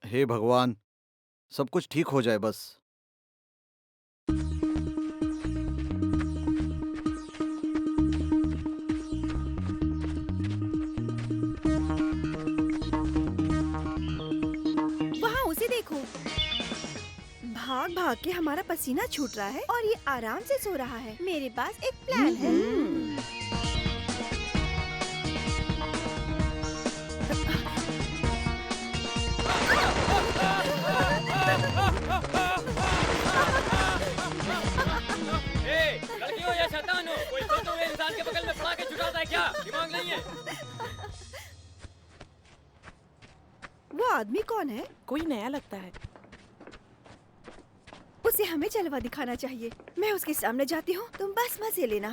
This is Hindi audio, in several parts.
हे भगवान, सब कुछ ठीक हो जाए बस। वहाँ उसे देखो, भाग भाग के हमारा पसीना छूट रहा है और ये आराम से सो रहा है। मेरे पास एक प्लान है। लड़की हो या शैतान हो, कोई सोते हुए इंसान के बगल में पड़ा के छुटाता है क्या? दिमाग नहीं है? वो आदमी कौन है? कोई नया लगता है। उसे हमें जलवा दिखाना चाहिए। मैं उसके सामने जाती हूँ, तुम बस मजे लेना।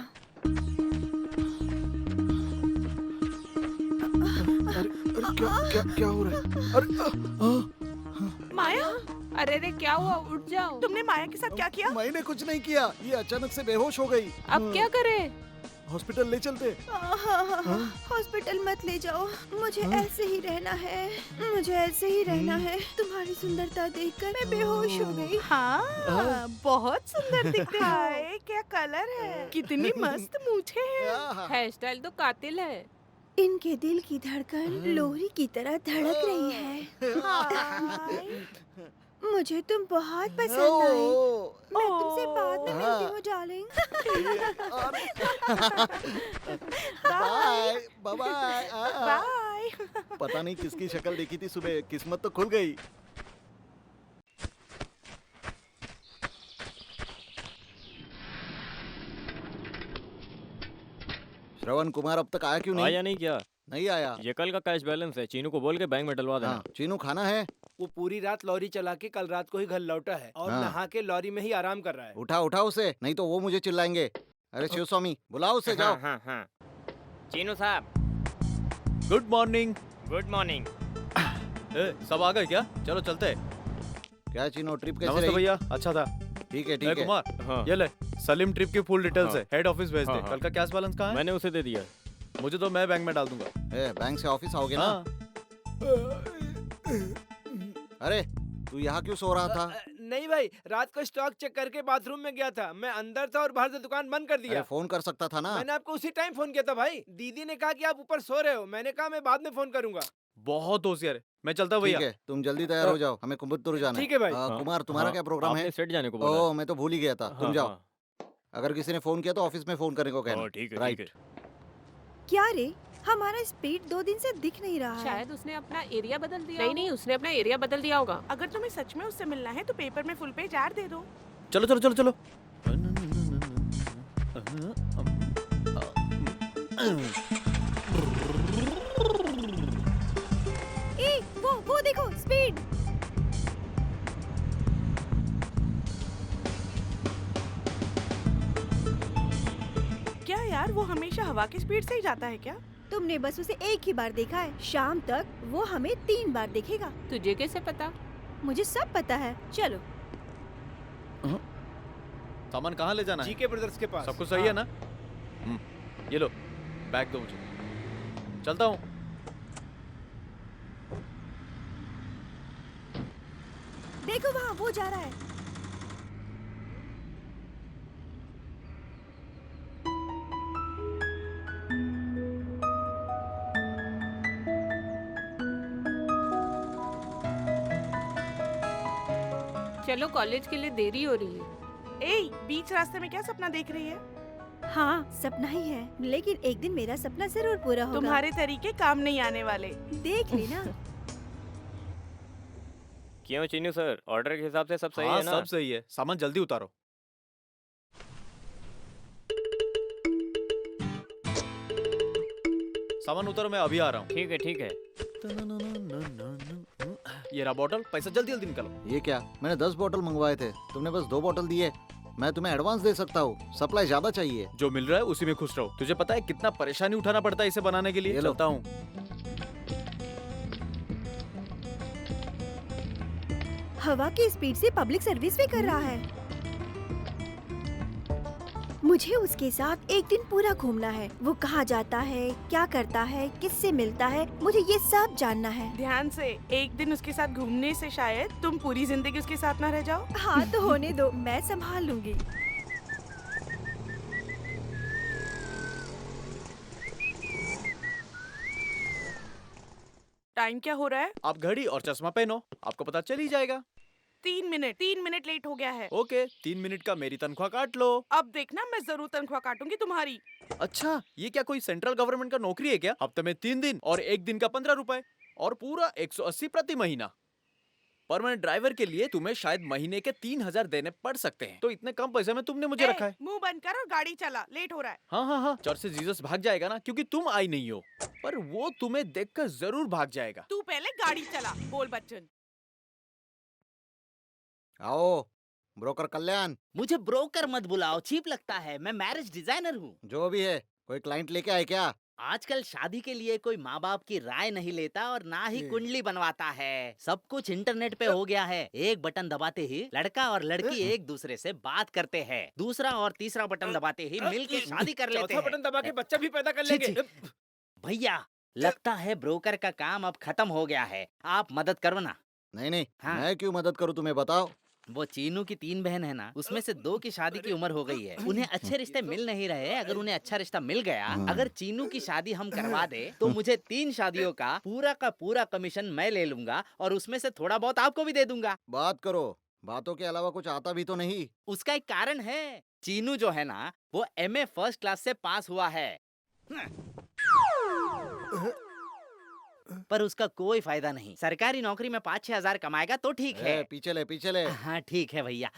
अरे क्या हो रहा है? अरे माया, अरे रे क्या हुआ? उठ जाओ। तुमने माया के साथ क्या किया? मैंने कुछ नहीं किया, ये अचानक से बेहोश हो गई। अब क्या करे? हॉस्पिटल ले चलते। हॉस्पिटल मत ले जाओ, मुझे ऐसे ही रहना है। मुझे ऐसे ही रहना है। तुम्हारी सुंदरता देखकर मैं बेहोश हो गई। हाँ, बहुत सुंदर दिख रहा है। क्या कलर है, कितनी मस्त मूछें हैं। हेयर स्टाइल तो कातिल है। इनके दिल की धड़कन लोरी की तरह धड़क रही है। मुझे तुम बहुत पसंद आए। मैं तुमसे बाद में मिलती हूँ डार्लिंग। Bye bye. बाय। पता नहीं किसकी शक्ल देखी थी सुबह, किस्मत तो खुल गई। श्रवण कुमार अब तक आया क्यों नहीं? आया नहीं क्या? नहीं आया। ये कल का कैश बैलेंस है, चीनू को बोल के बैंक में डलवा देना। हाँ, चीनू खाना है? वो पूरी रात लॉरी चला के कल रात को ही घर लौटा है और हाँ। नहा के लॉरी में ही आराम कर रहा है। उठा उठा उसे, नहीं तो वो मुझे चिल्लाएंगे। अरे शिव स्वामी, बुलाओ उसे, जाओ। हाँ। चीनू साहब, गुड मॉर्निंग। Good morning. सब आ गए क्या? चलो चलते हैं। क्या चीनू, ट्रिप कैसे नमस्ते रही? भैया, अच्छा था। ठीक है ए, ठीक है। कुमार, हाँ, ये ले सलीम ट्रिप की फुल डिटेल्स हाँ। है, हेड ऑफिस भेज दे। हाँ, हाँ। कल का कैश बैलेंस कहाँ है? मैंने उसे दे दिया। मुझे तो मैं बैंक में डाल दूंगा। बैंक से ऑफिस आओगे ना? हाँ। अरे तू यहाँ क्यों सो रहा था? नहीं भाई, रात को स्टॉक चेक करके बाथरूम में गया था। मैं अंदर था और बाहर से दुकान बंद कर अरे दिया। फोन कर सकता था ना? मैंने आपको उसी टाइम फोन किया था भाई। दीदी ने कहा कि आप ऊपर सो रहे हो। मैंने कहा मैं बाद में फोन करूंगा। बहुत होशियार है। मैं चलता हूँ ठीक भैया। है, तुम जल्दी तैयार हो जाओ, हमें कुंभलतुर जाना है। ठीक है भाई। हाँ, कुमार, तुम्हारा हाँ, क्या प्रोग्राम है? आपने सेट जाने को बोला है। ओह, मैं तो भूल ही गया था। तुम हाँ, जाओ। हाँ। अगर किसी ने फोन किया तो ऑफिस में फोन करने को कहना। ठीक है, राइट। ठीक है। क्या रे, हमारा स्पीड 2 दिन से दिख नहीं रहा है। शायद उसने अपना एरिया बदल दिया। नहीं, उसने अपना एरिया बदल दिया होगा। अगर तुम्हें सच में उससे मिलना है तो पेपर में फुल पेज ऐड दे दो। चलो चलो चलो चलो। ए, वो देखो स्पीड। क्या यार, वो हमेशा हवा की स्पीड से ही जाता है क्या? तुमने बस उसे एक ही बार देखा है। शाम तक वो हमें 3 बार देखेगा। तुझे कैसे पता? मुझे सब पता है। चलो। सामान कहाँ ले जाना है? जीके ब्रदर्स के पास। सब कुछ सही है ना? ये लो, बैग दो मुझे। चलता हूँ। देखो वहाँ वो जा रहा है। चलो, कॉलेज के लिए देरी हो रही है। ए, बीच रास्ते में क्या सपना देख रही है? हाँ, सपना ही है, लेकिन एक दिन मेरा सपना जरूर पूरा होगा। तुम्हारे तरीके काम नहीं आने वाले। देख लेना। क्यों चीनू सर, ऑर्डर के हिसाब से सब सही हाँ, है ना? सब सही है। सामान जल्दी उतारो। सामान उतारो, मैं अभी आ रहा हूँ। ठीक है, ठीक है। ये रहा बॉटल, पैसा जल्दी जल्दी निकालो। ये क्या, मैंने 10 बोतल मंगवाए थे, तुमने बस 2 बोतल दिए। मैं तुम्हें एडवांस दे सकता हूँ, सप्लाई ज्यादा चाहिए। जो मिल रहा है उसी में खुश रहो। तुझे पता है कितना परेशानी उठाना पड़ता है इसे बनाने के लिए? ये लो। चलता हूँ। हवा की स्पीड से पब्लिक सर्विस भी कर रहा है। मुझे उसके साथ एक दिन पूरा घूमना है। वो कहाँ जाता है, क्या करता है, किससे मिलता है, मुझे ये सब जानना है। ध्यान से, एक दिन उसके साथ घूमने से शायद तुम पूरी जिंदगी उसके साथ ना रह जाओ। हाँ तो होने दो, मैं संभाल लूंगी। टाइम क्या हो रहा है? आप घड़ी और चश्मा पहनो, आपको पता चल ही जाएगा। 3 मिनट लेट हो गया है। ओके, 3 मिनट का मेरी तनख्वाह काट लो। अब देखना, मैं जरूर तनख्वाह काटूंगी तुम्हारी। अच्छा, ये क्या कोई सेंट्रल गवर्नमेंट का नौकरी है क्या? हफ्ते में 3 दिन और एक दिन का 15 रुपए और पूरा 180 प्रति महीना। परमानेंट ड्राइवर के लिए तुम्हें शायद महीने के 3000 देने पड़ सकते हैं। तो इतने कम पैसे में तुमने मुझे रखा है। मुंह बंद कर और गाड़ी चला, लेट हो रहा है। हाँ हाँ हाँ, चर्च से जीसस भाग जाएगा ना, क्योंकि तुम आई नहीं हो, पर वो तुम्हें देखकर जरूर भाग जाएगा। तू पहले गाड़ी चला। बोल बच्चन। आओ ब्रोकर कल्याण। मुझे ब्रोकर मत बुलाओ, चीप लगता है। मैं मैरिज डिजाइनर हूँ। जो भी है, कोई क्लाइंट लेके आए क्या? आजकल शादी के लिए कोई माँ बाप की राय नहीं लेता और ना ही कुंडली बनवाता है। सब कुछ इंटरनेट पे हो गया है। एक बटन दबाते ही लड़का और लड़की एक दूसरे से बात करते हैं। दूसरा और तीसरा बटन दबाते ही मिलके शादी कर लेते चौथा हैं। बटन दबा के बच्चा भी पैदा कर छी, लेंगे। छी। भैया, लगता है ब्रोकर का काम अब खत्म हो गया है। आप मदद करो ना। नहीं नहीं, हाँ। मैं क्यों मदद करूँ, तुम्हें बताओ। वो चीनू की 3 बहन है ना, उसमें से 2 की शादी की उम्र हो गई है। उन्हें अच्छे रिश्ते मिल नहीं रहे। अगर उन्हें अच्छा रिश्ता मिल गया, अगर चीनू की शादी हम करवा दे, तो मुझे 3 शादियों का पूरा कमीशन मैं ले लूंगा और उसमें से थोड़ा बहुत आपको भी दे दूंगा। बात करो, बातों के अलावा कुछ आता भी तो नहीं। उसका एक कारण है। चीनू जो है ना, वो MA फर्स्ट क्लास से पास हुआ है, पर उसका कोई फायदा नहीं। सरकारी नौकरी में 5-6 हजार कमाएगा तो ठीक है। पीछे ले पीछे ले। हाँ ठीक है भैया।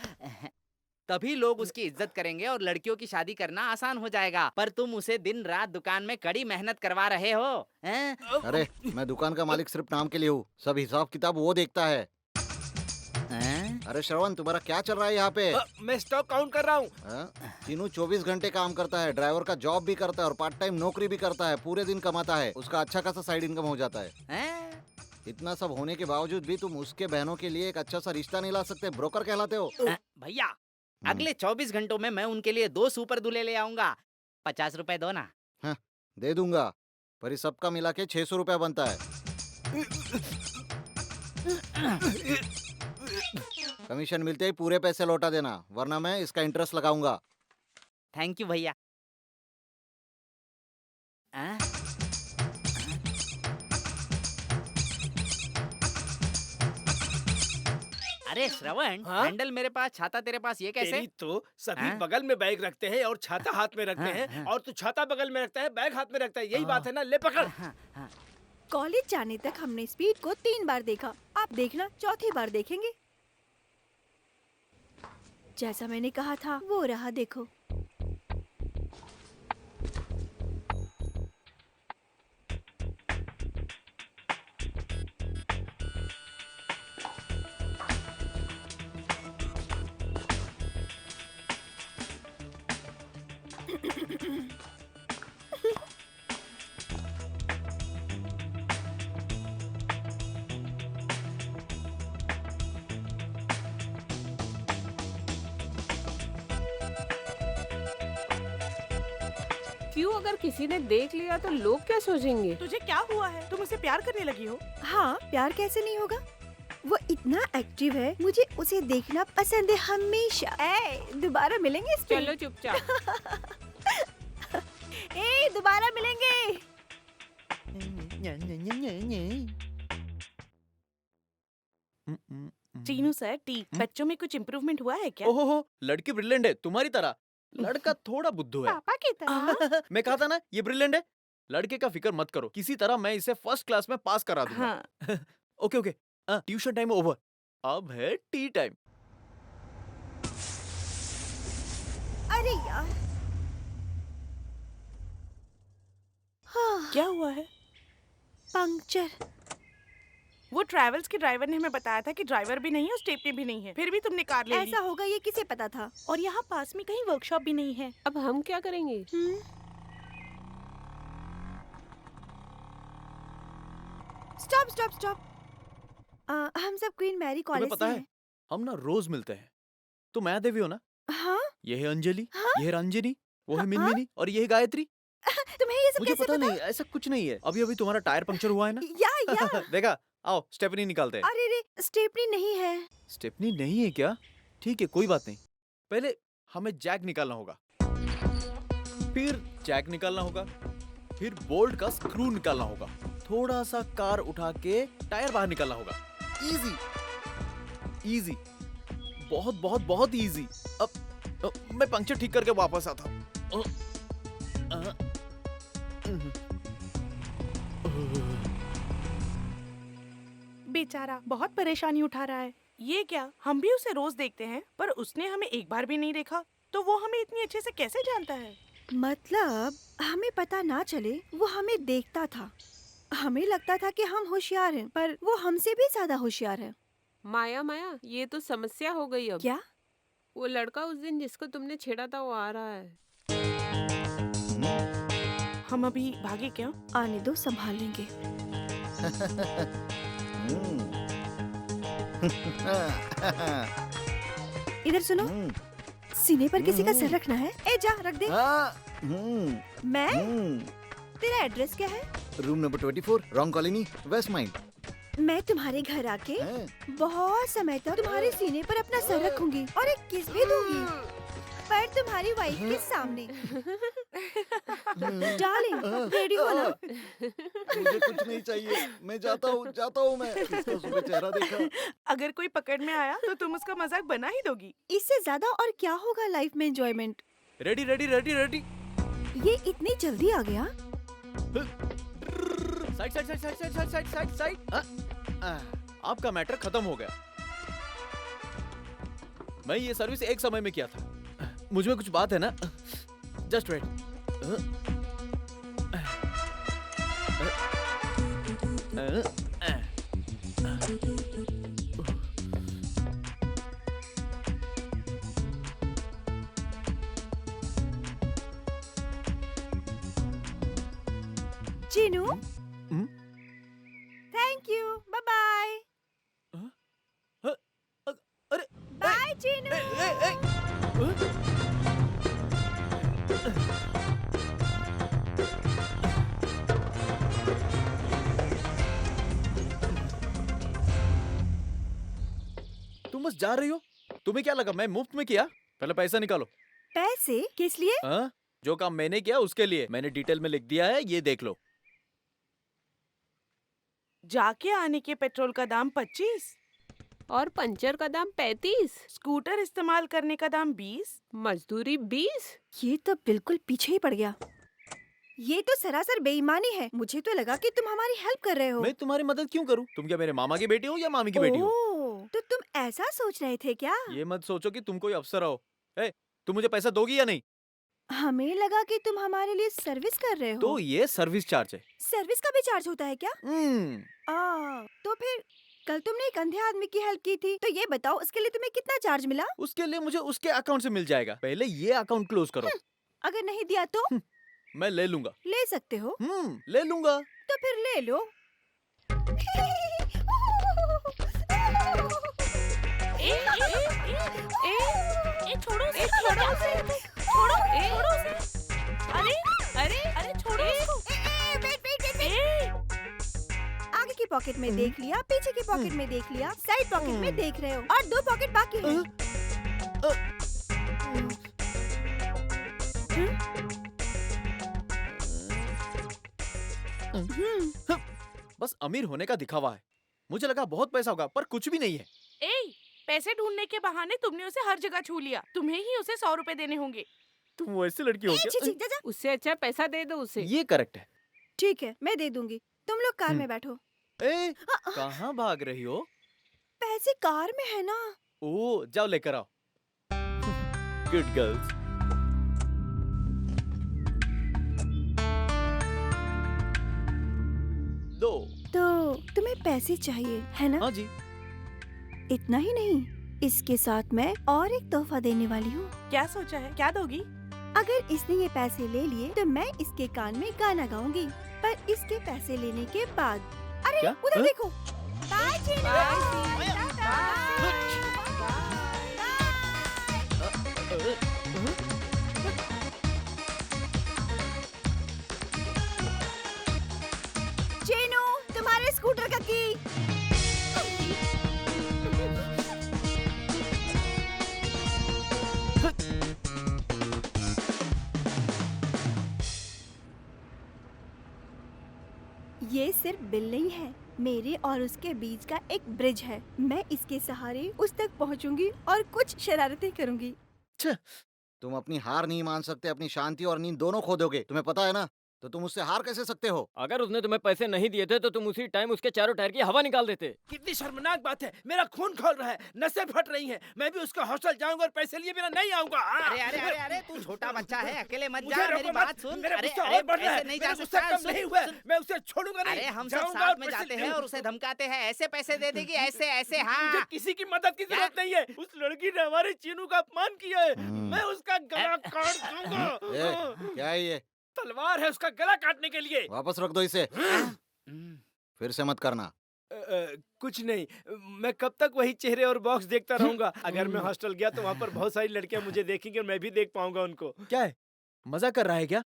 तभी लोग उसकी इज्जत करेंगे और लड़कियों की शादी करना आसान हो जाएगा। पर तुम उसे दिन रात दुकान में कड़ी मेहनत करवा रहे हो, हैं? अरे मैं दुकान का मालिक सिर्फ नाम के लिए हूँ, सब हिसाब किताब वो देखता है। हैं? अरे श्रवण, तुम्हारा क्या चल रहा है यहाँ पे? मैं स्टॉक काउंट कर रहा हूँ। तीनों 24 घंटे काम करता है, ड्राइवर का जॉब भी करता है और पार्ट टाइम नौकरी भी करता है, पूरे दिन कमाता है, उसका अच्छा खासा साइड इनकम हो जाता है। हैं? इतना सब होने के बावजूद भी तुम उसके बहनों के लिए एक अच्छा सा रिश्ता नहीं ला सकते, ब्रोकर कहलाते हो। भैया, अगले 24 घंटों में मैं उनके लिए 2 सुपर दूल्हे ले आऊंगा। 50 रुपए दो ना। दे दूंगा, पर इस सबका मिला के 600 रुपया बनता है। कमीशन मिलते ही पूरे पैसे लौटा देना, वरना मैं इसका इंटरेस्ट लगाऊंगा। थैंक यू भैया। आ? अरे श्रवण, हाँ? हैंडल मेरे पास, छाता तेरे पास, ये कैसे? तेरी तो सभी हाँ? बगल में बैग रखते हैं और छाता हाथ में रखते हाँ, हैं, हाँ। और तू छाता बगल में रखता है, बैग हाथ में रखता है। यही बात है ना, ले पकड़। हाँ, हाँ। कॉलेज जाने तक हमने स्पीड को 3 बार देखा, आप देखना चौथी बार देखेंगे। जैसा मैंने कहा था वो रहा, देखो। क्यों, अगर किसी ने देख लिया तो लोग क्या सोचेंगे? तुझे क्या हुआ है? तुम उसे प्यार करने लगी हो? हाँ, प्यार कैसे नहीं होगा? वो इतना एक्टिव है, मुझे उसे देखना पसंद है हमेशा। दोबारा मिलेंगे इस पे? चलो चुपचाप। दोबारा मिलेंगे। Chinu sir, T. बच्चों में कुछ इम्प्रूवमेंट हुआ है क्या? ओहो, लड़की ब्रिलियंट है तुम्हारी तरह, लड़का थोड़ा बुद्धू है। पापा की तरह। मैं कहा था ना, ये ब्रिलियंट है। लड़के का फिक्र मत करो, किसी तरह मैं इसे फर्स्ट क्लास में पास करा दूंगा। हाँ। Okay okay, tuition time over, अब है टी टाइम। अरे यार, हाँ, क्या हुआ है? पंक्चर। वो ट्रैवल्स के ड्राइवर ने हमें बताया था कि ड्राइवर भी नहीं है और स्टेपनी भी नहीं है, फिर भी तुमने कार ले ली। ऐसा होगा ये किसे पता था? और यहाँ पास में कहीं वर्कशॉप भी नहीं है। अब हम क्या करेंगे? Stop stop stop. हम सब क्वीन मैरी तुम्हें कॉलेज पता से है, हैं। हम ना रोज मिलते हैं। तुम माया देवी हो ना? हाँ ये है अंजलि, हाँ? ये है रंजनी, वो है मिनमिनी और ये है गायत्री। तुम्हें ये सब मुझे कैसे पता नहीं, ऐसा कुछ नहीं है। अभी अभी तुम्हारा टायर पंक्चर हुआ है ना। या देखा, आओ स्टेपनी निकालते हैं। अरे रे, स्टेपनी नहीं है। स्टेपनी नहीं है क्या? ठीक है, कोई बात नहीं। पहले हमें जैक निकालना होगा, फिर जैक निकालना होगा, फिर बोल्ट का स्क्रू निकालना होगा, थोड़ा सा कार उठा के टायर बाहर निकालना होगा। इजी इजी, बहुत बहुत बहुत इजी। अब मैं पंक्चर ठीक करके वापस आता हूँ। बेचारा बहुत परेशानी उठा रहा है। ये क्या, हम भी उसे रोज देखते हैं पर उसने हमें एक बार भी नहीं देखा, तो वो हमें इतनी अच्छे से कैसे जानता है? मतलब हमें पता ना चले वो हमें देखता था। हमें लगता था कि हम होशियार हैं, पर वो हमसे भी ज्यादा होशियार है। माया माया, ये तो समस्या हो गई अब। क्या? वो लड़का उस दिन जिसको तुमने छेड़ा था वो आ रहा है। हम अभी भागे क्या? आने दो, संभाल लेंगे। इधर सुनो, सीने पर किसी का सर रखना है। ए जा, रख दे। मैं? तेरा एड्रेस क्या है? Room number 24, wrong colony, west mind. मैं तुम्हारे घर आके बहुत समय तक तुम्हारे सीने पर अपना सर रखूंगी और एक किस भी दूंगी, पर तुम्हारी वाइफ के सामने। डार्लिंग, रेडी हो ना? मुझे कुछ नहीं चाहिए, मैं जाता हूँ मैं। इसका सुबह चेहरा देखा। अगर कोई पकड़ में आया तो तुम उसका मजाक बना ही दोगी। इससे ज्यादा और क्या होगा लाइफ में enjoyment. Ready ready ready ready. ये इतनी जल्दी आ गया? Side side side side side side side side. आपका मैटर खत्म हो गया। मैं ये सर्विस एक समय में किया था। मुझ में कुछ बात है ना। Just wait. Jinu, thank you, bye bye. अरे बाय जीनू। तुम बस जा रही हो? तुम्हें क्या लगा मैं मुफ्त में किया? पहले पैसा निकालो। पैसे किस लिए? हाँ? जो काम मैंने किया उसके लिए मैंने डिटेल में लिख दिया है, ये देख लो। जाके आने के पेट्रोल का दाम 25, और पंचर का दाम 35, स्कूटर इस्तेमाल करने का दाम 20, मजदूरी 20। ये तो बिल्कुल पीछे ही पड़ गया। ये तो सरासर बेईमानी है। मुझे तो लगा कि तुम हमारी हेल्प कर रहे हो। मैं तुम्हारी मदद क्यों करूं? तुम क्या मेरे मामा की बेटी हो या मामी की बेटी हो? ओह, तो तुम ऐसा सोच रहे थे क्या? ये मत सोचो कि तुम कोई अफसर हो। ए, तुम मुझे पैसा दोगी या नहीं? हमें लगा कि तुम हमारे लिए सर्विस कर रहे हो। तो ये सर्विस चार्ज है। सर्विस का भी चार्ज होता है क्या? हम्म। तो फिर कल तुमने एक अंधे आदमी की हेल्प की थी, तो ये बताओ उसके लिए तुम्हें कितना चार्ज मिला? उसके लिए मुझे उसके अकाउंट से मिल जाएगा। पहले ये अकाउंट क्लोज करो। अगर नहीं दिया तो? मैं ले लूंगा। ले सकते हो। ले लूंगा। तो फिर ले लो। छोड़ो उसे, छोड़ो उसे, छोड़ो उसे। अरे अरे अरे छोड़ो उसको। आगे की पॉकेट में देख लिया, पीछे की पॉकेट में देख लिया, साइड पॉकेट में देख रहे हो और 2 पॉकेट बाकी है। बस अमीर होने का दिखावा है। मुझे लगा बहुत पैसा होगा, पर कुछ भी नहीं है। पैसे ढूंढने के बहाने तुमने उसे हर जगह छू लिया। तुम्हें ही उसे 100 रुपए देने होंगे। तुम वैसे लड़की हो क्या? जा। उससे अच्छा पैसा दे दो उसे। ये करेक्ट है। ठीक है, मैं दे दूंगी। तुम लोग कार में बैठो। ए, कहाँ भाग रही हो? पैसे कार में है ना। ओ, जाओ लेकर आओ। Good girls. दो। तो तुम्हें पैसे चाहिए है ना? हाँ जी। इतना ही नहीं, इसके साथ मैं और एक तोहफा देने वाली हूँ। क्या सोचा है, क्या दोगी? अगर इसने ये पैसे ले लिए तो मैं इसके कान में गाना गाऊंगी, पर इसके पैसे लेने के बाद। अरे क्या? उधर हाँ? देखो। बाय जीनू। सिर्फ बिल नहीं है, मेरे और उसके बीच का एक ब्रिज है। मैं इसके सहारे उस तक पहुंचूंगी और कुछ शरारतें करूंगी। तुम अपनी हार नहीं मान सकते, अपनी शांति और नींद दोनों खो दोगे, तुम्हें पता है ना? तो तुम उससे हार कैसे सकते हो? अगर उसने तुम्हें पैसे नहीं दिए थे तो तुम उसी टाइम उसके चारों टायर की हवा निकाल देते। कितनी शर्मनाक बात है, मेरा खून खौल रहा है, नसें फट रही हैं। मैं भी उसका हॉस्टल जाऊंगा और पैसे लिए बिना नहीं आऊंगा। अरे अरे अरे अरे तू छोटा बच्चा है, अकेले मत मुझे जा, रोको मेरी मत, बात सुन। मेरा अरे गुस्सा अरे और बढ़ रहा है, ऐसे नहीं मेरा जा गुस्सा सकता। कम नहीं हुआ है, मैं उसे छोड़ूंगा नहीं। अरे हम सब जाऊंगा साथ और में पैसे जाते ले हैं और उसे धमकाते हैं, ऐसे पैसे दे देगी, ऐसे ऐसे। मुझे हाँ किसी की मदद की जरूरत नहीं है। उस लड़की ने हमारे चीनू का अपमान किया है, मैं उसका गला काट दूंगा। क्या है ये? तलवार है उसका गला काटने के लिए। वापस रख दो इसे, फिर से मत करना। कुछ नहीं, मैं कब तक वही चेहरे और बॉक्स देखता रहूंगा। अगर मैं हॉस्टल गया तो वहाँ पर बहुत सारी लड़कियां मुझे देखेंगी और मैं भी देख पाऊंगा उनको। क्या है, मजा कर रहा है क्या?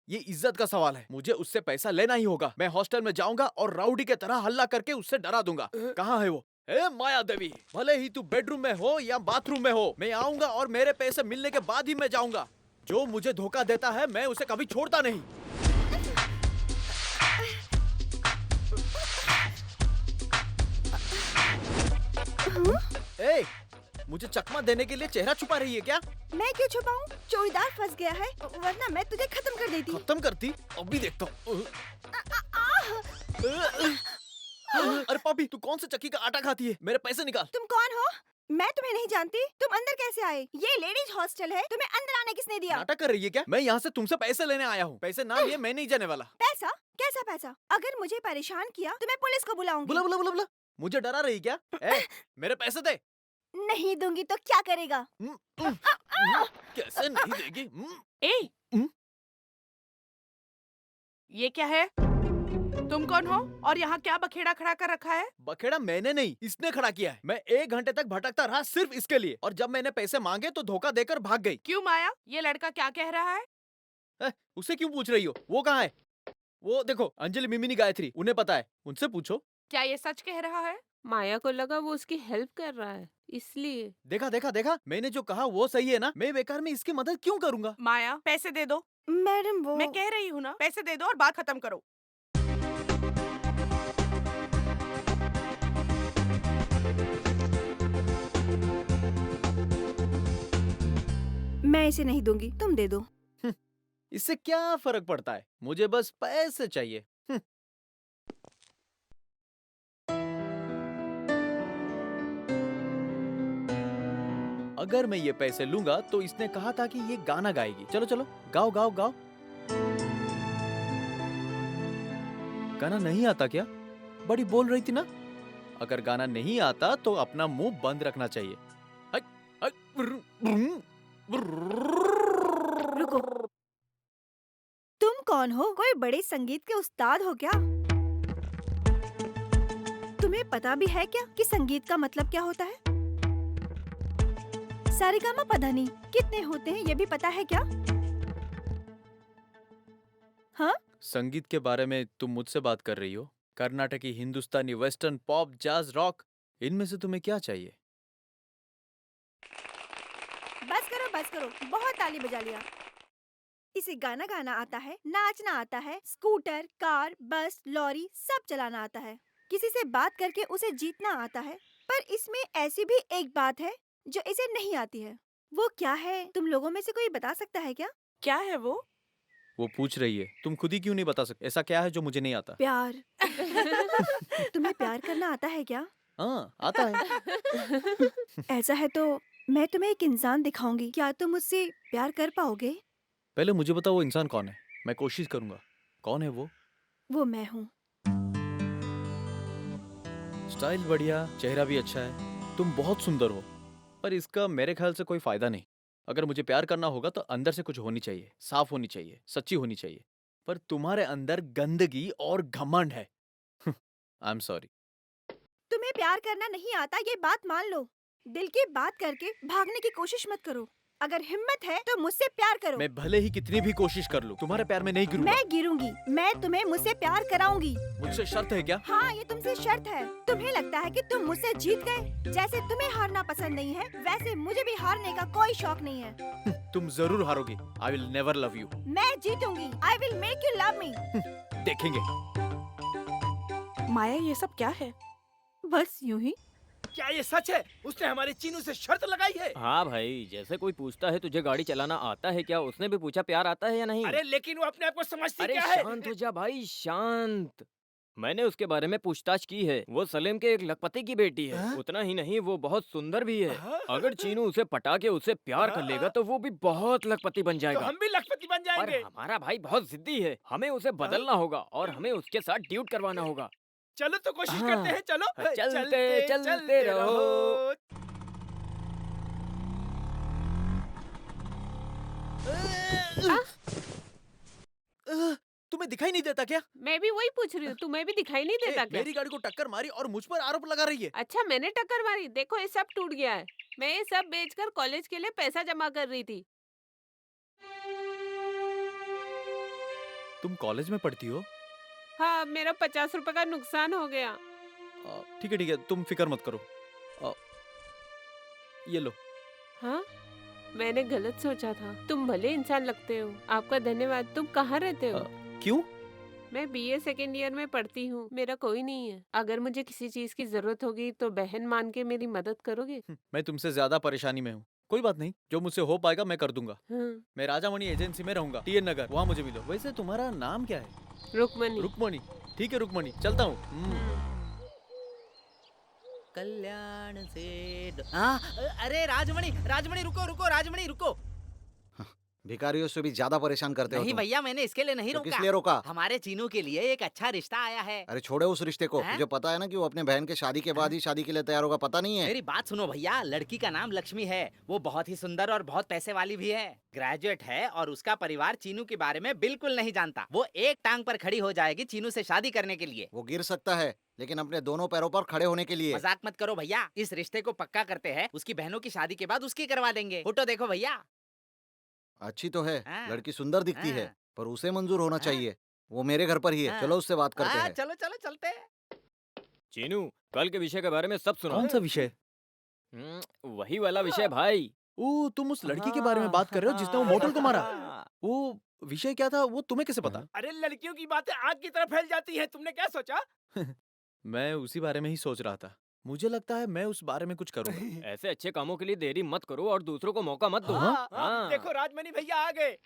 ये इज्जत का सवाल है, मुझे उससे पैसा लेना ही होगा। मैं हॉस्टल में जाऊंगा और राउडी के तरह हल्ला करके उससे डरा दूंगा। कहाँ है वो? ए माया देवी, भले ही तू बेडरूम में हो या बाथरूम में हो, मैं आऊंगा और मेरे पैसे मिलने के बाद ही मैं जाऊंगा। जो मुझे धोखा देता है मैं उसे कभी छोड़ता नहीं। ए, मुझे चकमा देने के लिए चेहरा छुपा रही है क्या? मैं क्यों छुपाऊं? चौकीदार फंस गया है, वरना मैं तुझे खत्म कर देती। खत्म करती? अभी देखता हूँ। अरे पापी, तू कौन से चक्की का आटा खाती है? मेरे पैसे निकाल। तुम कौन हो? मैं तुम्हें नहीं जानती। तुम अंदर कैसे आए? ये लेडीज हॉस्टल है, तुम्हें अंदर आने किसने दिया? नाटक कर रही है क्या? मैं यहाँ से तुमसे पैसे लेने आया हूँ। पैसे ना लिए मैं नहीं जाने वाला। पैसा? कैसा पैसा? अगर मुझे परेशान किया तो मैं पुलिस को बुलाऊंगी। बुला बुला बुला बुला। मुझे डरा रही क्या? मेरे पैसे दे। नहीं दूंगी तो क्या करेगा? कैसे नहीं देगी? ए, ये क्या है? तुम कौन हो और यहाँ क्या बखेड़ा खड़ा कर रखा है? बखेड़ा मैंने नहीं, इसने खड़ा किया है। मैं 1 घंटे तक भटकता रहा सिर्फ इसके लिए, और जब मैंने पैसे मांगे तो धोखा देकर भाग गई। क्यों माया, ये लड़का क्या कह रहा है? उससे क्यों पूछ रही हो? वो कहाँ है? वो देखो, अंजलि, मिमिनी, गायत्री, उन्हें पता है, उनसे पूछो। क्या ये सच कह रहा है? माया को लगा वो उसकी हेल्प कर रहा है, इसलिए। देखा देखा देखा, मैंने जो कहा वो सही है ना? मैं बेकार में इसकी मदद क्यों करूंगा? माया, पैसे दे दो। मैडम वो मैं कह रही हूँ ना, पैसे दे दो और बात खत्म करो। मैं इसे नहीं दूंगी, तुम दे दो। इससे क्या फर्क पड़ता है? मुझे बस पैसे चाहिए। अगर मैं ये पैसे लूंगा तो इसने कहा था कि ये गाना गाएगी। चलो चलो, गाओ गाओ गाओ। गाना नहीं आता क्या? बड़ी बोल रही थी ना। अगर गाना नहीं आता तो अपना मुंह बंद रखना चाहिए। रुको, तुम कौन हो? कोई बड़े संगीत के उस्ताद हो क्या? तुम्हें पता भी है क्या कि संगीत का मतलब क्या होता है? सारेगामा पधानी कितने होते हैं ये भी पता है क्या? हाँ? संगीत के बारे में तुम मुझसे बात कर रही हो? कर्नाटकी, हिंदुस्तानी, वेस्टर्न, पॉप, जाज, रॉक, इनमें से तुम्हें क्या चाहिए? बस करो, बहुत ताली बजा लिया। इसे गाना गाना आता है, नाचना आता है, स्कूटर, कार, बस, लॉरी सब चलाना आता है। किसी से बात करके उसे जीतना आता है। पर इसमें ऐसी भी एक बात है जो इसे नहीं आती है। वो क्या है? तुम लोगों में से कोई बता सकता है क्या? क्या है वो? वो पूछ रही है, तुम खुद ही क्यों नहीं बता सकते? ऐसा क्या है जो मुझे नहीं आता? प्यार। तुम्हें प्यार करना आता है क्या? हाँ, आता है। ऐसा है तो मैं तुम्हें एक इंसान दिखाऊंगी, क्या तुम मुझसे प्यार कर पाओगे? पहले मुझे बताओ वो इंसान कौन है, मैं कोशिश करूंगा। कौन है वो? वो मैं हूँ। स्टाइल बढ़िया, चेहरा भी अच्छा है, तुम बहुत सुंदर हो, पर इसका मेरे ख्याल से कोई फायदा नहीं। अगर मुझे प्यार करना होगा तो अंदर से कुछ होनी चाहिए, साफ होनी चाहिए, सच्ची होनी चाहिए। पर तुम्हारे अंदर गंदगी और घमंड है। I am sorry. तुम्हें प्यार करना नहीं आता ये बात मान लो। दिल की बात करके भागने की कोशिश मत करो। अगर हिम्मत है तो मुझसे प्यार करो। मैं भले ही कितनी भी कोशिश कर लूं, तुम्हारे प्यार में नहीं गिरूंगा। मैं गिरूंगी, मैं तुम्हें मुझसे प्यार कराऊंगी। मुझसे शर्त है क्या? हाँ, ये तुमसे शर्त है। तुम्हें लगता है कि तुम मुझसे जीत गए? जैसे तुम्हें हारना पसंद नहीं है, वैसे मुझे भी हारने का कोई शौक नहीं है। तुम जरूर हारोगी। I will never love you. मैं जीतूंगी। I will make you love me. देखेंगे। माया ये सब क्या है? बस यूं ही। क्या ये सच है? उसने हमारे चीनू से शर्त लगाई है? हाँ भाई, जैसे कोई पूछता है तुझे गाड़ी चलाना आता है क्या, उसने भी पूछा प्यार आता है या नहीं। अरे लेकिन वो अपने आप को समझती अरे क्या है? शांत हो जा भाई, शांत। मैंने उसके बारे में पूछताछ की है। वो सलीम के एक लखपति की बेटी है। उतना ही नहीं, वो बहुत सुंदर भी है। अगर चीनू उसे पटा के उससे प्यार कर लेगा तो वो भी बहुत लखपति बन तो जाएगा। हम भी लखपति बन पर जाएंगे। हमारा भाई बहुत जिद्दी है, हमें उसे बदलना होगा और हमें उसके साथ ड्यूट करवाना होगा। चलो तो कोशिश हाँ। करते हैं, चलो। चलते रहो। तुम्हें दिखाई नहीं देता क्या? मैं भी वही पूछ रही हूँ, तुम्हें भी दिखाई नहीं देता क्या? मेरी गाड़ी को टक्कर मारी और मुझ पर आरोप लगा रही है। अच्छा, मैंने टक्कर मारी? देखो ये सब टूट गया है। मैं ये सब बेचकर कॉलेज के लिए पैसा जमा कर रही थी। तुम कॉलेज में पढ़ती हो? हाँ, मेरा 50 रुपए का नुकसान हो गया। ठीक है, तुम फिक्र मत करो। ये लो। हाँ, मैंने गलत सोचा था। तुम भले इंसान लगते हो। आपका धन्यवाद। तुम कहाँ रहते हो? क्यों? मैं बीए सेकेंड ईयर में पढ़ती हूँ। मेरा कोई नहीं है। अगर मुझे किसी चीज की जरूरत होगी तो बहन मान के मेरी मदद करोगे? मैं तुमसे ज्यादा परेशानी में हूँ। कोई बात नहीं, जो मुझसे हो पाएगा मैं कर दूंगा। हाँ, मैं राजामणि एजेंसी में रहूंगा, TN नगर, वहाँ मुझे मिलो। वैसे तुम्हारा नाम क्या है? रुकमनी। रुक्मणी। ठीक है रुक्मणी, चलता हूँ। कल्याण से अरे राजमणि, राजमणि रुको रुको, राजमणि रुको। भिखारियों से भी ज्यादा परेशान करते हो नहीं तुम। भैया, मैंने इसके लिए नहीं तो किस रोका। लिए रोका? हमारे चीनू के लिए एक अच्छा रिश्ता आया है। अरे छोड़े उस रिश्ते को। हैं? मुझे पता है ना कि वो अपने बहन के शादी के बाद ही शादी के लिए तैयार होगा, पता नहीं है? मेरी बात सुनो भैया, लड़की का नाम लक्ष्मी है। वो बहुत ही सुंदर और बहुत पैसे वाली भी है। ग्रेजुएट है और उसका परिवार चीनू के बारे में बिल्कुल नहीं जानता। वो एक टांग पर खड़ी हो जाएगी चीनू से शादी करने के लिए। वो गिर सकता है, लेकिन अपने दोनों पैरों पर खड़े होने के लिए। मजाक मत करो भैया, इस रिश्ते को पक्का करते हैं। उसकी बहनों की शादी के बाद उसकी करवा देंगे। फोटो देखो भैया। अच्छी तो है, हाँ। लड़की सुंदर दिखती है, हाँ। पर उसे मंजूर होना हाँ। चाहिए। वो मेरे घर पर ही है, हाँ। चलो उससे बात करते हैं। चलो चलो चलते हैं। चीनू, कल के विषय के बारे में सब सुना। कौन सा विषय? वही वाला विषय भाई। ओ, तुम उस लड़की के बारे में बात कर रहे हो जिसने वो मोटल को मारा? वो विषय क्या था, वो तुम्हें कैसे पता? अरे लड़कियों की बातें आग की तरह फैल जाती हैं। तुमने क्या सोचा? मैं उसी बारे में ही सोच रहा था। मुझे लगता है मैं उस बारे में कुछ करूंगा। ऐसे अच्छे कामों के लिए देरी मत करो और दूसरों को मौका मत दो। हाँ, हाँ। देखो राजमणि भैया आ गए।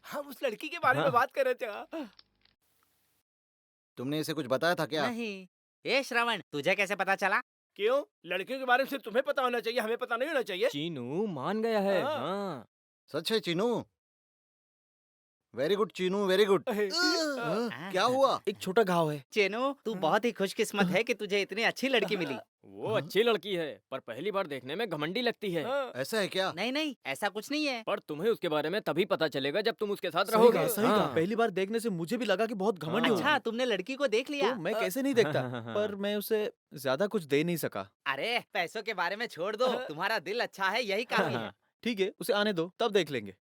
हम उस लड़की के बारे में हाँ। बात कर रहे थे। तुमने इसे कुछ बताया था क्या? नहीं। ए श्रवण, तुझे कैसे पता चला? क्यों? लड़कियों के बारे में सिर्फ तुम्हें पता होना चाहिए, हमें पता नहीं होना चाहिए? चीनू मान गया है। हाँ। हाँ। सच है Chinu? Very good Chinu, very good. क्या हुआ? एक छोटा घाव है। चेनू, तू बहुत ही खुशकिस्मत है कि तुझे इतनी अच्छी लड़की मिली। वो अच्छी लड़की है, पर पहली बार देखने में घमंडी लगती है। हाँ। ऐसा है क्या? नहीं नहीं, ऐसा कुछ नहीं है। पर तुम्हें उसके बारे में तभी पता चलेगा जब तुम उसके साथ सही रहोगे। कहा, सही कहा। हाँ। पहली बार देखने से मुझे भी लगा कि बहुत घमंडी अच्छा, होगी। तुमने लड़की को देख लिया? तो मैं कैसे नहीं देखता, पर मैं उसे ज्यादा कुछ दे नहीं सका। अरे पैसों के बारे में छोड़ दो, तुम्हारा दिल अच्छा है, यही काफी है। ठीक है, उसे आने दो, तब देख लेंगे।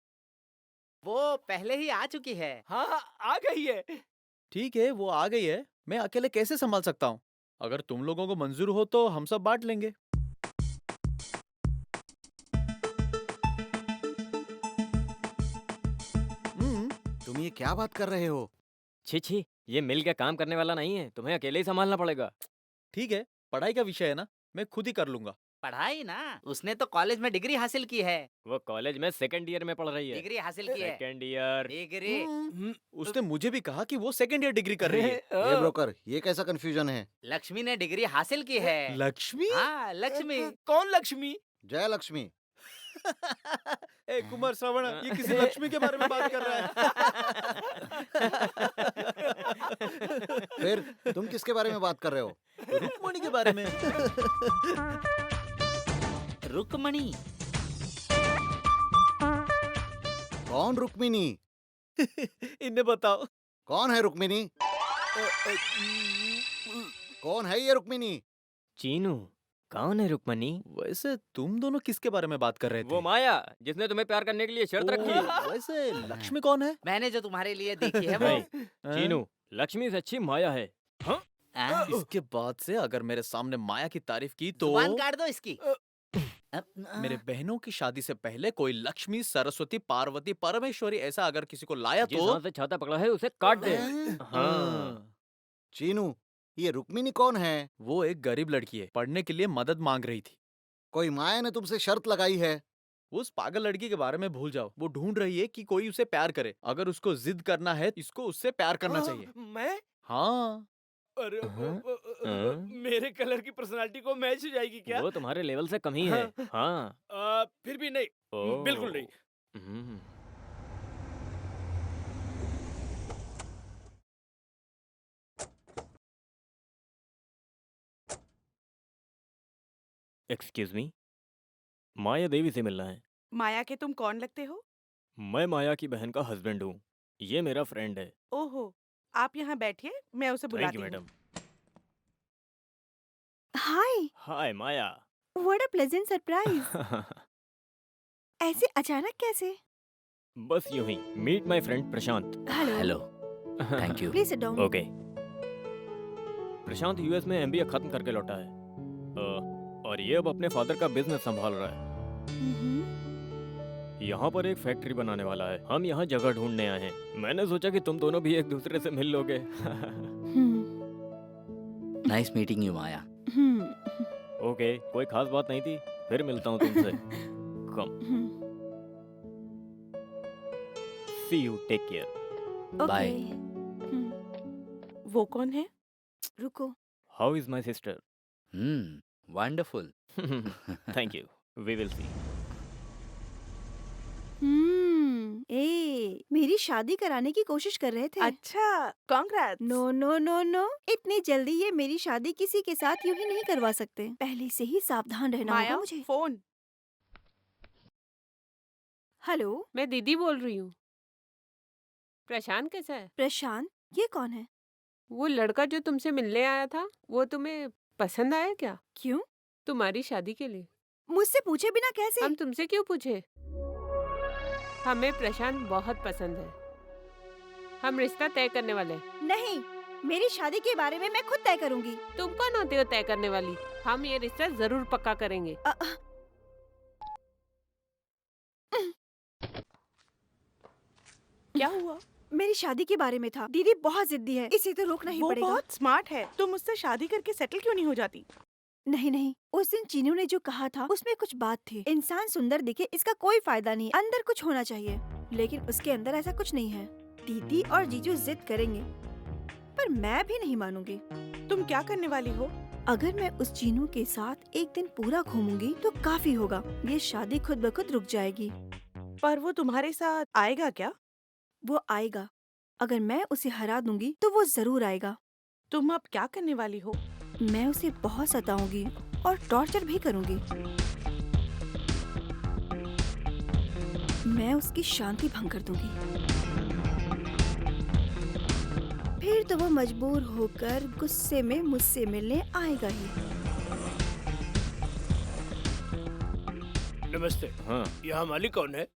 वो पहले ही आ चुकी है। हाँ हाँ, आ गई है। ठीक है, वो आ गई है, मैं अकेले कैसे संभाल सकता हूँ? अगर तुम लोगों को मंजूर हो तो हम सब बांट लेंगे। तुम ये क्या बात कर रहे हो? छी छी, ये मिल के काम करने वाला नहीं है, तुम्हें अकेले ही संभालना पड़ेगा। ठीक है, पढ़ाई का विषय है ना, मैं खुद ही कर लूंगा। पढ़ाई ना, उसने तो कॉलेज में डिग्री हासिल की है। वो कॉलेज में सेकंड ईयर में पढ़ रही है। डिग्री हासिल की है। Second year. डिग्री। उसने मुझे भी कहा कि वो सेकंड ईयर डिग्री कर रही है। ये ब्रोकर, ये कैसा कंफ्यूजन है? लक्ष्मी ने डिग्री हासिल की है। लक्ष्मी? हाँ, लक्ष्मी। कौन लक्ष्मी? जय लक्ष्मी। ए कुमार श्रवण, ये किसी लक्ष्मी के बारे में बात कर रहा है। फिर तुम किसके बारे में बात कर रहे हो? रुक्मणी के बारे में। रुक्मणी। कौन रुक्मिनी? इन्हें बताओ। कौन है रुक्मिनी? कौन है ये रुक्मिनी? चीनू, कौन है रुक्मणी? वैसे तुम दोनों किसके बारे में बात कर रहे थे? वो माया, जिसने तुम्हें प्यार करने के लिए शर्त रखी है। ओ, वैसे लक्ष्मी कौन है? मैंने जो तुम्हारे लिए देखी है वो। नहीं, चीनू, लक्ष्मी से अच्छी माया है। हाँ? इसके बाद से अगर मेरे सामने माया की तारीफ की तो जुबान काट दो इसकी। मेरे बहनों की शादी से पहले कोई लक्ष्मी, सरस्वती, पार्वती, परमेश्वरी ऐसा अगर किसी को लाया जिस तो हाथ से छाता पकड़ा है उसे काट दे। हाँ। चीनू, ये रुक्मिनी कौन है? वो एक गरीब लड़की है, पढ़ने के लिए मदद मांग रही थी। कोई माया ने तुमसे शर्त लगाई है? उस पागल लड़की के बारे में भूल जाओ। वो ढूंढ रही है कि कोई उसे प्यार करे। अगर उसको जिद करना है, इसको उससे प्यार करना चाहिए। मैं? हाँ। अरे हाँ? हाँ? मेरे कलर की पर्सनालिटी को मैच हो जाएगी क्या? वो तुम्हारे लेवल से कम ही है। हाँ। फिर भी नहीं, बिल्कुल नहीं। हम्म। एक्सक्यूज मी, माया देवी से मिलना है। माया के तुम कौन लगते हो? मैं माया की बहन का हस्बैंड हूँ। ये मेरा फ्रेंड है। ओहो, आप यहाँ बैठिए, मैं उसे थैंक बुलाती यू हूँ। Madam. Hi, hi Maya. What a pleasant surprise. ऐसे अचानक कैसे? बस यूं ही। Meet my friend Prashant. Hello, thank you. Please sit down. Okay. Prashant US में एमबीए खत्म करके लौटा है, और ये अब अपने फादर का बिजनेस संभाल रहा है। यहाँ पर एक फैक्ट्री बनाने वाला है। हम यहाँ जगह ढूंढने आए हैं। मैंने सोचा कि तुम दोनों भी एक दूसरे से मिल लोगे। Nice meeting you Maya. Okay, कोई खास बात नहीं थी। फिर मिलता हूँ तुमसे। Come. See you, take care. Bye. वो कौन है? रुको। How is my sister? Wonderful. Thank you, we will see. मेरी शादी कराने की कोशिश कर रहे थे। अच्छा, congrats. No no no no, इतनी जल्दी ये मेरी शादी किसी के साथ यूं ही नहीं करवा सकते। पहले से ही सावधान रहना होगा माया, मुझे। फोन। हेलो, मैं दीदी बोल रही हूँ। प्रशांत कैसा है? प्रशांत, ये कौन है? वो लड़का जो तुमसे मिलने आया था, वो तुम्हें पसंद आया क्या? क्यों? तुम्हारी शादी के लिए। मुझसे पूछे बिना कैसे? हम तुमसे क्यों पूछे? हमें प्रशांत बहुत पसंद है। हम रिश्ता तय करने वाले हैं। नहीं, मेरी शादी के बारे में मैं खुद तय करूंगी। तुम कौन होते हो तय करने वाली? हम ये रिश्ता जरूर पक्का करेंगे। क्या हुआ? मेरी शादी के बारे में था। दीदी बहुत जिद्दी है, इसे तो रोकना ही वो पड़ेगा। बहुत स्मार्ट है। तुम उससे शादी करके सेटल क्यों नहीं हो जाती? नहीं नहीं, उस दिन चीनू ने जो कहा था उसमें कुछ बात थी। इंसान सुंदर दिखे इसका कोई फायदा नहीं, अंदर कुछ होना चाहिए। लेकिन उसके अंदर ऐसा कुछ नहीं है। दीदी और जीजू जिद करेंगे, पर मैं भी नहीं मानूंगी। तुम क्या करने वाली हो? अगर मैं उस चीनू के साथ एक दिन पूरा घूमूंगी तो काफी होगा। ये शादी खुद ब खुद रुक जाएगी। पर वो तुम्हारे साथ आएगा क्या? वो आएगा। अगर मैं उसे हरा दूंगी तो वो जरूर आएगा। तुम अब क्या करने वाली हो? मैं उसे बहुत सताऊंगी और टॉर्चर भी करूंगी। मैं उसकी शांति भंग कर दूंगी। फिर तो वो मजबूर होकर गुस्से में मुझसे मिलने आएगा ही। नमस्ते। हाँ। यहाँ मालिक कौन है?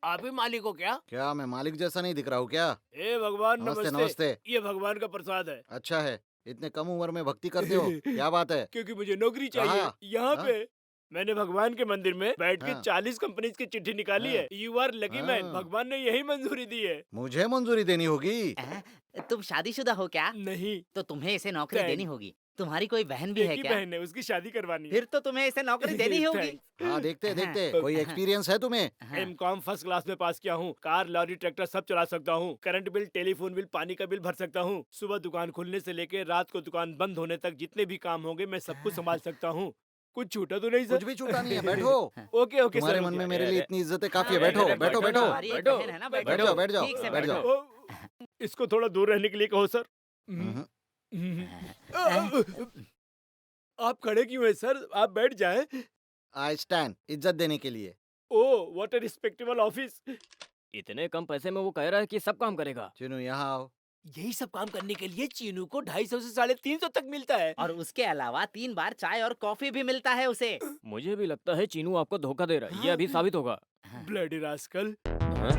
आप ही मालिक हो क्या? क्या मैं मालिक जैसा नहीं दिख रहा हूँ क्या? ए भगवान, नमस्ते नमस्ते। नमस्ते। ये भगवान का प्रसाद है। अच्छा है, इतने कम उम्र में भक्ति करते हो, क्या बात है? क्योंकि मुझे नौकरी चाहिए। कहाँ? यहाँ हाँ? मैंने भगवान के मंदिर में बैठ के हाँ। 40 कंपनीज की चिट्ठी निकाली हाँ। है। You are lucky man. हाँ। भगवान ने यही मंजूरी दी है। मुझे मंजूरी देनी होगी। तुम शादीशुदा हो क्या? नहीं, तो तुम्हें इसे नौकरी Thanks. देनी होगी। तुम्हारी कोई बहन भी एक है ही क्या? बहन है, उसकी शादी करवानी है। फिर तो तुम्हें इसे नौकरी देनी होगी। Thanks. हाँ देखते देखते, हाँ। कोई एक्सपीरियंस है तुम्हें? हाँ। एमकॉम फर्स्ट क्लास में पास किया हूँ। कार, लॉरी, ट्रैक्टर सब चला सकता हूँ। करंट बिल, टेलीफोन बिल, पानी का बिल भर सकता हूँ। सुबह दुकान खुलने से लेके रात को दुकान बंद होने तक जितने भी काम होंगे मैं सब कुछ संभाल सकता हूँ। कुछ छूटा तो नहीं सर? कुछ भी छूटा नहीं है, बैठो। ओके ओके तुम्हारे सर। मन में ओके। मेरे लिए इतनी इज्जत है, काफी है। अरे, बैठो अरे, बैठो बैठो। तुम्हारी एक बैठो। बहन है ना, बैठ जाओ बैठ जाओ ठीक से बैठ बैठो। जाओ। ओ, इसको थोड़ा दूर रहने के लिए कहो सर। आप खड़े क्यों हैं सर? आप बैठ जाएं। आई स्टैंड, इज्जत देने के लिए। ओह, व्हाट अ रिस्पेक्टेबल ऑफिस। इतने कम पैसे में वो कह रहा है कि सब काम करेगा। चिनू यहाँ आओ। यही सब काम करने के लिए चीनू को 250 से 350 तक मिलता है। और उसके अलावा 3 बार चाय और कॉफी भी मिलता है उसे। मुझे भी लगता है चीनू आपको धोखा दे रहा है। ये अभी साबित होगा। Bloody rascal. हाँ?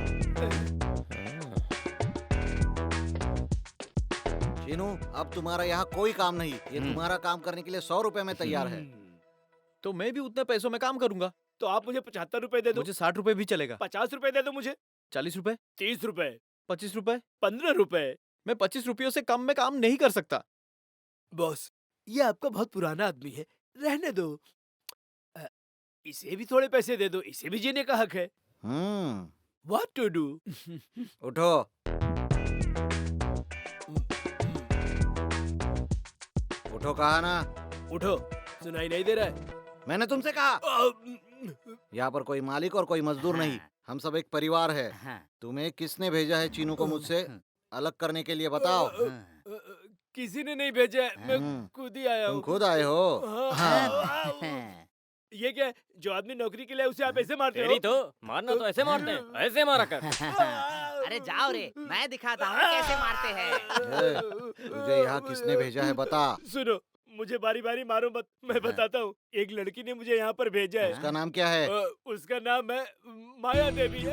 चिनू, अब तुम्हारा यहाँ कोई काम नहीं। ये तुम्हारा काम करने के लिए 100 रुपए में तैयार है। तो मैं भी उतने पैसों में काम करूंगा। तो आप मुझे 75 रुपए दे दो। मुझे 60 रुपए भी चलेगा। 50 रुपए दे दो मुझे। 40 रुपए? 30 रुपए। ₹25। 15 रुपए। मैं 25 रुपयों से कम में काम नहीं कर सकता। बॉस, ये आपका बहुत पुराना आदमी है, रहने दो। अ, इसे भी थोड़े पैसे दे दो, इसे भी जीने का हक है। What to do? उठो। उठो कहा ना। उठो, सुनाई नहीं दे रहा है? मैंने तुमसे कहा। अ, यहाँ पर कोई मालिक और कोई मजदूर नहीं, हम सब एक परिवार है। हाँ, तुम्हें किसने भेजा है चीनू को मुझसे अलग करने के लिए, बताओ। किसी ने नहीं भेजा है, मैं हम्म, खुद ही आया तुम हूँ। खुद आए हो। हाँ। हाँ। ये क्या है? जो आदमी नौकरी के लिए उसे आप ऐसे मारते तेरी हो? तो मारना तो ऐसे मारते हैं, ऐसे मारा कर। अरे जाओ रे, मैं दिखाता हूँ कैसे मारते हैं। ए, तुझे यहाँ किसने भेजा है बता। सुनो, मुझे बारी बारी मारो मत, मैं बताता हूँ। एक लड़की ने मुझे यहाँ पर भेजा है। उसका नाम क्या है? उसका नाम है माया देवी।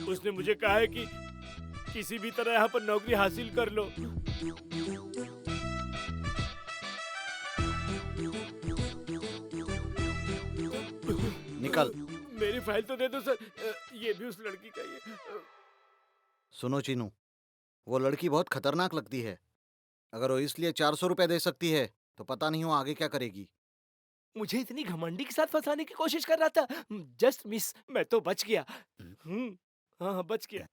उसने मुझे कहा है कि किसी भी तरह यहाँ पर नौकरी हासिल कर लो। निकल। मेरी फाइल तो दे दो सर। ये भी उस लड़की का ही है। सुनो चीनू, वो लड़की बहुत खतरनाक लगती है। अगर वो इसलिए 400 रुपए दे सकती है तो पता नहीं वो आगे क्या करेगी। मुझे इतनी घमंडी के साथ फंसाने की कोशिश कर रहा था। जस्ट मिस, मैं तो बच गया। हाँ, बच गया।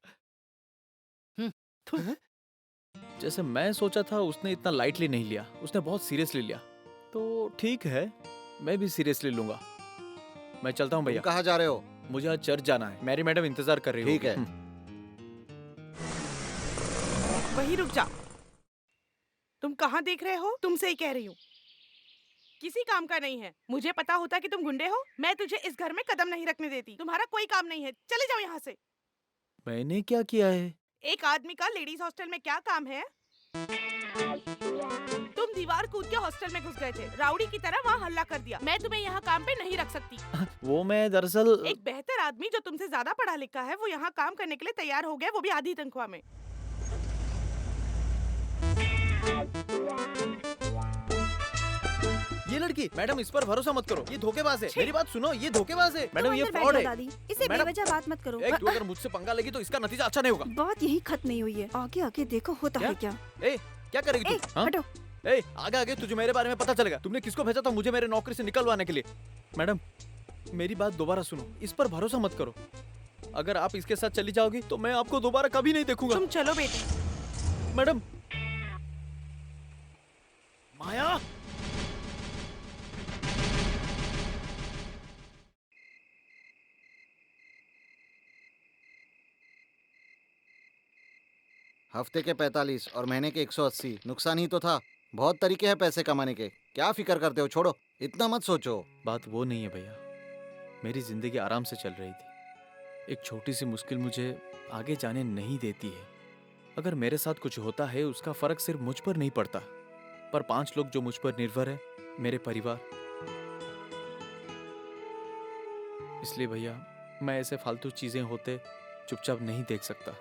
जैसे मैं सोचा था उसने इतना लाइटली नहीं लिया, उसने बहुत सीरियसली लिया। तो ठीक है, मैं भी सीरियसली लूंगा। मैं चलता हूँ तुम भैया। कहाँ जा रहे हो? मुझे आज चर्च जाना है, मैरी मैडम इंतजार कर रही ठीक होगी। है। वही रुक जा। तुम कहाँ देख रहे हो? तुमसे ही कह रही हूँ। किसी काम का नहीं है। मुझे पता होता कि तुम गुंडे हो, मैं तुझे इस घर में कदम नहीं रखने देती। तुम्हारा कोई काम नहीं है, चले जाओ यहाँ से। मैंने क्या किया है? एक आदमी का लेडीज हॉस्टल में क्या काम है? तुम दीवार कूद के हॉस्टल में घुस गए थे, राउडी की तरह वहाँ हल्ला कर दिया। मैं तुम्हें यहाँ काम पे नहीं रख सकती। वो मैं दरअसल एक बेहतर आदमी जो तुमसे ज्यादा पढ़ा लिखा है, वो यहाँ काम करने के लिए तैयार हो गया, वो भी आधी तनख्वाह में। ये लड़की, मैडम इस पर भरोसा मत करो, ये धोखेबाज है। मेरी बात सुनो, ये धोखेबाज है। तुम मैडम ये अंदर बैठ फ्रॉड जाओ है। दादी, इसे मैडम- बेवजह बात मत करो। एक तो अगर मुझसे पंगा लगी तो इसका नतीजा अच्छा नहीं होगा। बात यही खत्म नहीं हुई है, आगे आगे देखो होता क्या? है क्या। ए, क्या करेगी ए, तू? हाँ? हटो। ए, आगे आगे तुझे मेरे बारे में पता चलेगा। तुमने किसको भेजा था मुझे मेरे नौकरी से निकलवाने के लिए? मैडम, मेरी बात दोबारा सुनो, इस पर भरोसा मत करो। अगर आप इसके साथ चली जाओगी तो मैं आपको दोबारा कभी नहीं देखूंगा। तुम चलो बेटी। मैडम। माया, हफ्ते के 45 और महीने के 180। नुकसान ही तो था। बहुत तरीके हैं पैसे कमाने के, क्या फिक्र करते हो? छोड़ो, इतना मत सोचो। बात वो नहीं है भैया। मेरी जिंदगी आराम से चल रही थी। एक छोटी सी मुश्किल मुझे आगे जाने नहीं देती है। अगर मेरे साथ कुछ होता है उसका फर्क सिर्फ मुझ पर नहीं पड़ता, पर 5 लोग जो मुझ पर निर्भर है, मेरे परिवार। इसलिए भैया, मैं ऐसे फालतू चीजें होते चुपचाप नहीं देख सकता।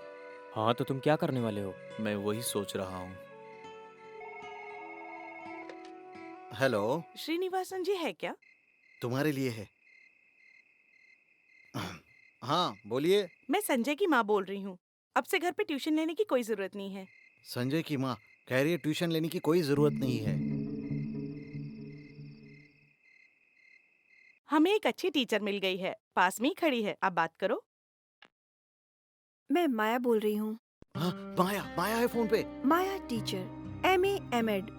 हाँ तो तुम क्या करने वाले हो? मैं वही सोच रहा हूँ। हेलो, श्रीनिवासन जी है क्या? तुम्हारे लिए है। हाँ बोलिए। मैं संजय की माँ बोल रही हूँ। अब से घर पे ट्यूशन लेने की कोई जरूरत नहीं है। संजय की माँ कह रही है ट्यूशन लेने की कोई जरूरत नहीं है। हमें एक अच्छी टीचर मिल गई है, पास में ही खड़ी है। आप बात करो। मैं माया बोल रही हूँ। हाँ, माया, माया है फोन पे। माया टीचर, MA M.Ed।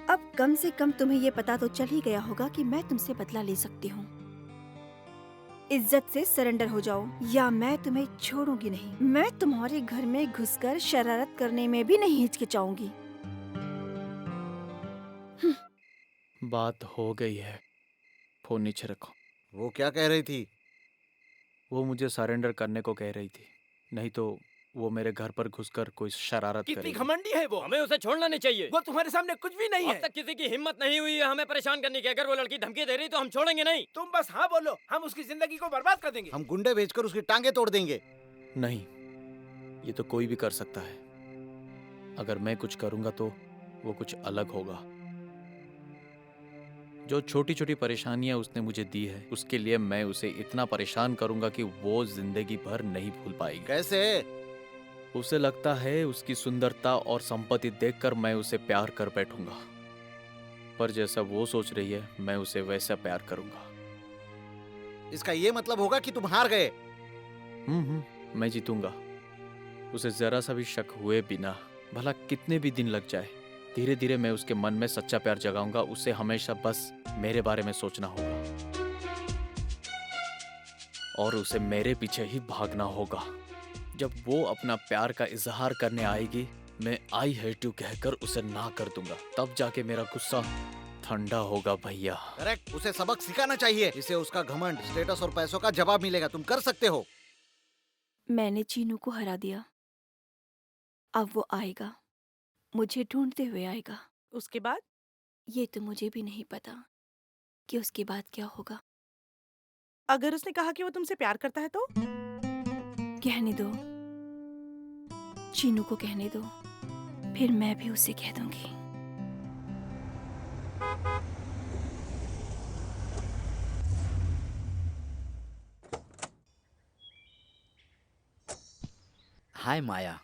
अब कम से कम तुम्हें ये पता तो चल ही गया होगा कि मैं तुमसे बदला ले सकती हूँ। इज्जत से सरेंडर हो जाओ या मैं तुम्हें छोड़ूंगी नहीं। मैं तुम्हारे घर में घुसकर शरारत करने में भी नहीं हिचकिचाऊंगी। बात हो गई है, फोन नीचे रखो। वो क्या कह रही थी? वो मुझे सरेंडर करने को कह रही थी, नहीं तो वो मेरे घर पर घुसकर कोई शरारत कितनी करेगी। घमंडी है वो। हमें उसे छोड़ना नहीं चाहिए। वो तुम्हारे सामने कुछ भी नहीं अब है। तक किसी की हिम्मत नहीं हुई है हमें परेशान करने की। अगर वो लड़की धमकी दे रही तो हम छोड़ेंगे नहीं। तुम बस हाँ बोलो, हम उसकी जिंदगी को बर्बाद कर देंगे। हम गुंडे भेजकर उसकी टांगे तोड़ देंगे। नहीं, ये तो कोई भी कर सकता है। अगर मैं कुछ करूंगा तो वो कुछ अलग होगा। जो छोटी छोटी परेशानियां उसने मुझे दी है उसके लिए मैं उसे इतना परेशान करूंगा कि वो जिंदगी भर नहीं भूल पाएगी। कैसे? उसे लगता है उसकी सुंदरता और संपत्ति देखकर मैं उसे प्यार कर बैठूंगा, पर जैसा वो सोच रही है मैं उसे वैसा प्यार करूंगा। इसका ये मतलब होगा कि तुम हार गए। मैं जीतूंगा। उसे जरा सा भी शक हुए बिना, भला कितने भी दिन लग जाए, धीरे धीरे मैं उसके मन में सच्चा प्यार जगाऊंगा। उसे हमेशा बस मेरे बारे में सोचना होगा और उसे मेरे पीछे ही भागना होगा। जब वो अपना प्यार का इजहार करने आएगी, मैं आई हेट यू कहकर उसे ना कर दूंगा। तब जाके मेरा गुस्सा ठंडा होगा भैया। करेक्ट, उसे सबक सिखाना चाहिए। इसे उसका घमंड, स्टेटस और पैसों का जवाब मिलेगा। तुम कर सकते हो। मैंने चीनू को हरा दिया, अब वो आएगा, मुझे ढूंढते हुए आएगा। उसके बाद? ये तो मुझे भी नहीं पता कि उसके बाद क्या होगा। अगर उसने कहा कि वो तुमसे प्यार करता है तो? कहने दो, चीनू को कहने दो, फिर मैं भी उसे कह दूंगी। हाय माया,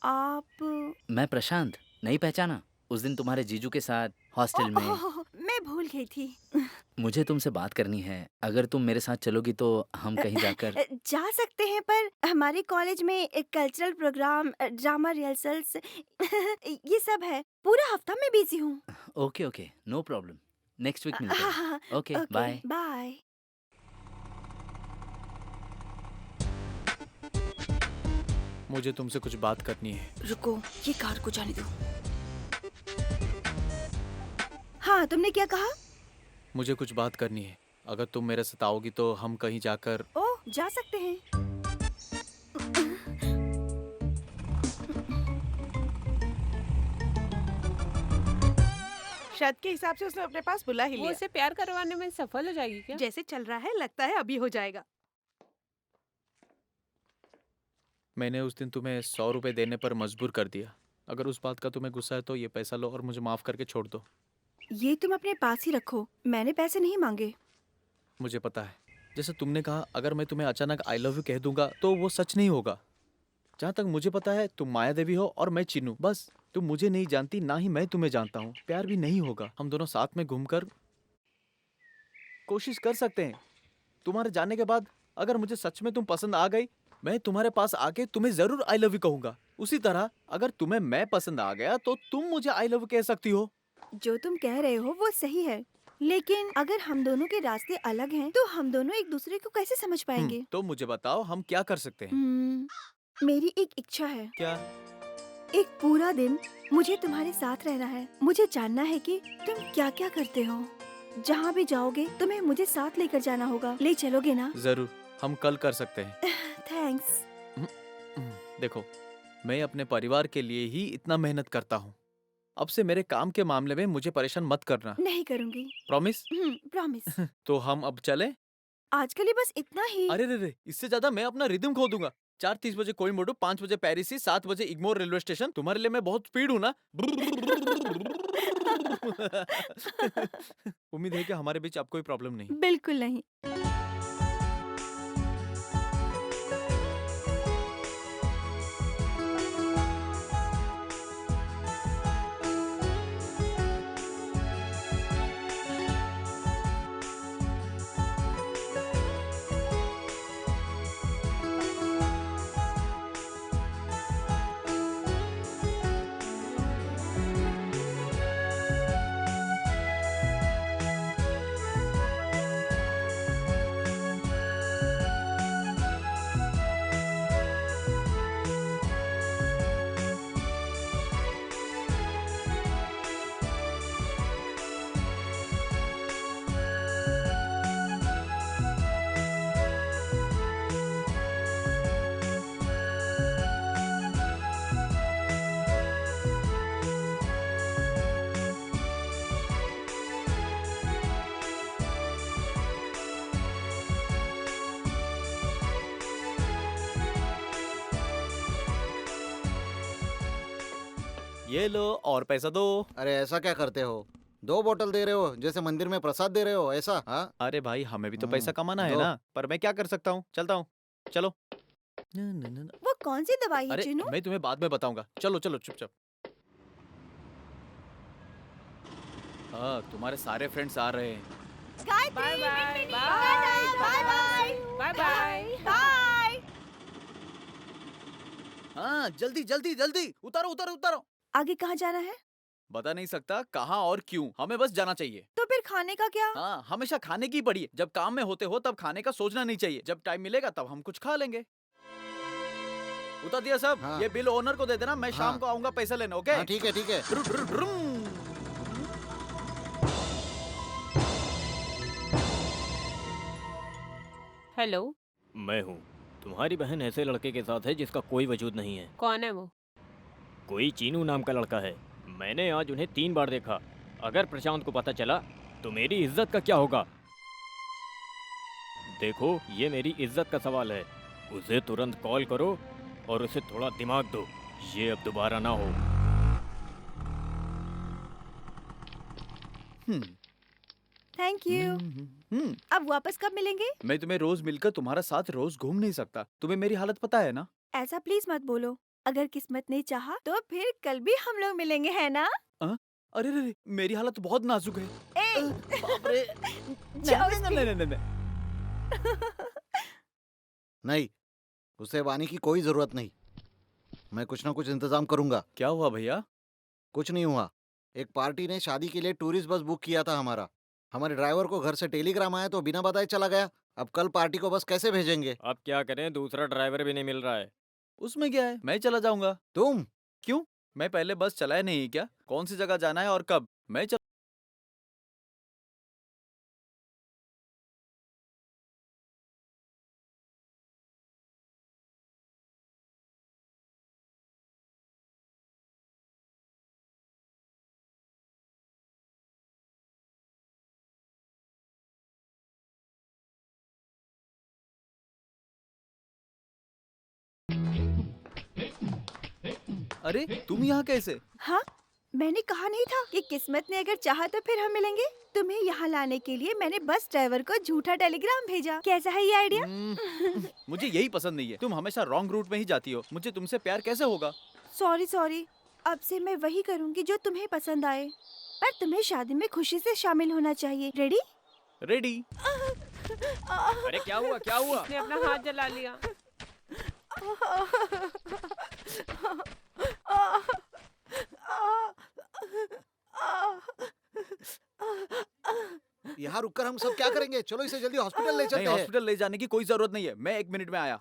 आप? मैं प्रशांत, नहीं पहचाना? उस दिन तुम्हारे जीजू के साथ हॉस्टल में। मैं भूल गई थी। मुझे तुमसे बात करनी है। अगर तुम मेरे साथ चलोगी तो हम कहीं जाकर। जा सकते हैं, पर हमारे कॉलेज में एक कल्चरल प्रोग्राम, ड्रामा रिहर्सल्स ये सब है। पूरा हफ्ता मैं बिजी हूँ। Okay okay, no problem. Next week मिलते हाँ, हैं। हाँ, ओके बाय। बाय। मुझे तुमसे कुछ बात करनी है। रुको, ये कार को जाने दो। हाँ, तुमने क्या कहा? मुझे कुछ बात करनी है। अगर तुम मेरे साथ आओगी तो हम कहीं जाकर। ओह, जा सकते हैं। शर्त के हिसाब से उसने अपने पास बुला ही वो लिया। उसे प्यार करवाने में सफल हो जाएगी क्या? जैसे चल रहा है लगता है अभी हो जाएगा। मैंने उस दिन तुम्हें 100 रुपए देने पर मजबूर कर दिया। अगर उस बात का तुम्हें गुस्सा है तो ये पैसा लो और मुझे माफ करके छोड़ दो। ये तुम अपने पास ही रखो, मैंने पैसे नहीं मांगे। मुझे पता है, जैसे तुमने कहा, अगर मैं तुम्हें अचानक आई लव यू कह दूंगा तो वो सच नहीं होगा। जहाँ तक मुझे पता है तुम माया देवी हो और मैं चिन्नू। बस तुम मुझे नहीं जानती, ना ही मैं तुम्हें जानता हूँ। प्यार भी नहीं होगा। हम दोनों साथ में घूमकर कोशिश कर सकते हैं। तुम्हारे जाने के बाद अगर मुझे सच में तुम पसंद आ गई, मैं तुम्हारे पास आके तुम्हें जरूर आई लव यू कहूंगा। उसी तरह अगर तुम्हें मैं पसंद आ गया तो तुम मुझे आई लव यू कह सकती हो। जो तुम कह रहे हो वो सही है, लेकिन अगर हम दोनों के रास्ते अलग हैं, तो हम दोनों एक दूसरे को कैसे समझ पाएंगे? तो मुझे बताओ हम क्या कर सकते हैं। मेरी एक इच्छा है। क्या? एक पूरा दिन मुझे तुम्हारे साथ रहना है। मुझे जानना है कि तुम क्या क्या करते हो। जहाँ भी जाओगे तुम्हें मुझे साथ लेकर जाना होगा। ले चलोगे ना? जरूर, हम कल कर सकते हैं। थैंक्स। देखो, मैं अपने परिवार के लिए ही इतना मेहनत करता हूँ। अब से मेरे काम के मामले में मुझे परेशान मत करना। नहीं करूँगी। प्रॉमिस? प्रॉमिस। तो हम अब चलें? आज के लिए बस इतना ही। अरे रे, इससे ज्यादा मैं अपना रिदम खो दूंगा। 4:30 बजे कोयम्बटूर, 5 बजे पेरिस, 7 बजे इग्मोर रेलवे स्टेशन। तुम्हारे लिए मैं बहुत स्पीड हूँ ना? उम्मीद है कि हमारे बीच अब कोई प्रॉब्लम नहीं। बिल्कुल नहीं। ये लो और पैसा दो। अरे ऐसा क्या करते हो? 2 बोतल दे रहे हो जैसे मंदिर में प्रसाद दे रहे हो ऐसा? हाँ अरे भाई हमें भी तो पैसा कमाना है दो। ना, पर मैं क्या कर सकता हूँ, चलता हूँ, चलो। न, न, न, न। वो कौन सी दवाई है अरे चीनू? मैं तुम्हें बाद में बताऊंगा, चलो चलो चुपचाप। हाँ तुम्हारे सारे फ्रेंड्स आ रहे हैं। Gayatri, bye bye Minmini, bye bye bye bye bye. Bye. हाँ जल्दी जल्दी जल्दी उतारो उतारो उतारो। आगे कहाँ जाना है? बता नहीं सकता कहाँ और क्यों, हमें बस जाना चाहिए। तो फिर खाने का क्या? हाँ हमेशा खाने की पड़ी है, जब काम में होते हो तब खाने का सोचना नहीं चाहिए, जब टाइम मिलेगा तब हम कुछ खा लेंगे। उतार दिया सब। हाँ। ये बिल ओनर को दे देना, मैं शाम हाँ। को आऊंगा पैसा लेने, ओके? हाँ ठीक है ठीक है। Bru, Bru, broom. हेलो, मैं हूँ। तुम्हारी बहन ऐसे लड़के के साथ है जिसका कोई वजूद नहीं है। कौन है वो? कोई चीनू नाम का लड़का है। मैंने आज उन्हें 3 बार देखा। अगर प्रशांत को पता चला तो मेरी इज्जत का क्या होगा? देखो ये मेरी इज्जत का सवाल है। उसे तुरंत कॉल करो और उसे थोड़ा दिमाग दो, ये अब दोबारा ना हो। Thank you. अब वापस कब मिलेंगे? मैं तुम्हें रोज मिलकर तुम्हारा साथ रोज घूम नहीं सकता, तुम्हें मेरी हालत पता है ना? ऐसा प्लीज मत बोलो। अगर किस्मत ने चाहा तो फिर कल भी हम लोग मिलेंगे, है ना? अरे रे रे, मेरी हालत बहुत नाजुक है। ए, बाप रे। जाओ नहीं, नहीं, नहीं, नहीं, नहीं। नहीं, उसे आने की कोई जरूरत नहीं। मैं कुछ ना कुछ इंतजाम करूंगा। क्या हुआ भैया? कुछ नहीं हुआ। एक पार्टी ने शादी के लिए टूरिस्ट बस बुक किया था हमारा। हमारे ड्राइवर को घर से टेलीग्राम आया तो बिना बताए चला गया। अब कल पार्टी को बस कैसे भेजेंगे? अब क्या करें, दूसरा ड्राइवर भी नहीं मिल रहा है। उसमें क्या है, मैं चला जाऊंगा। तुम? क्यों? मैं पहले बस चलाया नहीं क्या? कौन सी जगह जाना है और कब, मैं चल। अरे तुम यहाँ कैसे? हाँ, मैंने कहा नहीं था कि किस्मत ने अगर चाहा तो फिर हम मिलेंगे। तुम्हें यहाँ लाने के लिए मैंने बस ड्राइवर को झूठा टेलीग्राम भेजा। कैसा है ये आइडिया? मुझे यही पसंद नहीं है, तुम हमेशा रॉन्ग रूट में ही जाती हो। मुझे तुमसे प्यार कैसे होगा? सॉरी सॉरी, अब से मैं वही करूँगी जो तुम्हें पसंद आए। पर तुम्हें शादी में खुशी से शामिल होना चाहिए। रेडी? रेडी। अरे क्या हुआ, क्या हुआ? उसने अपना हाथ जला लिया। यहाँ रुककर हम सब क्या करेंगे? चलो इसे जल्दी हॉस्पिटल ले नहीं, चलते हैं। हॉस्पिटल ले जाने की कोई जरूरत नहीं है, मैं 1 मिनट में आया।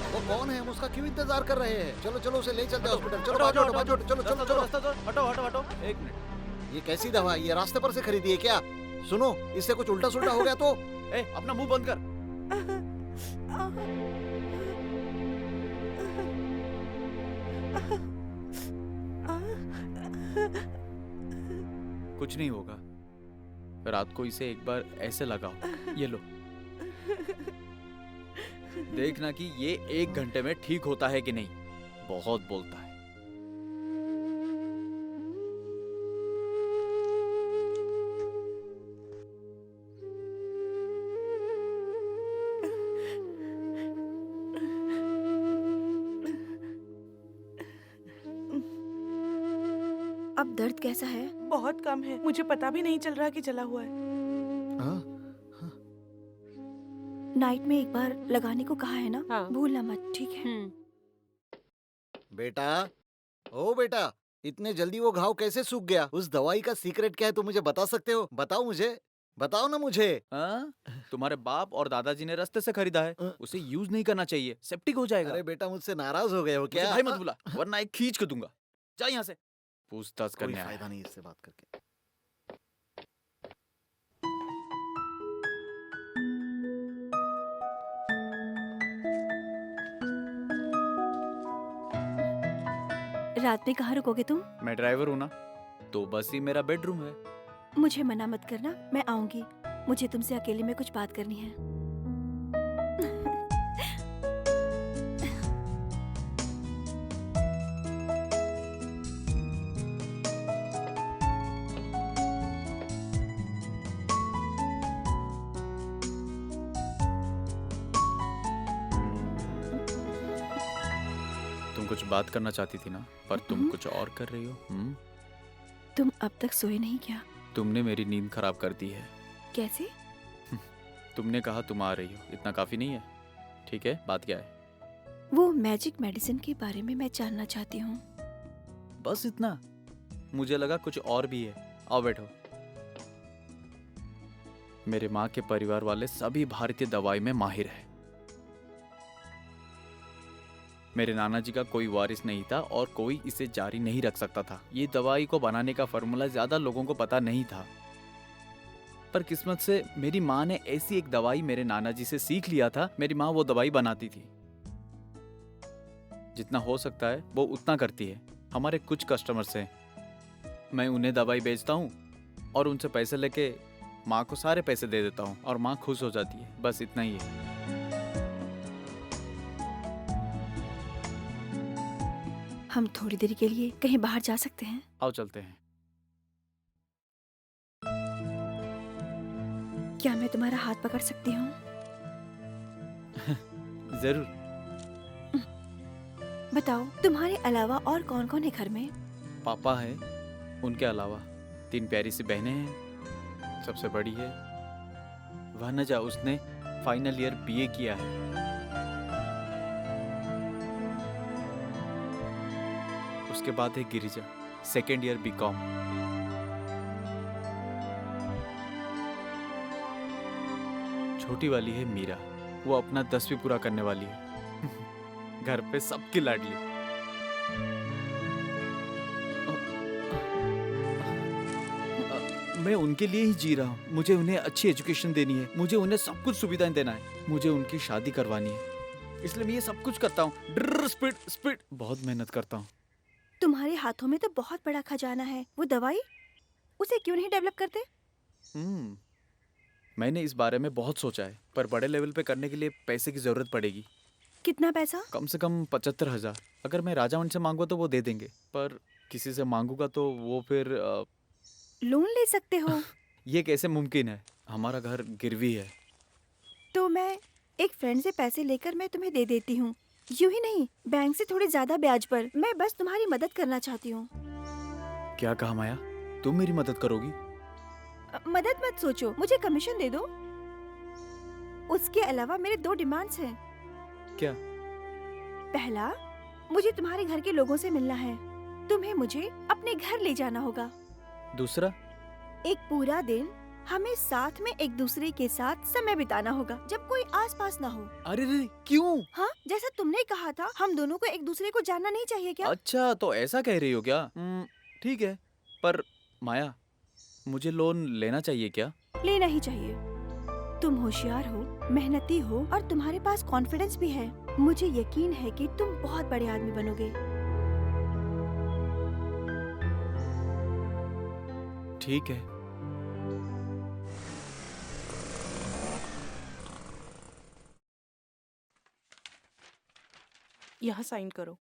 वो कौन है? हम उसका क्यों इंतजार कर रहे हैं? चलो चलो उसे ले चलते हैं हॉस्पिटल। चलो हटो, भागो, हटो, भागो, चलो चलो चलो। रास्ता दो, हटो हटो हटो, 1 मिनट। ये कैसी दवा है? ये रास्ते पर से खरीदी है क्या? सुनो, इससे कुछ उल्टा सुल्टा हो गया तो? ए, अपना मुंह बंद कर। कुछ नहीं होगा, रात को इसे एक बार ऐसे लगाओ, ये लो। देखना कि ये 1 घंटे में ठीक होता है कि नहीं। बहुत बोलता है। अब दर्द कैसा है? बहुत कम है, मुझे पता भी नहीं चल रहा कि जला हुआ है। हाँ? नाइट में एक बार लगाने को कहा है ना? हाँ। भूलना मत, ठीक है? बेटा, ओ बेटा, इतने जल्दी वो घाव कैसे सूख गया? उस दवाई का सीक्रेट क्या है, तुम मुझे बता सकते हो? बताओ मुझे, बताओ ना मुझे। हाँ? तुम्हारे बाप और दादाजी ने रास्ते से खरीदा है, उसे यूज नहीं करना चाहिए, सेप्टिक हो जाएगा। अरे बेटा, मुझसे नाराज हो गए हो मुझे क्या? भाई मत बुला, वरना एक खींच के दूंगा। जा यहाँ से। पूछताछ कोई करने आया। फायदा नहीं इससे बात करके। रात में कहाँ रुकोगे तुम? मैं ड्राइवर हूँ ना, तो बस ही मेरा बेडरूम है। मुझे मना मत करना, मैं आऊंगी। मुझे तुमसे अकेले में कुछ बात करनी है। कुछ बात करना चाहती थी ना, पर तुम हम्म। कुछ और कर रही हो। तुम अब तक सोए नहीं क्या? तुमने मेरी नींद खराब कर दी है। कैसे? तुमने कहा तुम आ रही हो, इतना काफी नहीं है? ठीक है, बात क्या है? वो मैजिक मेडिसिन के बारे में मैं जानना चाहती हूँ। बस इतना? मुझे लगा कुछ और भी है। आओ बैठो। मेरे माँ के परिवार वाले सभी भारतीय दवाई में माहिर है। मेरे नाना जी का कोई वारिस नहीं था और कोई इसे जारी नहीं रख सकता था। ये दवाई को बनाने का फॉर्मूला ज्यादा लोगों को पता नहीं था, पर किस्मत से मेरी माँ ने ऐसी एक दवाई मेरे नाना जी से सीख लिया था। मेरी माँ वो दवाई बनाती थी, जितना हो सकता है वो उतना करती है। हमारे कुछ कस्टमर्स हैं, मैं उन्हें दवाई बेचता हूँ और उनसे पैसे लेके माँ को सारे पैसे दे देता हूँ और माँ खुश हो जाती है। बस इतना ही है। हम थोड़ी देर के लिए कहीं बाहर जा सकते हैं? आओ चलते हैं। क्या मैं तुम्हारा हाथ पकड़ सकती हूँ? जरूर। बताओ, तुम्हारे अलावा और कौन कौन है घर में? पापा है, उनके अलावा 3 प्यारी सी बहनें हैं। सबसे बड़ी है वनजा, उसने फाइनल ईयर बीए किया है। उसके बाद है गिरिजा, सेकेंड ईयर बीकॉम। छोटी वाली है मीरा, वो अपना 10वीं पूरा करने वाली है। घर पे सबकी लाडली। मैं उनके लिए ही जी रहा हूँ। मुझे उन्हें अच्छी एजुकेशन देनी है, मुझे उन्हें सब कुछ सुविधाएं देना है, मुझे उनकी शादी करवानी है, इसलिए मैं ये सब कुछ करता हूँ। स्पीड स्पीड बहुत मेहनत करता हूँ। तुम्हारे हाथों में तो बहुत बड़ा खजाना है। वो दवाई, उसे क्यों नहीं डेवलप करते? मैंने इस बारे में बहुत सोचा है, पर बड़े लेवल पे करने के लिए पैसे की जरूरत पड़ेगी। कितना पैसा? कम से कम 75,000। अगर मैं राजावन से मांगूंगा तो वो दे देंगे, पर किसी से मांगूंगा तो वो फिर लोन ले सकते हो। ये कैसे मुमकिन है? हमारा घर गिरवी है। तो मैं एक फ्रेंड से पैसे लेकर मैं तुम्हें दे देती हूँ। यूं ही नहीं, बैंक से थोड़े ज्यादा ब्याज पर। मैं बस तुम्हारी मदद करना चाहती हूँ। क्या कहा माया? तुम मेरी मदद करोगी? मदद मत सोचो, मुझे कमीशन दे दो। उसके अलावा मेरे 2 डिमांड्स हैं। क्या? पहला, मुझे तुम्हारे घर के लोगों से मिलना है। तुम्हें मुझे अपने घर ले जाना होगा। दूसरा? एक पूरा दिन हमें साथ में एक दूसरे के साथ समय बिताना होगा, जब कोई आसपास ना हो। अरे रे, क्यों? हाँ, जैसा तुमने कहा था, हम दोनों को एक दूसरे को जानना नहीं चाहिए क्या? अच्छा, तो ऐसा कह रही हो क्या? ठीक है, पर माया, मुझे लोन लेना चाहिए क्या? लेना ही चाहिए। तुम होशियार हो, मेहनती हो और तुम्हारे पास कॉन्फिडेंस भी है। मुझे यकीन है कि तुम बहुत बड़े आदमी बनोगे। ठीक है। यहाँ साइन करो।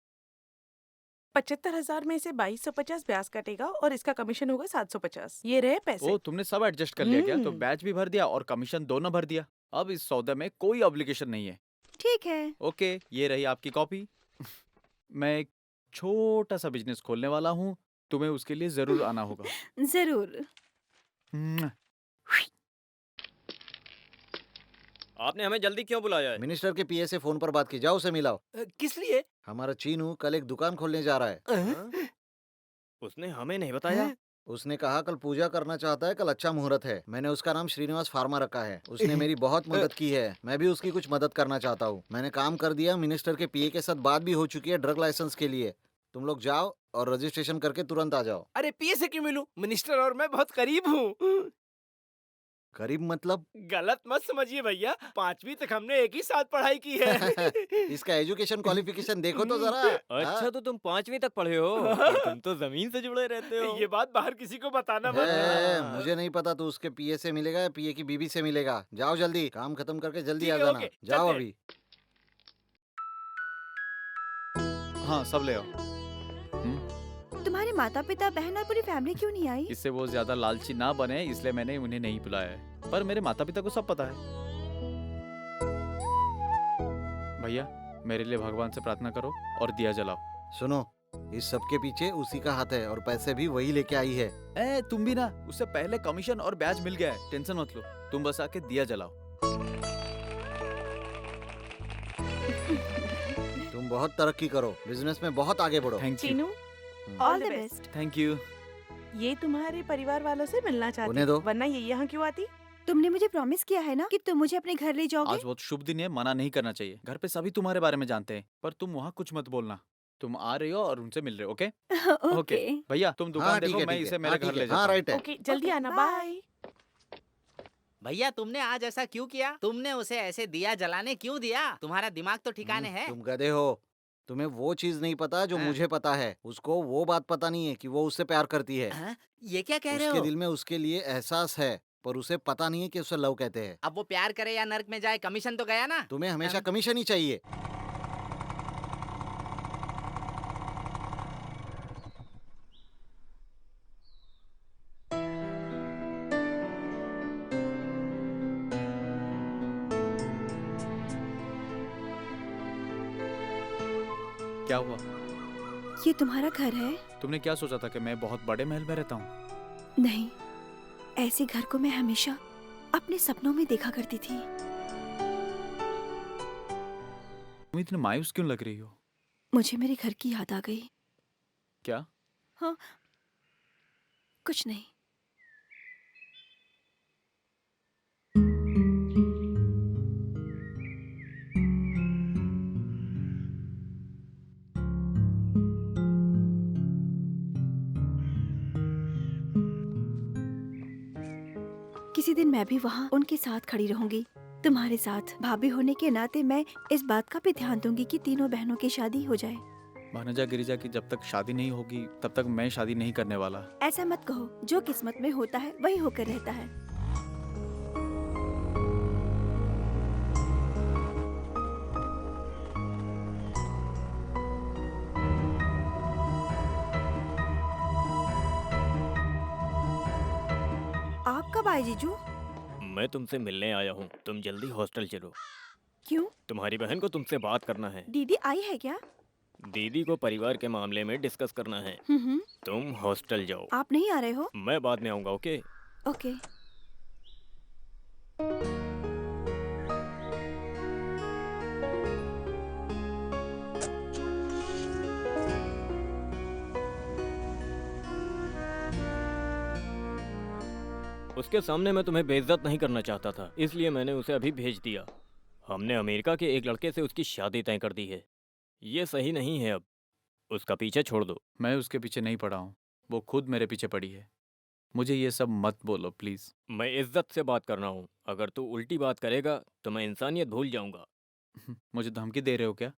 75,000 में से 2250 ब्याज कटेगा और इसका कमीशन होगा 750। ये रहे पैसे। ओ, तुमने सब एडजस्ट कर लिया क्या? तो हम्म। बैच भी भर दिया और कमीशन दोनों भर दिया। अब इस सौदे में कोई ऑब्लिगेशन नहीं है। ठीक है। ओके, ये रही आपकी कॉपी। मैं एक छोटा सा बिजनेस खोलने वाला हूँ, तुम्हें उसके लिए जरूर आना होगा। जरूर। आपने हमें जल्दी क्यों बुलाया है? मिनिस्टर के पीए से फोन पर बात की, जाओ उसे मिलाओ। किस लिए? हमारा चीनू कल एक दुकान खोलने जा रहा है। हाँ? उसने हमें नहीं बताया। उसने कहा कल पूजा करना चाहता है, कल अच्छा मुहूर्त है। मैंने उसका नाम श्रीनिवास फार्मा रखा है। उसने मेरी बहुत मदद की है, मैं भी उसकी कुछ मदद करना चाहता हूँ। मैंने काम कर दिया, मिनिस्टर के पीए के साथ बात भी हो चुकी है ड्रग लाइसेंस के लिए। तुम लोग जाओ और रजिस्ट्रेशन करके तुरंत आ जाओ। अरे पीए से क्यों मिलूं? मिनिस्टर और मैं बहुत करीब हूँ। करीब मतलब? गलत मत समझिए भैया, 5वीं तक हमने एक ही साथ पढ़ाई की है। इसका एजुकेशन क्वालिफिकेशन देखो तो जरा। अच्छा, तो तुम 5वीं तक पढ़े हो? और तुम तो जमीन से जुड़े रहते हो। ये बात बाहर किसी को बताना मत। मुझे नहीं पता तू उसके पीए से मिलेगा या पीए की बीबी से मिलेगा। जाओ जल्दी, काम खत्म करके जल्दी ठीक आ है, जाना। ओके, जाओ चलते हैं। अभी। हाँ, सब ले आओ। तुम्हारे माता पिता, बहन और पूरी फैमिली क्यों नहीं आई? इससे वो ज्यादा लालची ना बने, इसलिए मैंने उन्हें नहीं बुलाया है। पर मेरे माता पिता को सब पता है। भैया, मेरे लिए भगवान से प्रार्थना करो और दिया जलाओ। सुनो, इस सब के पीछे उसी का हाथ है और पैसे भी वही लेके आई है। तुम भी ना, उससे पहले कमीशन और ब्याज मिल गया है, टेंशन मत लो। तुम बस आके दिया जलाओ। तुम बहुत तरक्की करो, बिजनेस में बहुत आगे बढ़ो। Thank you. Chinu, all the best. Thank you. ये तुम्हारे परिवार वालों से मिलना चाहती उन्हें दो। वरना ये यहाँ क्यों आती? तुमने मुझे प्रॉमिस किया है ना कि तुम मुझे अपने घर ले जाओगे। आज बहुत शुभ दिन है, मना नहीं करना चाहिए। घर पे सभी तुम्हारे बारे में जानते हैं, पर तुम वहाँ कुछ मत बोलना। तुम आ रही हो और उनसे मिल रहे हो, ओके? ओके। भैया तुम दुकान हाँ ठीक देखो, है, मैं ठीक इसे है। मेरे हाँ, घर ठीक ले है। जाता हाँ हूँ। राइट है। ओके, जल्दी ओके, आना, बाय। बाय। भैया तुमने आज ऐसा क्यों किया? तुमने उसे ऐसे दिया जलाने क्यों दिया? तुम्हारा दिमाग तो ठिकाने है। तुम गधे हो, तुम्हें वो चीज नहीं पता जो हाँ। मुझे पता है। उसको वो बात पता नहीं है कि वो उससे प्यार करती है। हाँ? ये क्या कह रहे उसके हो? दिल में उसके लिए एहसास है, पर उसे पता नहीं है कि उसे लव कहते हैं। अब वो प्यार करे या नर्क में जाए, कमीशन तो गया ना। तुम्हें हमेशा हाँ। कमीशन ही चाहिए। क्या हुआ? ये तुम्हारा घर है? तुमने क्या सोचा था कि मैं बहुत बड़े महल में रहता हूँ? नहीं, ऐसे घर को मैं हमेशा अपने सपनों में देखा करती थी। तुम इतनी मायूस क्यों लग रही हो? मुझे मेरे घर की याद आ गई। क्या? हाँ, कुछ नहीं। किसी दिन मैं भी वहाँ उनके साथ खड़ी रहूंगी, तुम्हारे साथ। भाभी होने के नाते मैं इस बात का भी ध्यान दूंगी कि तीनों बहनों की शादी हो जाए। भानुजा गिरिजा की जब तक शादी नहीं होगी तब तक मैं शादी नहीं करने वाला। ऐसा मत कहो, जो किस्मत में होता है वही होकर रहता है। आप कब आए जीजू? मैं तुमसे मिलने आया हूँ, तुम जल्दी हॉस्टल चलो। क्यों? तुम्हारी बहन को तुमसे बात करना है। दीदी आई है क्या? दीदी को परिवार के मामले में डिस्कस करना है। तुम हॉस्टल जाओ। आप नहीं आ रहे हो? मैं बाद में आऊंगा, ओके? ओके। उसके सामने मैं तुम्हें बेइज्जत नहीं करना चाहता था, इसलिए मैंने उसे अभी भेज दिया। हमने अमेरिका के एक लड़के से उसकी शादी तय कर दी है। ये सही नहीं है, अब उसका पीछे छोड़ दो। मैं उसके पीछे नहीं पड़ा हूँ, वो खुद मेरे पीछे पड़ी है। मुझे ये सब मत बोलो प्लीज। मैं इज्जत से बात कर रहा हूँ, अगर तू उल्टी बात करेगा तो मैं इंसानियत भूल जाऊंगा। मुझे धमकी दे रहे हो क्या?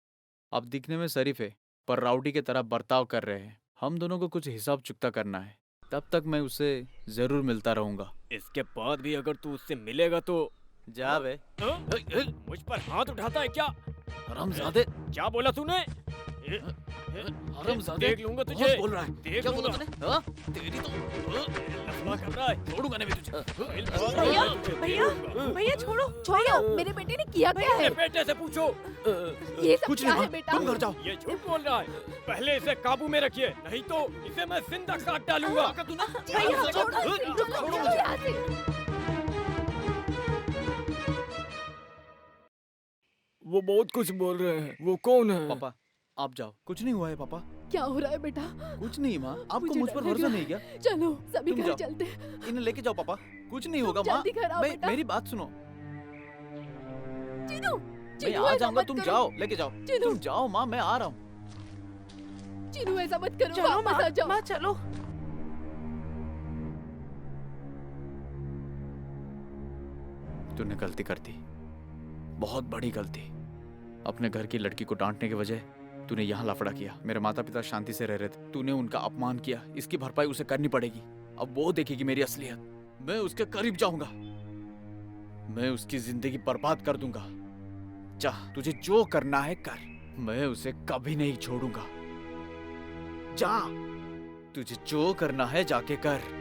आप दिखने में शरीफ है पर राउडी की तरह बर्ताव कर रहे हैं। हम दोनों को कुछ हिसाब चुकता करना है, तब तक मैं उससे जरूर मिलता रहूंगा। इसके बाद भी अगर तू उससे मिलेगा तो जा बे। मुझ पर हाथ उठाता है क्या? हरामजादे। क्या बोला तूने? हरामजादे। देख लूंगा तुझे। बहुत बोल रहा है। देख क्या बोला लूंगा। तूने? हाँ? तेरी तो लफड़ा कर रहा है। छोड़ूंगा नहीं मैं तुझे। भैया, भैया, भैया छोड़ो, छोड़ो, मेरे बेटे ने किया क्या अपने है? बेटे से पूछो। ये सब कुछ क्या नहीं है माँ, बेटा? तुम घर जाओ। ये झूठ बोल रहा है। पहले इसे काबू में रखिए, नहीं तो इसे मैं जिंदा काट डालूंगा। भैया, छोड़ो इसे, छोड़ो यहाँ से। वो बहुत कुछ बोल रहे हैं। वो कौन है? पापा आप जाओ, कुछ नहीं हुआ है पापा। क्या हो रहा है बेटा? कुछ नहीं माँ, आपको मुझे मुझ पर डर लग भरोसा रहा नहीं क्या? चलो सभी तुम घर जाओ। चलते हैं। इन्हें लेके जाओ पापा। कुछ नहीं होगा माँ। जल्दी घर आओ बेटा। मेरी बात सुनो। चिनू, मैं चिनू आ ऐसा जाऊंगा, मत तुम करो। जाओ, लेके जाओ। चिनू। तुम जाओ माँ, मैं आ रहा हूँ। चिनू ऐसा मत करो, चलो वापस आ जाओ। माँ चलो। तूने गलती कर दी, बहुत बड़ी गलती। अपने घर की लड़की को डांटने के वजह तूने यहाँ लफड़ा किया। मेरे माता पिता शांति से रह रहे थे, तूने उनका अपमान किया। इसकी भरपाई उसे करनी पड़ेगी। अब वो देखेगी मेरी असलियत। मैं उसके करीब जाऊंगा, मैं उसकी जिंदगी बर्बाद कर दूंगा। जा, तुझे जो करना है कर, मैं उसे कभी नहीं छोड़ूंगा। जा, तुझे जो करना है जाके कर।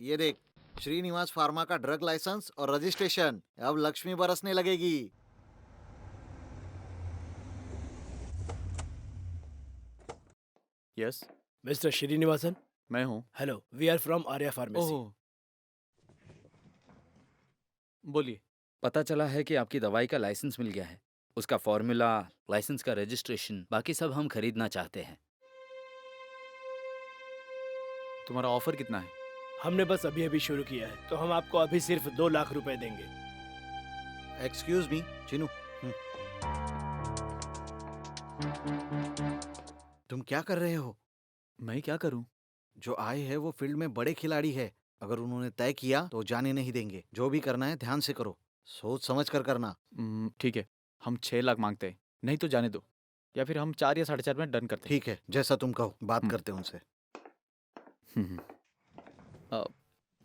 ये देख, श्रीनिवास फार्मा का ड्रग लाइसेंस और रजिस्ट्रेशन। अब लक्ष्मी बरसने लगेगी। यस, मिस्टर श्रीनिवासन, मैं हूँ। Hello, we are from Arya pharmacy. Oh, बोलिए। पता चला है कि आपकी दवाई का लाइसेंस मिल गया है। उसका फॉर्मूला, लाइसेंस का रजिस्ट्रेशन, बाकी सब हम खरीदना चाहते हैं। तुम्हारा ऑफर कितना है? हमने बस अभी अभी शुरू किया है, तो हम आपको अभी सिर्फ 2 लाख रुपए देंगे। Excuse me, Chinu. तुम क्या कर रहे हो? मैं क्या करूँ? जो आए हैं वो फील्ड में बड़े खिलाड़ी है। अगर उन्होंने तय किया तो जाने नहीं देंगे। जो भी करना है ध्यान से करो, सोच समझ कर करना। ठीक है, हम 6 लाख मांगते हैं, नहीं तो जाने दो। या फिर हम 4 या 4.5 में डन करते हैं। ठीक है, जैसा तुम कहो, बात हम्म। करते हैं उनसे।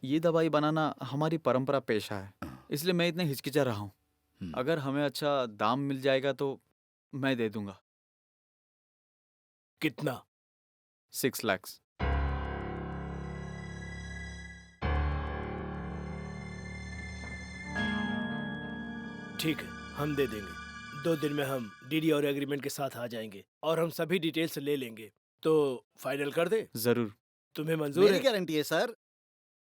ये दवाई बनाना हमारी परंपरा पेशा है, इसलिए मैं इतने हिचकिचा रहा हूँ। अगर हमें अच्छा दाम मिल जाएगा तो मैं दे दूंगा। कितना? 6 लाख। ठीक है, हम दे देंगे। 2 दिन में हम डीडी और एग्रीमेंट के साथ आ जाएंगे और हम सभी डिटेल्स ले लेंगे। तो फाइनल कर दे? जरूर। तुम्हें मंजूर मेरी है? गारंटी है सर।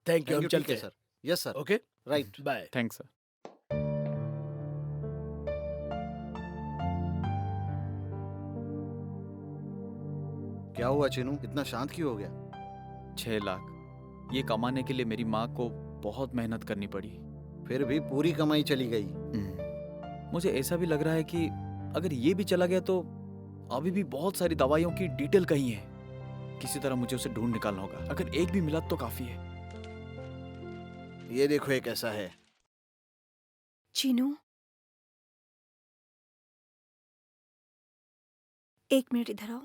थैंक यू, हम ठीक है चलते हैं। Sir. Yes sir. Okay, right. Bye. Thanks sir. क्या हुआ चिनू, इतना शांत क्यों हो गया? 6 लाख ये कमाने के लिए मेरी माँ को बहुत मेहनत करनी पड़ी। फिर भी पूरी कमाई चली गई। मुझे ऐसा भी लग रहा है कि अगर ये भी चला गया तो अभी भी बहुत सारी दवाइयों की डिटेल कहीं है। किसी तरह मुझे उसे ढूंढ निकालना होगा। अगर एक भी मिला तो काफी है। ये देखो, एक ऐसा है। चीनू, 1 मिनट इधर आओ।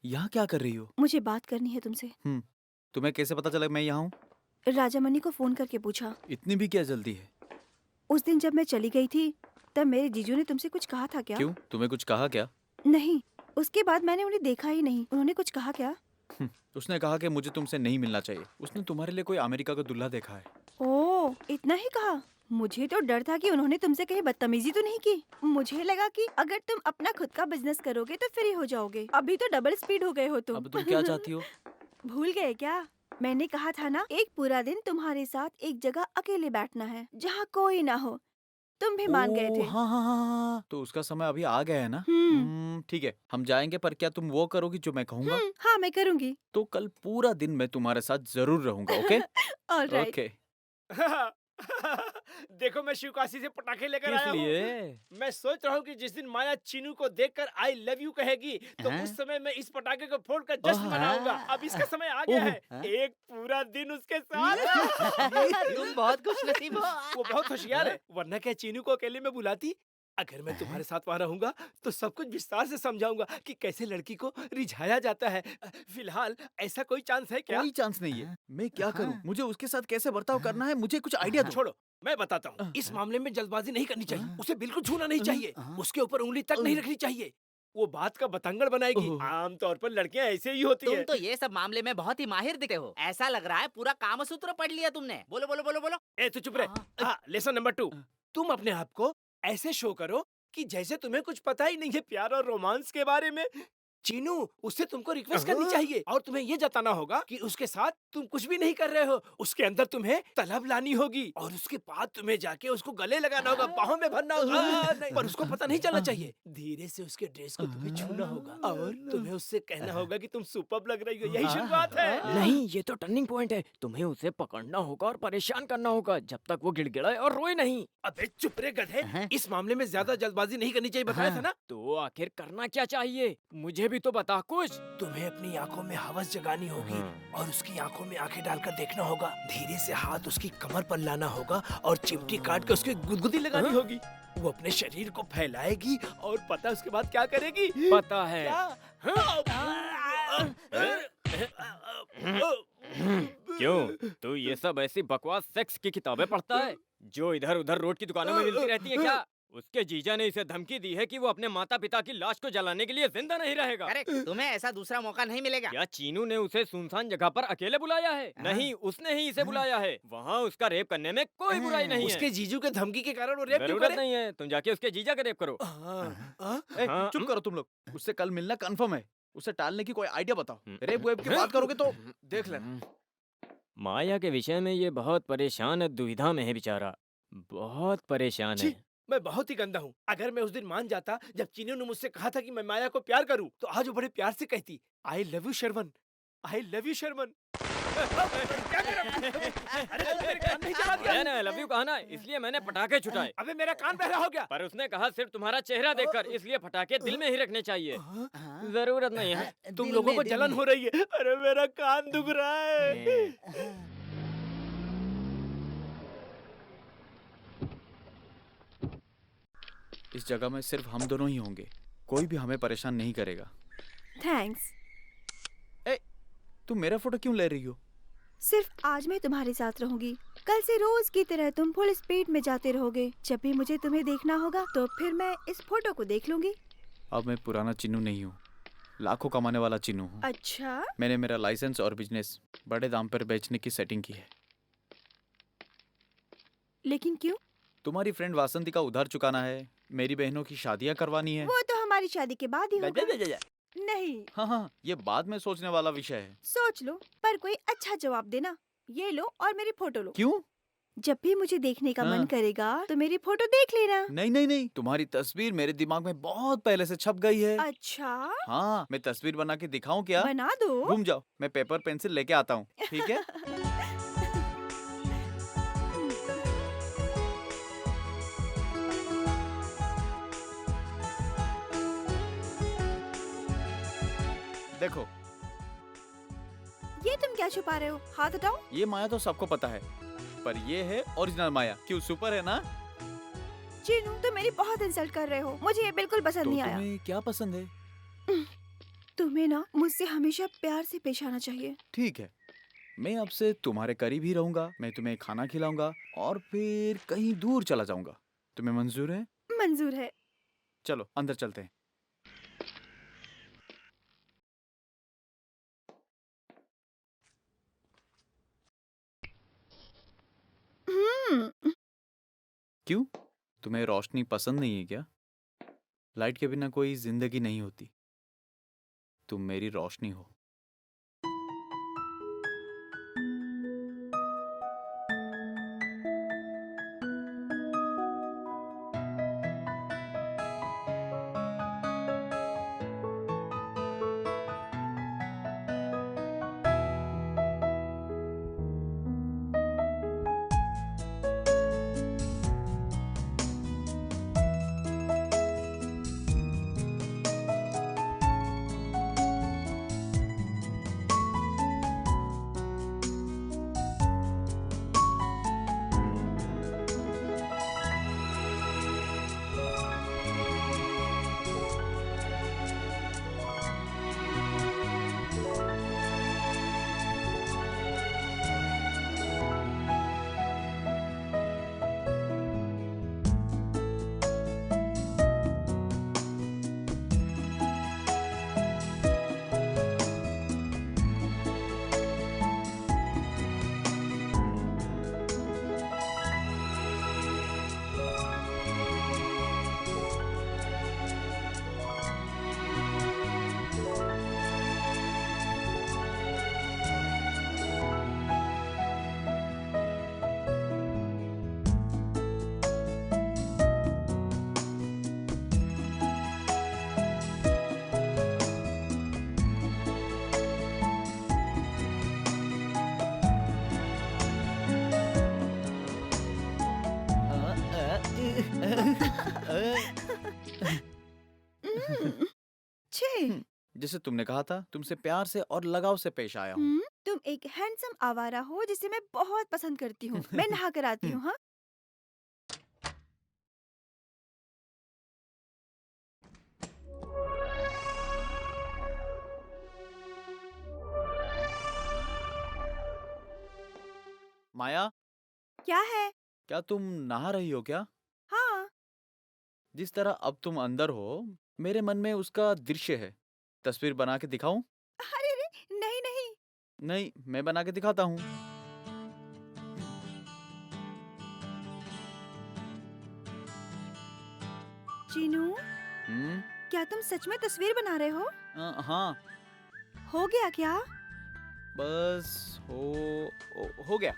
यहाँ क्या कर रही हो? मुझे बात करनी है तुमसे। तुम्हें कैसे पता चला मैं यहाँ हूँ? राजामणि को फोन करके पूछा। इतनी भी क्या जल्दी है? उस दिन जब मैं चली गई थी तब मेरे जीजू ने तुमसे कुछ कहा था क्या? क्यों, तुम्हें कुछ कहा क्या? नहीं, उसके बाद मैंने उन्हें देखा ही नहीं। उन्होंने कुछ कहा क्या? उसने कहा कि मुझे तुमसे नहीं मिलना चाहिए। उसने तुम्हारे लिए कोई अमेरिका का दूल्हा देखा है। ओह, इतना ही कहा? मुझे तो डर था कि उन्होंने तुमसे कहीं बदतमीजी तो नहीं की। मुझे लगा कि अगर तुम अपना खुद का बिजनेस करोगे तो फ्री हो जाओगे। अभी तो डबल स्पीड हो गए हो तुम। अब तुम क्या चाहती हो? भूल गए क्या? मैंने कहा था ना, एक पूरा दिन तुम्हारे साथ एक जगह अकेले बैठना है जहाँ कोई ना हो। तुम भी मान गए थे। हाँ हाँ हाँ, तो उसका समय अभी आ गया है ना? ठीक है, हम जाएंगे, पर क्या तुम वो करोगी जो मैं कहूँगा? हाँ, मैं करूँगी। तो कल पूरा दिन मैं तुम्हारे साथ जरूर रहूंगा। ओके? ऑलराइट। ओके। देखो, मैं शिवकाशी से पटाखे लेकर आया हूँ। लिए? मैं सोच रहा हूँ कि जिस दिन माया चीनू को देखकर आई लव यू कहेगी तो हाँ? उस समय मैं इस पटाखे को फोड़कर जश्न मनाऊंगा। अब इसका समय आ गया है। हाँ? एक पूरा दिन उसके साथ। तुम बहुत खुश नसीब हो। वो बहुत होशियार है, वरना क्या चीनू को अकेले में बुलाती? अगर मैं तुम्हारे साथ वहाँ रहूंगा तो सब कुछ विस्तार से समझाऊंगा कि कैसे लड़की को रिझाया जाता है। फिलहाल ऐसा कोई चांस है क्या? कोई चांस नहीं है। मैं क्या करूं? मुझे उसके साथ कैसे बर्ताव करना है, मुझे कुछ आइडिया दो। छोड़ो, मैं बताता हूँ। इस मामले में जल्दबाजी नहीं करनी चाहिए। उसे बिल्कुल छूना नहीं चाहिए। उसके ऊपर उंगली तक नहीं रखनी चाहिए। वो बात का बतंगड़ बनाएगी। आमतौर पर लड़कियां ऐसे ही होती तुम है। तो ये सब मामले में बहुत ही माहिर दिखते हो। ऐसा लग रहा है पूरा कामसूत्र पढ़ लिया तुमने। बोलो बोलो बोलो बोलो। ए, तू चुप रहे। हाँ, लेसन नंबर 2, तुम अपने आप को ऐसे शो करो कि जैसे तुम्हें कुछ पता ही नहीं है प्यार और रोमांस के बारे में। चीनू, उससे तुमको रिक्वेस्ट करनी चाहिए और तुम्हें ये जताना होगा कि उसके साथ तुम कुछ भी नहीं कर रहे हो। उसके अंदर तुम्हें तलब लानी होगी और उसके बाद तुम्हें जाके उसको गले लगाना होगा, बाहों में भरना होगा। नहीं, पर उसको पता नहीं चलना चाहिए। धीरे से उसके ड्रेस को तुम्हें छूना होगा और तुम्हें उससे कहना होगा कि तुम सुपर्ब लग रही हो। यही शुरुआत है। नहीं, ये तो टर्निंग पॉइंट है। तुम्हें उसे पकड़ना होगा और परेशान करना होगा जब तक वो गिड़गिड़ाए और रोए नहीं। अबे चुप रे गधे, इस मामले में ज्यादा जल्दबाजी नहीं करनी चाहिए, बताया था ना? तो आखिर करना क्या चाहिए? मुझे भी तो बता कुछ। तुम्हें अपनी आंखों में हवस जगानी होगी और उसकी आंखों में आंखें डालकर देखना होगा। धीरे से हाथ उसकी कमर पर लाना होगा और चिमटी काट के उसके गुदगुदी लगानी होगी। वो अपने शरीर को फैलाएगी और पता उसके बाद क्या करेगी? पता है। क्यों? तू ये सब ऐसी बकवास सेक्स की किताबें पढ़ता है जो इधर उधर रोड की दुकानों में मिलती रहती है क्या? उसके जीजा ने इसे धमकी दी है कि वो अपने माता पिता की लाश को जलाने के लिए जिंदा नहीं रहेगा। करेक्ट, तुम्हें ऐसा दूसरा मौका नहीं मिलेगा। क्या चीनू ने उसे सुनसान जगह पर अकेले बुलाया है? हाँ। नहीं, उसने ही इसे बुलाया है। वहाँ उसका रेप करने में कोई बुराई नहीं है। उसके जीजू के धमकी के कारण वो रेप क्यों जरूरत करे? नहीं है, तुम जाके उसके जीजा का रेप करो। ए, हाँ, चुप करो तुम लोग। उससे कल मिलना कंफर्म है। उसे टालने की कोई आइडिया बताओ। हम्म। रेप वेप की बात करोगे तो देख लेना। माया के विषय में ये बहुत परेशान है, दुविधा में है बेचारा, बहुत परेशान है। छी! मैं बहुत ही गंदा हूँ। अगर मैं उस दिन मान जाता जब चीनू ने मुझसे कहा था कि मैं माया को प्यार करूँ, तो आज वो बड़े प्यार से कहती I love you Sharman, I love you Sharman. क्या कर रहा है? अरे तूने मेरे कान नहीं चला दिया? मैंने आई लव यू कहा ना, इसलिए मैंने पटाखे छुटाए। अबे मेरा कान बहरा हो गया। पर उसने कहा सिर्फ तुम्हारा चेहरा देखकर, इसलिए पटाखे दिल में ही रखने चाहिए। हाँ। जरूरत नहीं है। तुम दिल लोगों में, को दिल जलन में। हो रही है। अरे मेरा कान दुख रहा है। इस जगह में सिर्फ हम दोनों ही होंगे। कोई भी हमें परेशान नहीं करेगा। थैंक्स। तुम मेरा फोटो क्यों ले रही हो? सिर्फ आज मैं तुम्हारे साथ रहूंगी। कल से रोज की तरह तुम फुल स्पीड में जाते रहोगे। जब भी मुझे तुम्हें देखना होगा तो फिर मैं इस फोटो को देख लूंगी। अब मैं पुराना चिन्नू नहीं हूँ, लाखों कमाने वाला चिन्नू हूँ। अच्छा, मैंने मेरा लाइसेंस और बिजनेस बड़े दाम पर बेचने की सेटिंग की है। लेकिन क्यों? तुम्हारी फ्रेंड वासंती का उधार चुकाना है, मेरी बहनों की शादियां करवानी है। वो तो हमारी शादी के बाद ही होगा। नहीं, हाँ, ये बाद में सोचने वाला विषय है। सोच लो, पर कोई अच्छा जवाब देना। ये लो और मेरी फोटो लो। क्यों? जब भी मुझे देखने का मन हाँ। करेगा तो मेरी फोटो देख लेना। नहीं, तुम्हारी तस्वीर मेरे दिमाग में बहुत पहले से छप गई है। अच्छा, हाँ, मैं तस्वीर बना के दिखाऊं क्या? बना दो। घूम जाओ, मैं पेपर पेंसिल लेके आता हूँ, ठीक है? देखो, ये तुम क्या छुपा रहे हो? हाथ हटाओ। ये माया तो सबको पता है, पर ये है ओरिजिनल माया। क्यों, सुपर है ना? चीनू, तुम मेरी बहुत इंसल्ट कर रहे हो। मुझे ये बिल्कुल पसंद तो नहीं आया। तुम्हें क्या पसंद है? तुम्हें ना मुझसे हमेशा प्यार से पेश आना चाहिए। ठीक है, मैं अब से तुम्हारे करीब ही रहूंगा। मैं तुम्हें खाना खिलाऊंगा और फिर कहीं दूर चला जाऊंगा। तुम्हें मंजूर है? मंजूर है। चलो अंदर चलते हैं। क्यों, तुम्हें रोशनी पसंद नहीं है क्या? लाइट के बिना कोई जिंदगी नहीं होती। तुम मेरी रोशनी हो। छे। जैसे तुमने कहा था, तुमसे प्यार से और लगाव से पेश आया हूँ। तुम एक हैंडसम आवारा हो जिसे मैं बहुत पसंद करती हूँ। मैं नहा कर आती हूँ। हाँ, माया, क्या है? क्या तुम नहा रही हो क्या? हाँ, जिस तरह अब तुम अंदर हो, मेरे मन में उसका दृश्य है। तस्वीर बना के दिखाऊं? अरे रे, नहीं नहीं। नहीं, मैं बना के दिखाता हूँ। चीनू, हम्म, क्या तुम सच में तस्वीर बना रहे हो? हाँ, हो गया क्या? बस हो गया।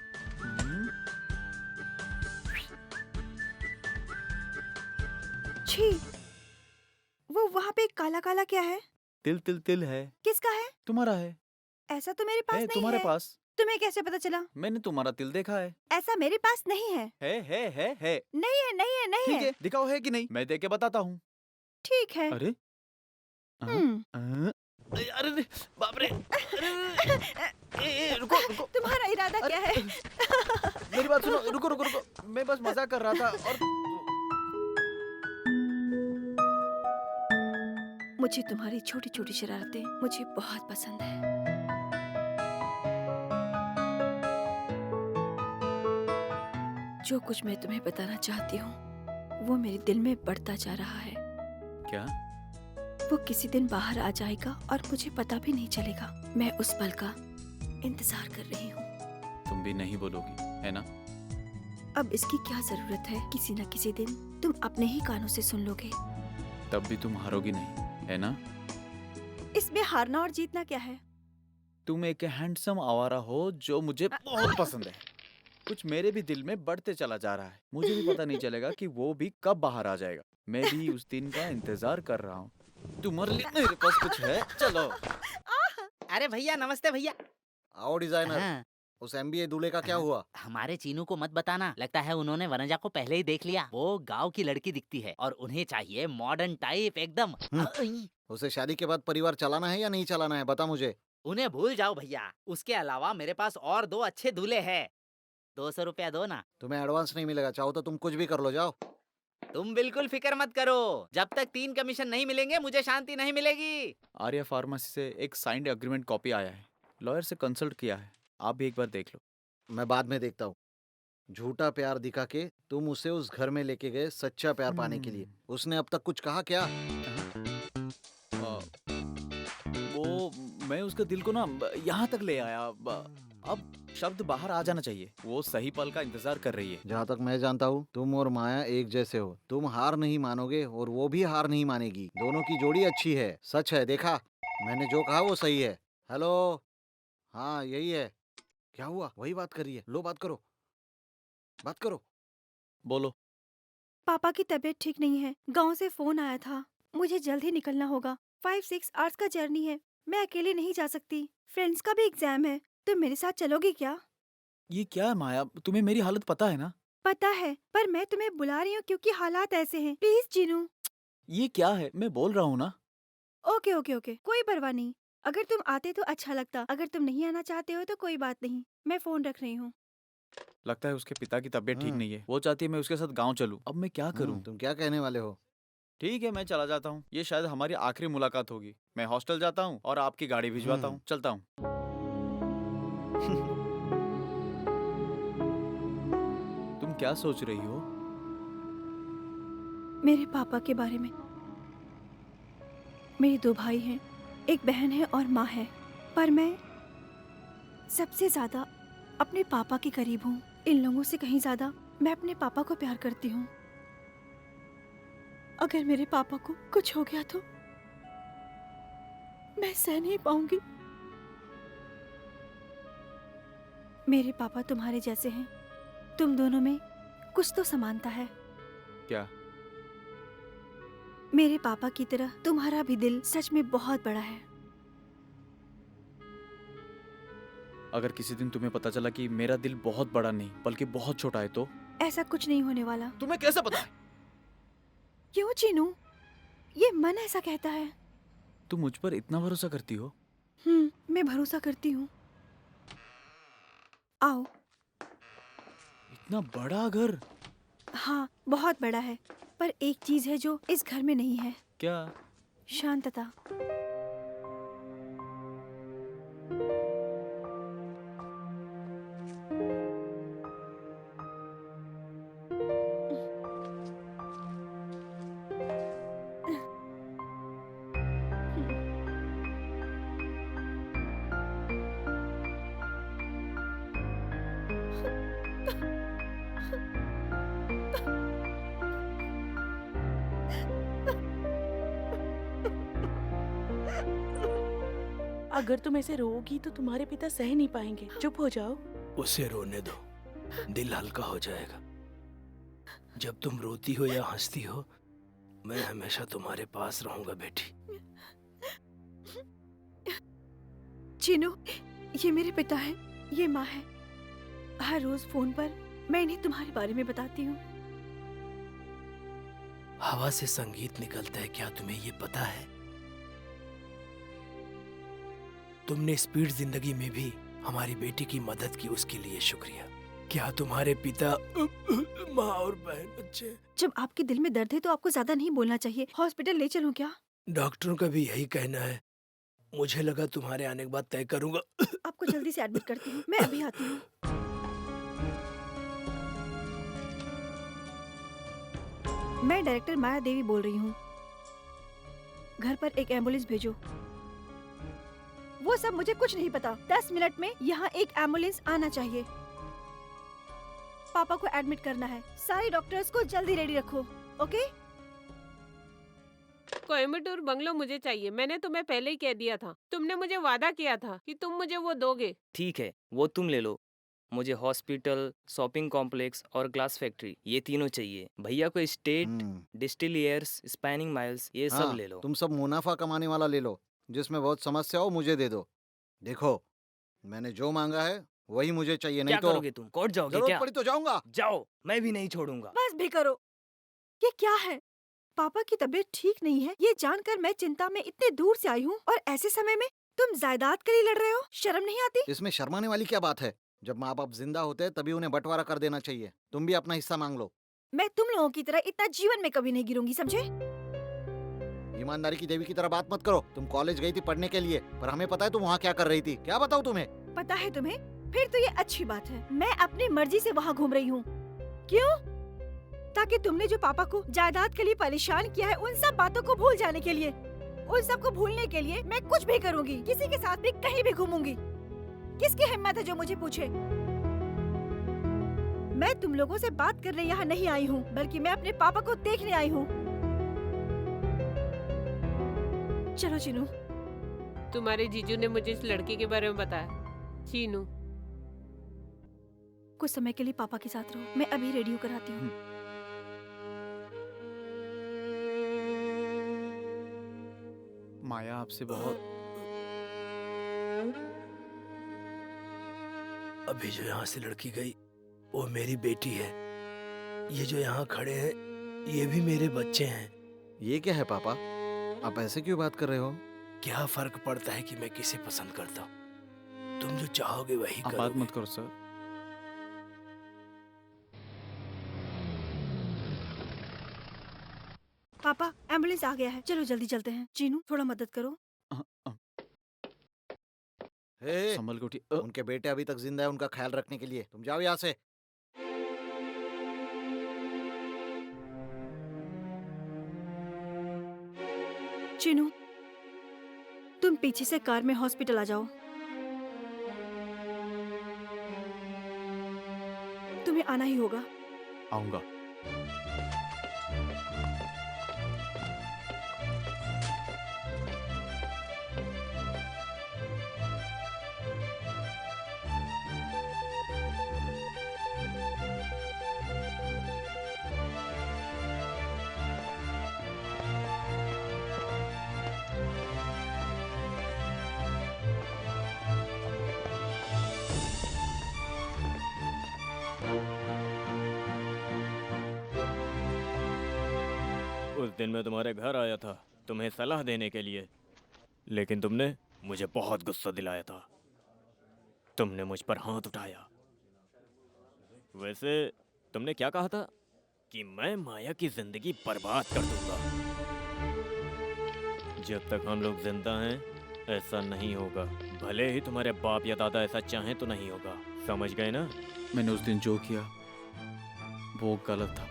छी, वो वहाँ पे काला काला क्या है? तिल तिल तिल है। किसका है? तुम्हारा है। ऐसा तो मेरे पास है नहीं तुम्हारे है। पास। तुम्हें कैसे पता चला? मैंने तुम्हारा तिल देखा है। ऐसा मेरे पास नहीं है। है। नहीं है, नहीं है, नहीं ठीक है। है, दिखाओ है कि नहीं, मैं देख के बताता हूँ। ठीक है। अरे हाँ, हम्म। अरे रे, बाप रे, रुको रुको, तुम्हारा इरादा क्या है? मेरी बात सुनो, रुको, मैं बस मजाक कर रहा था। और मुझे तुम्हारी छोटी छोटी शरारतें मुझे बहुत पसंद है। जो कुछ मैं तुम्हें बताना चाहती हूँ वो मेरे दिल में बढ़ता जा रहा है। क्या? वो किसी दिन बाहर आ जाएगा और मुझे पता भी नहीं चलेगा। मैं उस पल का इंतजार कर रही हूँ। तुम भी नहीं बोलोगी, है ना? अब इसकी क्या जरूरत है? किसी न किसी दिन तुम अपने ही कानों से सुन लोगे। तब भी तुम हारोगी नहीं, है ना? इसमें हारना और जीतना क्या है? तुम एक हैंडसम आवारा हो जो मुझे बहुत पसंद है। कुछ मेरे भी दिल में बढ़ते चला जा रहा है। मुझे भी पता नहीं चलेगा कि वो भी कब बाहर आ जाएगा। मैं भी उस दिन का इंतजार कर रहा हूँ। तुम्हारे लिए मेरे पास कुछ है, चलो। अरे भैया, नमस्ते भैया। आओ डिजाइनर, हाँ, उस एमबीए दूल्हे का क्या हाँ। हुआ? हमारे चीनू को मत बताना, लगता है उन्होंने वनजा को पहले ही देख लिया। वो गांव की लड़की दिखती है और उन्हें चाहिए मॉडर्न टाइप एकदम। उसे शादी के बाद परिवार चलाना है या नहीं चलाना है, बता मुझे। उन्हें भूल जाओ भैया। उसके अलावा मेरे पास और 2 अच्छे दूल्हे हैं। 200 रुपया दो ना। तुम्हें एडवांस नहीं मिलेगा, चाहो तो तुम कुछ भी कर लो, जाओ। तुम बिल्कुल फिक्र मत करो, जब तक 3 कमीशन नहीं मिलेंगे मुझे शांति नहीं मिलेगी। आर्या फार्मेसी से एक साइंड एग्रीमेंट कॉपी आया है। लॉयर से कंसल्ट किया है, आप भी एक बार देख लो। मैं बाद में देखता हूँ। झूठा प्यार दिखा के तुम उसे उस घर में लेके गए सच्चा प्यार पाने के लिए। उसने अब तक कुछ कहा क्या? वो मैं उसके दिल को ना यहाँ तक ले आया। अब शब्द बाहर आ जाना चाहिए। वो सही पल का इंतजार कर रही है। जहाँ तक मैं जानता हूँ तुम और माया एक जैसे हो। तुम हार नहीं मानोगे और वो भी हार नहीं मानेगी। दोनों की जोड़ी अच्छी है, सच है। देखा, मैंने जो कहा वो सही है। हेलो, हाँ यही है। क्या हुआ? वही बात कर रही है। लो, बात करो, बात करो। बोलो। पापा की तबीयत ठीक नहीं है। गांव से फोन आया था। मुझे जल्द ही निकलना होगा। 5-6 आवर्स का जर्नी है। मैं अकेले नहीं जा सकती। फ्रेंड्स का भी एग्जाम है। तुम मेरे साथ चलोगी क्या? ये क्या है माया, तुम्हें मेरी हालत पता है ना? पता है, पर मैं तुम्हें बुला रही हूँ क्योंकि हालात ऐसे हैं। प्लीज चीनू। ये क्या है, मैं बोल रहा हूँ ना। ओके ओके ओके, कोई परवाह नहीं। अगर तुम आते तो अच्छा लगता। अगर तुम नहीं आना चाहते हो तो कोई बात नहीं। मैं फोन रख रही हूँ। लगता है उसके पिता की तबीयत ठीक हम्म। नहीं है। वो चाहती है मैं उसके साथ गांव चलूं। अब मैं क्या करूं? तुम क्या कहने वाले हो? ठीक है, मैं चला जाता हूँ। ये शायद हमारी आखिरी मुलाकात होगी। मैं हॉस्टल जाता हूँ और आपकी गाड़ी भिजवाता हूँ। चलता हूँ। तुम क्या सोच रही हो? मेरे पापा के बारे में। मेरे 2 भाई हैं, एक बहन है और माँ है। पर मैं सबसे ज्यादा अपने पापा के करीब हूँ। इन लोगों से कहीं ज्यादा मैं अपने पापा को प्यार करती हूँ। अगर मेरे पापा को कुछ हो गया तो मैं सह नहीं पाऊंगी। मेरे पापा तुम्हारे जैसे हैं। तुम दोनों में कुछ तो समानता है। क्या? मेरे पापा की तरह तुम्हारा भी दिल सच में बहुत बड़ा है। अगर किसी दिन तुम्हें पता चला कि मेरा दिल बहुत बड़ा नहीं बल्कि बहुत छोटा है तो? ऐसा कुछ नहीं होने वाला। तुम्हें कैसे पता है? क्यों चीनू? ये मन ऐसा कहता है। तुम मुझ पर इतना भरोसा करती हो? मैं भरोसा करती हूँ। आओ। इतना बड़ा घर? हाँ, बहुत बड़ा है। पर एक चीज है जो इस घर में नहीं है। क्या? शांतता। अगर तुम ऐसे रोओगी तो तुम्हारे पिता सह नहीं पाएंगे। चुप हो जाओ। उसे रोने दो, दिल हल्का हो जाएगा। जब तुम रोती हो या हंसती हो, मैं हमेशा तुम्हारे पास रहूंगा बेटी। चीनू, ये मेरे पिता है, ये माँ है। हर रोज फोन पर मैं इन्हें तुम्हारे बारे में बताती हूँ। हवा से संगीत निकलता है, क्या तुम्हें ये पता है? तुमने स्पीड जिंदगी में भी हमारी बेटी की मदद की, उसके लिए शुक्रिया। क्या तुम्हारे पिता, माँ और बहन अच्छे हैं? जब आपके दिल में दर्द है तो आपको ज्यादा नहीं बोलना चाहिए। हॉस्पिटल ले चलूं क्या? डॉक्टरों का भी यही कहना है। मुझे लगा तुम्हारे आने के बाद तय करूंगा। आपको जल्दी से एडमिट करती हूँ, मैं अभी आती हूँ। मैं डायरेक्टर माया देवी बोल रही हूँ। घर पर एक एम्बुलेंस भेजो। वो सब मुझे कुछ नहीं पता। 10 मिनट में यहाँ एक एम्बुलेंस आना चाहिए। पापा को एडमिट करना है। सारे डॉक्टर्स को जल्दी रेडी रखो, ओके? कोयम्बटूर बंगलो मुझे चाहिए। मैंने तुम्हें पहले ही कह दिया था। तुमने मुझे वादा किया था कि तुम मुझे वो दोगे। ठीक है, वो तुम ले लो। मुझे हॉस्पिटल, शॉपिंग कॉम्प्लेक्स और ग्लास फैक्ट्री, ये तीनों चाहिए। भैया को स्टेट, डिस्टिलियर्स, स्पैनिंग माइल्स, ये सब हाँ, ले लो। तुम सब मुनाफा कमाने वाला ले लो। जिसमें बहुत समस्या हो मुझे दे दो। देखो, मैंने जो मांगा है वही मुझे चाहिए, नहीं क्या तो करोगे तुम? कोर्ट जाओगे जरूरत क्या? पड़ी तो जाऊंगा। जाओ, मैं भी नहीं छोड़ूंगा। बस भी करो। ये क्या है? पापा की तबीयत ठीक नहीं है, ये जानकर मैं चिंता में इतने दूर से आई हूँ, और ऐसे समय में तुम जायदाद के लिए लड़ रहे हो। शर्म नहीं आती? इसमें शर्माने वाली क्या बात है? जब माँ बाप जिंदा होते हैं तभी उन्हें बंटवारा कर देना चाहिए। तुम भी अपना हिस्सा मांग लो। मैं तुम लोगों की तरह इतना जीवन में कभी नहीं गिरूंगी, समझे? ईमानदारी की देवी की तरह बात मत करो। तुम कॉलेज गई थी पढ़ने के लिए, पर हमें पता है तुम वहाँ क्या कर रही थी। क्या बताऊँ तुम्हें? पता है तुम्हें? फिर तो ये अच्छी बात है। मैं अपनी मर्जी से वहाँ घूम रही हूँ। क्यों? ताकि तुमने जो पापा को जायदाद के लिए परेशान किया है, उन सब बातों को भूल जाने के लिए। उन सब को भूलने के लिए मैं कुछ भी करूँगी, किसी के साथ भी कहीं भी घूमूंगी। किसकी हिम्मत है जो मुझे पूछे? मैं तुम लोगों से बात करने यहाँ नहीं आई हूँ, बल्कि मैं अपने पापा को देखने आई हूँ। चलो चीनू। तुम्हारे जीजू ने मुझे इस लड़के के बारे में बताया। चीनू, कुछ समय के लिए पापा के साथ रहो, मैं अभी रेडियो कराती हूँ। माया आपसे बहुत अभी जो यहाँ से लड़की गई वो मेरी बेटी है। ये जो यहाँ खड़े हैं ये भी मेरे बच्चे हैं। ये क्या है पापा? आप ऐसे क्यों बात कर रहे हो? क्या फर्क पड़ता है कि मैं किसे पसंद करता हूँ? तुम जो चाहोगे वही आप बात करोगे। मत करो सर। पापा, एम्बुलेंस आ गया है, चलो जल्दी चलते हैं। चीनू, थोड़ा मदद करो। हे, संभल के उठी। उनके बेटे अभी तक जिंदा है, उनका ख्याल रखने के लिए तुम जाओ यहाँ से। चीनू, तुम पीछे से कार में हॉस्पिटल आ जाओ। तुम्हें आना ही होगा। आऊंगा। उस दिन मैं तुम्हारे घर आया था तुम्हें सलाह देने के लिए, लेकिन तुमने मुझे बहुत गुस्सा दिलाया था। तुमने मुझ पर हाथ उठाया। वैसे तुमने क्या कहा था? कि मैं माया की जिंदगी बर्बाद कर दूंगा। जब तक हम लोग जिंदा हैं ऐसा नहीं होगा। भले ही तुम्हारे बाप या दादा ऐसा चाहें तो नहीं होगा। समझ गए ना? मैंने उस दिन जो किया वो गलत था।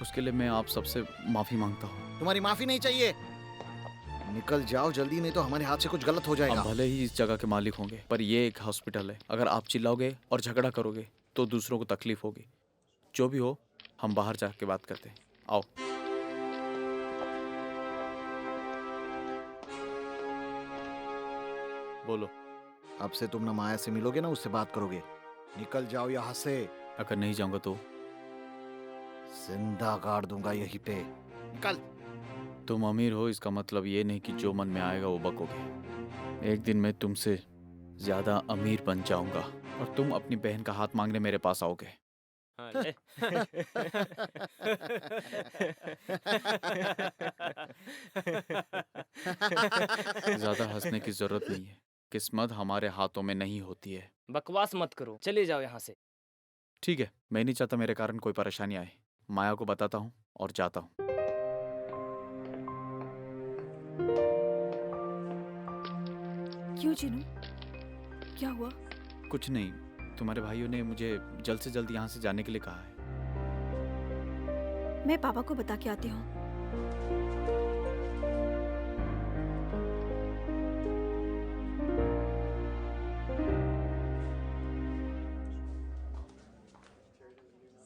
उसके लिए मैं आप सबसे माफी मांगता हूँ। तुम्हारी माफी नहीं चाहिए। निकल जाओ जल्दी, नहीं तो हमारे हाथ से कुछ गलत हो जाएगा। आप भले ही इस जगह के मालिक होंगे, पर ये एक हॉस्पिटल है। अगर आप चिल्लाओगे और झगड़ा करोगे तो दूसरों को तकलीफ होगी। जो भी हो, हम बाहर जाके बात करते हैं। आओ। बोलो। अब से तुम ना माया से मिलोगे ना उससे बात करोगे। निकल जाओ यहाँ से। अगर नहीं जाऊंगा तो? जिंदा गाड़ दूंगा यहीं पे। निकल। तुम अमीर हो इसका मतलब ये नहीं कि जो मन में आएगा वो बकोगे। एक दिन मैं तुमसे ज्यादा अमीर बन जाऊंगा और तुम अपनी बहन का हाथ मांगने मेरे पास आओगे। हाँ, ले। ज्यादा हंसने की जरूरत नहीं है। किस्मत हमारे हाथों में नहीं होती है। बकवास मत करो, चले जाओ यहाँ से। ठीक है, मैं नहीं चाहता मेरे कारण कोई परेशानी आए। माया को बताता हूँ और जाता हूँ। क्यों चिनू, क्या हुआ? कुछ नहीं, तुम्हारे भाइयों ने मुझे जल्द से जल्द यहाँ से जाने के लिए कहा है। मैं पापा को बता के आती हूँ।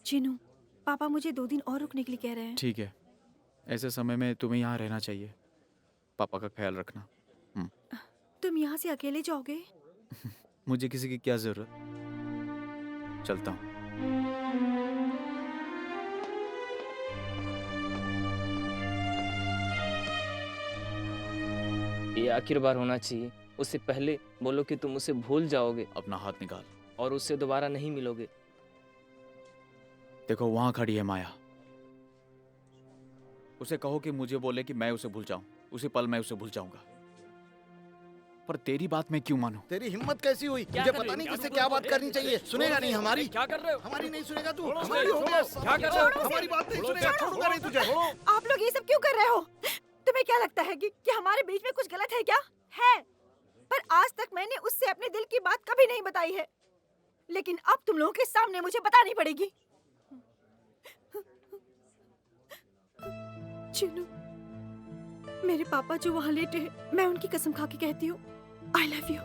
चिनू, पापा मुझे 2 दिन और रुकने के लिए कह रहे हैं। ठीक है, ऐसे समय में तुम्हें यहाँ रहना चाहिए। पापा का ख्याल रखना। तुम यहाँ से अकेले जाओगे? मुझे किसी की क्या जरूरत। चलता हूँ। ये आखिर बार होना चाहिए। उससे पहले बोलो कि तुम उसे भूल जाओगे अपना हाथ निकाल। और उससे दोबारा नहीं मिलोगे। देखो वहां खड़ी है माया। उसे कहो कि मुझे बोले कि मैं उसे भूल जाऊं। उसी पल मैं उसे भूल जाऊंगा। पर तेरी बात मैं क्यों मानूं? तेरी हिम्मत कैसी हुई? क्या मुझे कर पता रहे नहीं हो? किससे क्या क्या बोल बात रहे करनी हो? चाहिए। सुनेगा नहीं हमारी। क्या कर रहे हो? हमारी नहीं सुनेगा तू। छोड़ो हमारी उसे, हो गया। क्या कर रहे हो? हमारी बात नहीं सुनेगा। छोड़ूंगा नहीं तुझे। आप लोग ये सब क्यों कर रहे हो? तुम्हें क्या लगता है कि हमारे बीच में कुछ गलत है क्या? है, पर आज तक मैंने उससे अपने दिल की बात कभी नहीं बताई है। लेकिन अब तुम लोगों के सामने मुझे बतानी पड़ेगी। चिनू, मेरे पापा जो वहाँ लेटे हैं, मैं उनकी कसम खा के कहती हूँ, आई लव यू।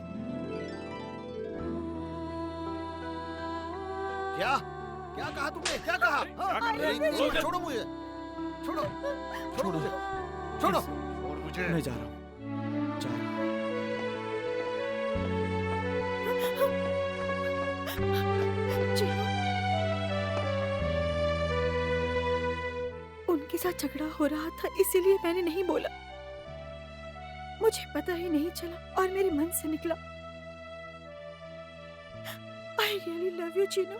क्या क्या कहा तुमने? क्या कहा? हाँ, छोड़ो मुझे। छोड़ो छोड़ो मुझे। छोड़ो। छोड़ मुझे। मैं जा रहा हूँ। जा रहा हूँ। चिनू, उनके साथ झगड़ा हो रहा था, इसीलिए मैंने नहीं बोला। मुझे पता ही नहीं चला और मेरे मन से निकला। I really love you Chinu.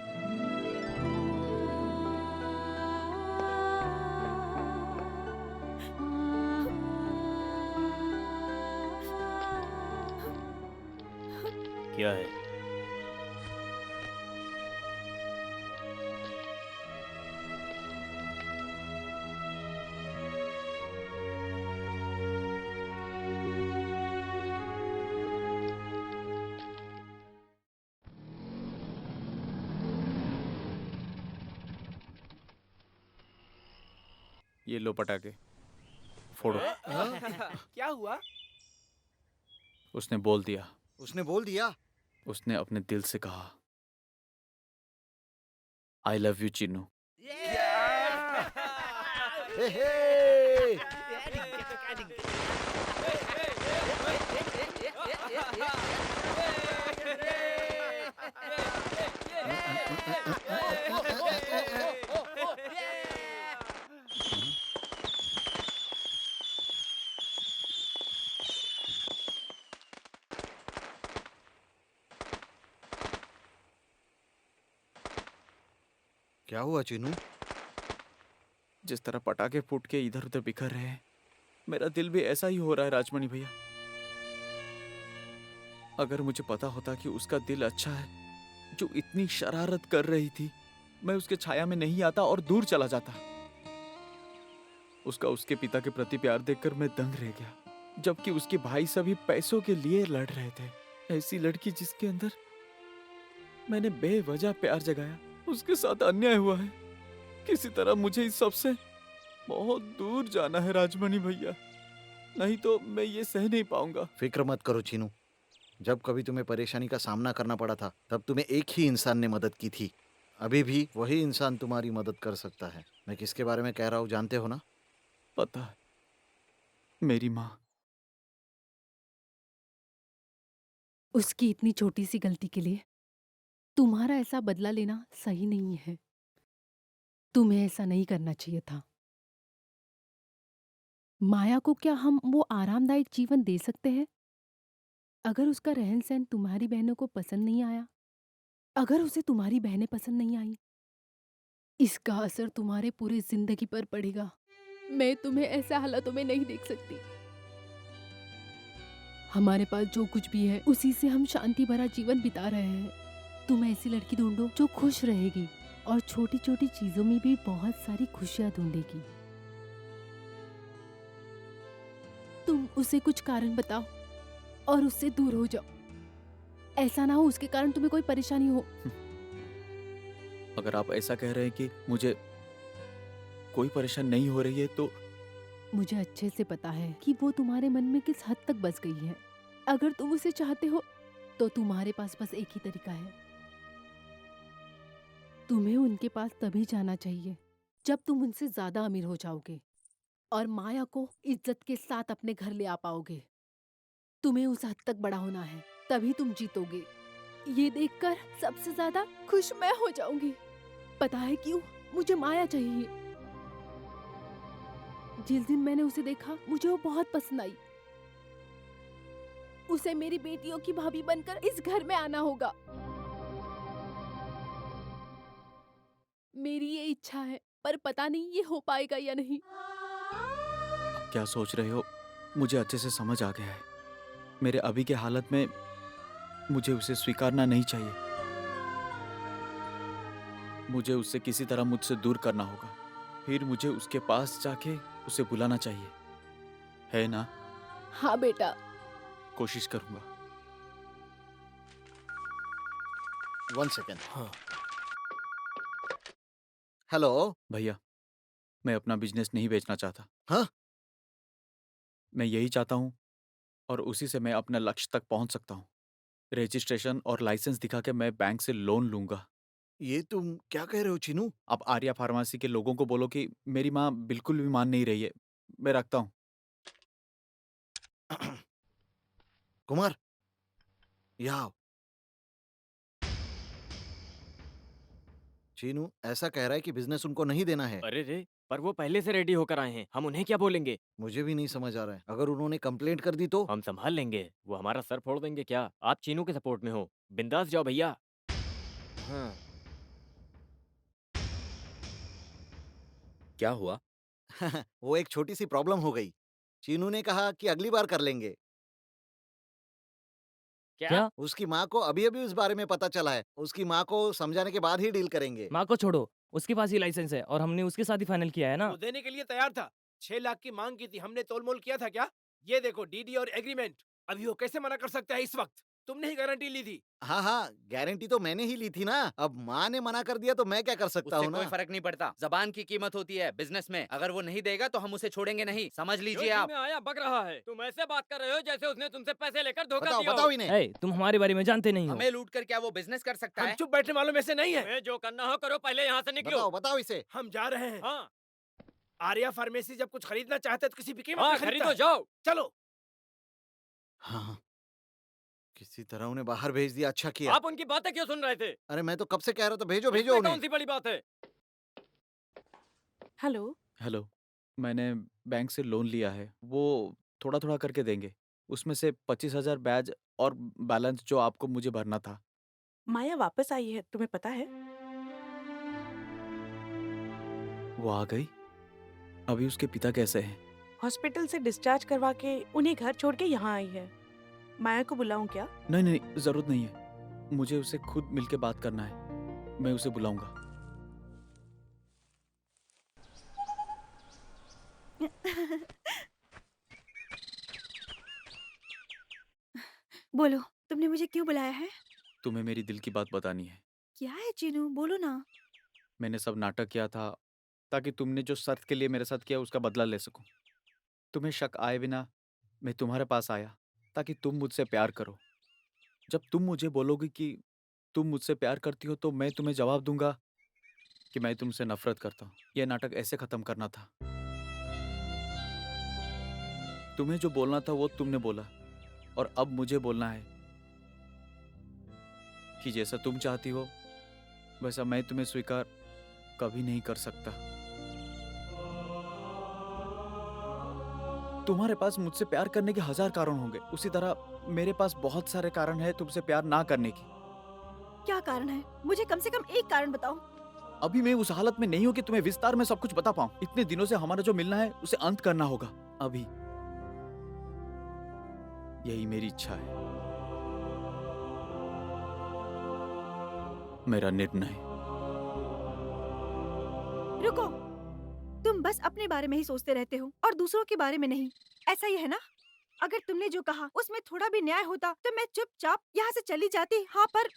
क्या है? ये लो पटाखे, फोड़ो। क्या हुआ? उसने बोल दिया। उसने बोल दिया। उसने अपने दिल से कहा, आई लव यू चिन्नू। हे हे। क्या हुआ चिनू? जिस तरह पटाखे फूट के इधर उधर बिखर रहे हैं, मेरा दिल भी ऐसा ही हो रहा है राजमणि भैया। अगर मुझे पता होता कि उसका दिल अच्छा है, जो इतनी शरारत कर रही थी, मैं उसके छाया में नहीं आता और दूर चला जाता। उसका उसके पिता के प्रति प्यार देखकर मैं दंग रह गया, जबकि उसके भाई सभी पैसों के लिए लड़ रहे थे। ऐसी लड़की जिसके अंदर मैंने बेवजह प्यार जगाया, उसके साथ अन्याय हुआ है। किसी तरह मुझे इस सब से बहुत दूर जाना है राजमणि भैया, नहीं तो मैं ये सह नहीं पाऊंगा। फिक्र मत करो चीनू। जब कभी तुम्हें परेशानी का सामना करना पड़ा था, तब तुम्हें एक ही इंसान ने मदद की थी। अभी भी वही इंसान तुम्हारी मदद कर सकता है। मैं किसके बारे में कह रहा हूँ जानते हो ना? पता है, मेरी माँ। उसकी इतनी छोटी सी गलती के लिए तुम्हारा ऐसा बदला लेना सही नहीं है। तुम्हें ऐसा नहीं करना चाहिए था। माया को क्या हम वो आरामदायक जीवन दे सकते हैं? अगर उसका रहन सहन तुम्हारी बहनों को पसंद नहीं आया, अगर उसे तुम्हारी बहनें पसंद नहीं आई, इसका असर तुम्हारे पूरी जिंदगी पर पड़ेगा। मैं तुम्हें ऐसे हालातों में नहीं देख सकती। हमारे पास जो कुछ भी है उसी से हम शांति भरा जीवन बिता रहे हैं। तुम ऐसी लड़की ढूंढो जो खुश रहेगी और छोटी छोटी चीजों में भी बहुत सारी खुशियां ढूंढेगी। तुम उसे कुछ कारण बताओ और उससे दूर हो जाओ। ऐसा ना हो उसके कारण तुम्हें कोई परेशानी हो। अगर आप ऐसा कह रहे हैं कि मुझे कोई परेशानी नहीं हो रही है तो मुझे अच्छे से पता है कि वो तुम्हारे मन में किस हद तक बस गई है। अगर तुम उसे चाहते हो तो तुम्हारे पास बस एक ही तरीका है। तुम्हें उनके पास तभी जाना चाहिए जब तुम उनसे ज्यादा अमीर हो जाओगे और माया को इज्जत के साथ अपने घर ले आ पाओगे। तुम्हें उस हद तक बड़ा होना है, तभी तुम जीतोगे। ये देखकर सबसे ज्यादा खुश मैं हो जाऊंगी। पता है क्यों? मुझे माया चाहिए। जिस दिन मैंने उसे देखा मुझे वो बहुत पसंद आई। उसे मेरी बेटियों की भाभी बनकर इस घर में आना होगा। मेरी ये इच्छा है, पर पता नहीं ये हो पाएगा या नहीं। आप क्या सोच रहे हो मुझे अच्छे से समझ आ गया है। मेरे अभी के हालत में मुझे उसे स्वीकारना नहीं चाहिए। मुझे उससे किसी तरह मुझसे दूर करना होगा। फिर मुझे उसके पास जाके उसे बुलाना चाहिए, है ना? हाँ बेटा। कोशिश करूंगा। 1 सेकेंड। हेलो। भैया, मैं अपना बिजनेस नहीं बेचना चाहता। हाँ? मैं यही चाहता हूँ और उसी से मैं अपने लक्ष्य तक पहुंच सकता हूँ। रजिस्ट्रेशन और लाइसेंस दिखा के मैं बैंक से लोन लूंगा। ये तुम क्या कह रहे हो चीनू? अब आर्या फार्मेसी के लोगों को बोलो कि मेरी माँ बिल्कुल भी मान नहीं रही है। मैं रखता हूँ। कुमार, यहाँ आओ। चीनू ऐसा कह रहा है कि बिजनेस उनको नहीं देना है। अरे रे, पर वो पहले से रेडी होकर आए हैं, हम उन्हें क्या बोलेंगे? मुझे भी नहीं समझ आ रहा है। अगर उन्होंने कंप्लेंट कर दी तो? हम संभाल लेंगे, वो हमारा सर फोड़ देंगे क्या? आप चीनू के सपोर्ट में हो, बिंदास जाओ भैया। हाँ। क्या हुआ? वो एक छोटी सी प्रॉब्लम हो गई। चीनू ने कहा कि अगली बार कर लेंगे। क्या? उसकी माँ को अभी-अभी उस बारे में पता चला है। उसकी माँ को समझाने के बाद ही डील करेंगे। माँ को छोड़ो, उसके पास ही लाइसेंस है और हमने उसके साथ ही फाइनल किया है ना। वो देने के लिए तैयार था। 6 लाख की मांग की थी, हमने तोलमोल किया था क्या? ये देखो डीडी और एग्रीमेंट। अभी वो कैसे मना कर सकता है इस वक्त? तुमने ही गारंटी ली थी। हाँ हाँ, गारंटी तो मैंने ही ली थी ना। अब माँ ने मना कर दिया तो मैं क्या कर सकता उससे हूँ कोई ना। फर्क नहीं पड़ता। जबान की कीमत होती है बिजनेस में। अगर वो नहीं देगा तो हम उसे छोड़ेंगे नहीं, समझ जो लीजिए जी आप। में आया बक रहा है। तुम ऐसे बात कर रहे हो जैसे उसने तुमसे पैसे लेकर धोखा बताओ दिया हो। बताओ इन्हें। ए, तुम हमारे बारे में जानते नहीं हो। हमें लूट कर क्या वो बिजनेस कर सकता हम है? चुप बैठने वालों में से नहीं है। तुम्हें जो करना हो करो, पहले यहाँ से निकलो। बताओ बताओ इसे। हम जा रहे हैं। हाँ आर्या फार्मेसी जब कुछ खरीदना चाहता है तो किसी भी कीमत हाँ, पे खरीदता खरीदो है। जाओ। चलो। हाँ हाँ, किसी तरह उन्हें बाहर भेज दिया। अच्छा किया। आप उनकी बातें क्यों सुन रहे थे? अरे मैं तो कब से कह रहा था भेजो भेजो इसमें उन्हें। कौन सी बड़ी बात है? हेलो। हेलो, मैंने बैंक से लोन लिया है। वो थोड़ा थोड़ा करके देंगे। उसमें से 25,000 ब्याज और बैलेंस जो आपको मुझे भरना था। माया वापस आई है, तुम्हें पता है? वो आ गई। अभी उसके पिता कैसे हैं? हॉस्पिटल से डिस्चार्ज करवा के उन्हें घर छोड़ के यहाँ आई है। माया को बुलाऊं क्या? नहीं नहीं, जरूरत नहीं है। मुझे उससे खुद मिलके बात करना है। मैं उसे बुलाऊंगा। बोलो, तुमने मुझे क्यों बुलाया है? तुम्हें मेरी दिल की बात बतानी है। क्या है चीनू, बोलो ना। मैंने सब नाटक किया था ताकि तुमने जो शर्त के लिए मेरे साथ किया उसका बदला ले सकूं। तुम्हें शक आए बिना मैं तुम्हारे पास आया ताकि तुम मुझसे प्यार करो। जब तुम मुझे बोलोगे कि तुम मुझसे प्यार करती हो तो मैं तुम्हें जवाब दूंगा कि मैं तुमसे नफरत करता हूँ। यह नाटक ऐसे खत्म करना था। तुम्हें जो बोलना था वो तुमने बोला और अब मुझे बोलना है कि जैसा तुम चाहती हो वैसा मैं तुम्हें स्वीकार कभी नहीं कर सकता। तुम्हारे पास मुझसे प्यार करने के 1000 कारण होंगे, उसी तरह मेरे पास बहुत सारे कारण हैं तुमसे प्यार ना करने की। क्या कारण है? मुझे कम से कम एक कारण बताओ। अभी मैं उस हालत में नहीं हूँ कि तुम्हें विस्तार में सब कुछ बता पाऊँ। इतने दिनों से हमारा जो मिलना है उसे अंत करना होगा अभी। यही मेरी इच्छा है, मेरा निर्णय। रुको, तुम बस अपने बारे में ही सोचते रहते हो और दूसरों के बारे में नहीं, ऐसा ही है ना? अगर तुमने जो कहा उसमें थोड़ा भी न्याय होता तो मैं चुपचाप यहाँ से चली जाती। हाँ, पर